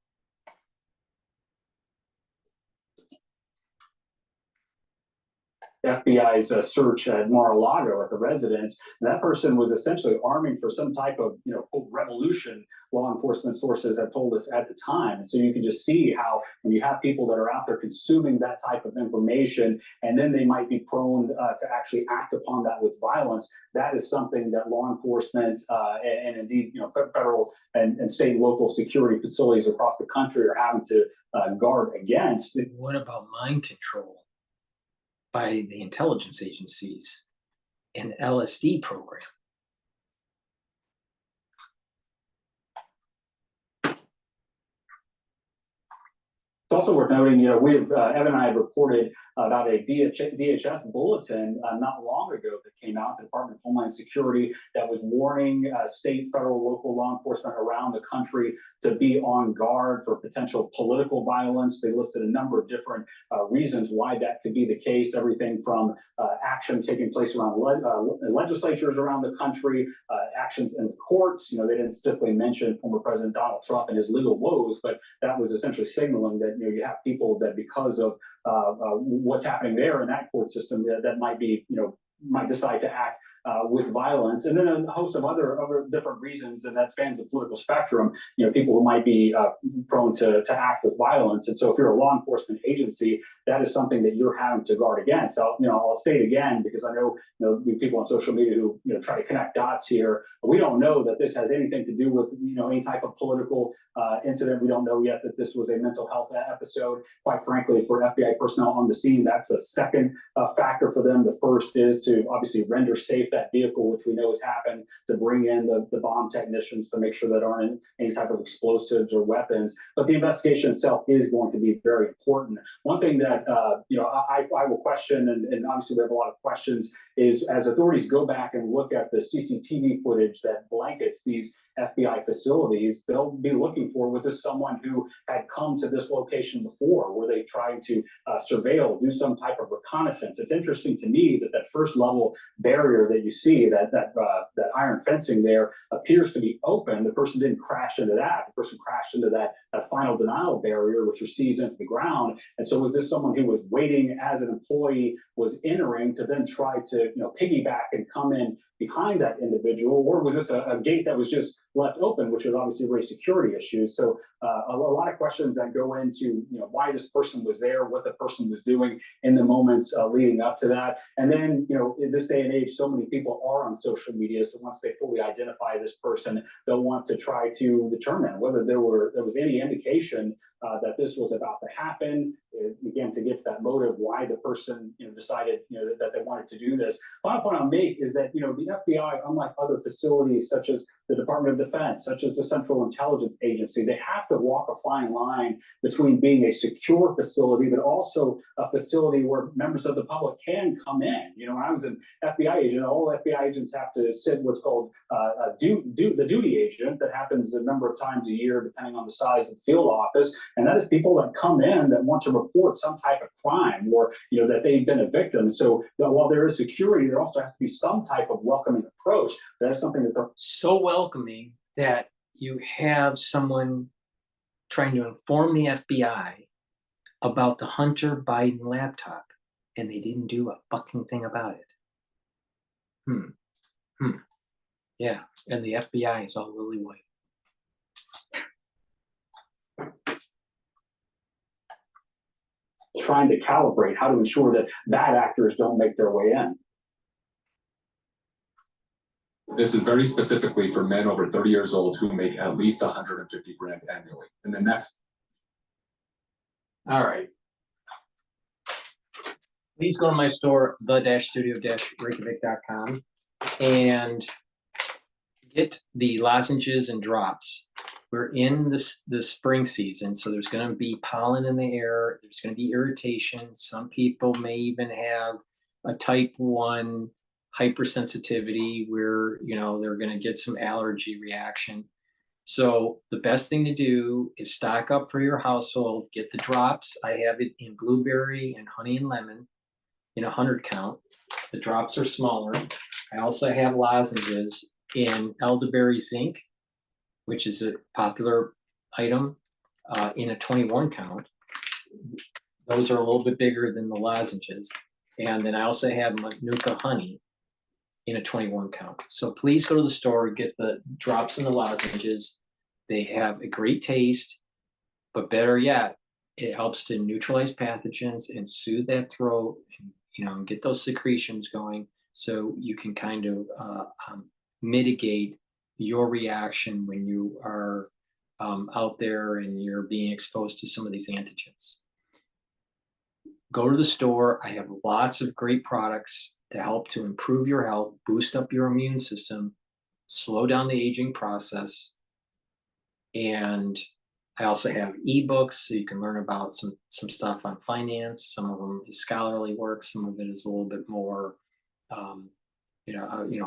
FBI's search at Mar-a-Lago at the residence, that person was essentially arming for some type of, you know, quote, revolution, law enforcement sources have told us at the time. And so you can just see how when you have people that are out there consuming that type of information, and then they might be prone to actually act upon that with violence, that is something that law enforcement and indeed, you know, federal and state and local security facilities across the country are having to guard against. What about mind control by the intelligence agencies and LSD program? It's also worth noting, you know, we've, Evan and I have reported about a DHS bulletin not long ago that came out, the Department of Homeland Security, that was warning state, federal, local law enforcement around the country to be on guard for potential political violence. They listed a number of different reasons why that could be the case, everything from action taking place around legislatures around the country, actions in the courts. You know, they didn't specifically mention former President Donald Trump and his legal woes, but that was essentially signaling that, you know, you have people that because of what's happening there in that court system that might be, you know, might decide to act with violence, and then a host of other different reasons, and that spans the political spectrum. You know, people who might be prone to act with violence, and so if you're a law enforcement agency, that is something that you're having to guard against. I'll state again, because I know, you know, the people on social media who, you know, try to connect dots here. We don't know that this has anything to do with, you know, any type of political incident. We don't know yet that this was a mental health episode. Quite frankly, for FBI personnel on the scene, that's a second factor for them. The first is to obviously render safe that vehicle, which we know has happened, to bring in the bomb technicians to make sure that aren't any type of explosives or weapons. But the investigation itself is going to be very important. One thing that you know, I will question, and obviously we have a lot of questions, is as authorities go back and look at the CCTV footage that blankets these FBI facilities, they'll be looking for, was this someone who had come to this location before? Were they trying to surveil, do some type of reconnaissance? It's interesting to me that that first level barrier that you see, that iron fencing there, appears to be open. The person didn't crash into that. The person crashed into that final denial barrier, which receives into the ground. And so was this someone who was waiting as an employee was entering to then try to piggyback and come in behind that individual, or was this a gate that was just left open, which would obviously raise security issues? So a lot of questions that go into why this person was there, what the person was doing in the moments leading up to that. And then in this day and age, so many people are on social media, so once they fully identify this person, they'll want to try to determine whether there was any indication that this was about to happen. Again, to get to that motive, why the person decided that they wanted to do this. Final point I'll make is that the FBI, unlike other facilities such as the Department of Defense, such as the Central Intelligence Agency, they have to walk a fine line between being a secure facility, but also a facility where members of the public can come in. When I was an FBI agent, all FBI agents have to sit what's called the duty agent. That happens a number of times a year, depending on the size of the field office. And that is people that come in that want to report some type of crime, or that they've been a victim. So while there is security, there also has to be some type of welcoming approach. That is something that they're so welcoming that you have someone trying to inform the FBI about the Hunter Biden laptop, and they didn't do a fucking thing about it. Yeah, and the FBI is all lily white. trying to calibrate how to ensure that bad actors don't make their way in. This is very specifically for men over 30 years old who make at least 150 grand annually. And then next. All right. Please go to my store, the-studio-reykjavik.com, and get the lozenges and drops. We're in the spring season, so there's going to be pollen in the air. There's going to be irritation. Some people may even have a type 1 hypersensitivity where, they're going to get some allergy reaction. So the best thing to do is stock up for your household. Get the drops. I have it in blueberry and honey and lemon in 100 count. The drops are smaller. I also have lozenges in elderberry zinc, which is a popular item, in a 21 count. Those are a little bit bigger than the lozenges. And then I also have Manuka honey in a 21 count. So please go to the store, get the drops and the lozenges. They have a great taste, but better yet, it helps to neutralize pathogens and soothe that throat, and get those secretions going, so you can kind of mitigate your reaction when you are out there and you're being exposed to some of these antigens. Go to the store. I have lots of great products to help to improve your health, boost up your immune system, slow down the aging process. And I also have ebooks, so you can learn about some stuff on finance. Some of them is scholarly work. Some of it is a little bit more,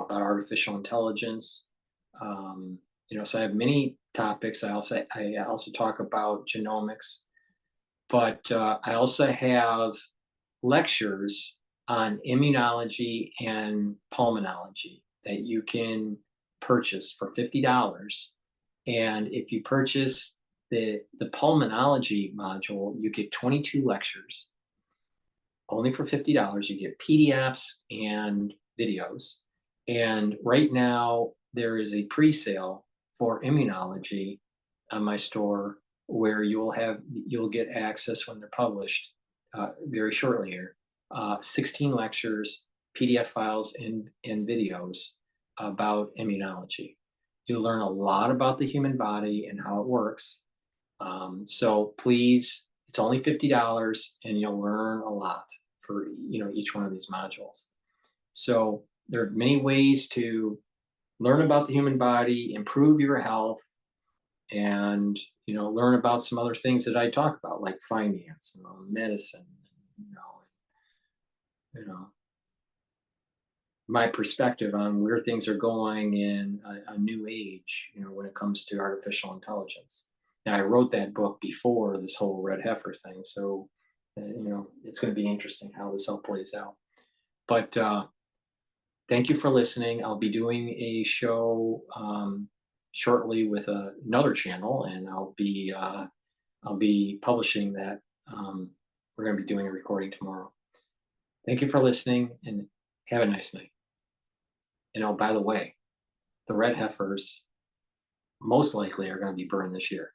about artificial intelligence. So I have many topics. I also talk about genomics, but I also have lectures on immunology and pulmonology that you can purchase for $50. And if you purchase the pulmonology module, you get 22 lectures. Only for $50. You get PDFs and videos. And right now there is a pre-sale for immunology on my store, where you'll get access when they're published very shortly here. 16 lectures, PDF files, and videos about immunology. You'll learn a lot about the human body and how it works. So please, it's only $50, and you'll learn a lot for each one of these modules. So there are many ways to learn about the human body, improve your health, and learn about some other things that I talk about, like finance and medicine, my perspective on where things are going in a new age, when it comes to artificial intelligence. Now, I wrote that book before this whole red heifer thing, so it's going to be interesting how this all plays out. But thank you for listening. I'll be doing a show shortly with another channel, and I'll be publishing that. We're going to be doing a recording tomorrow. Thank you for listening, and have a nice night. And oh, by the way, the red heifers most likely are going to be burned this year.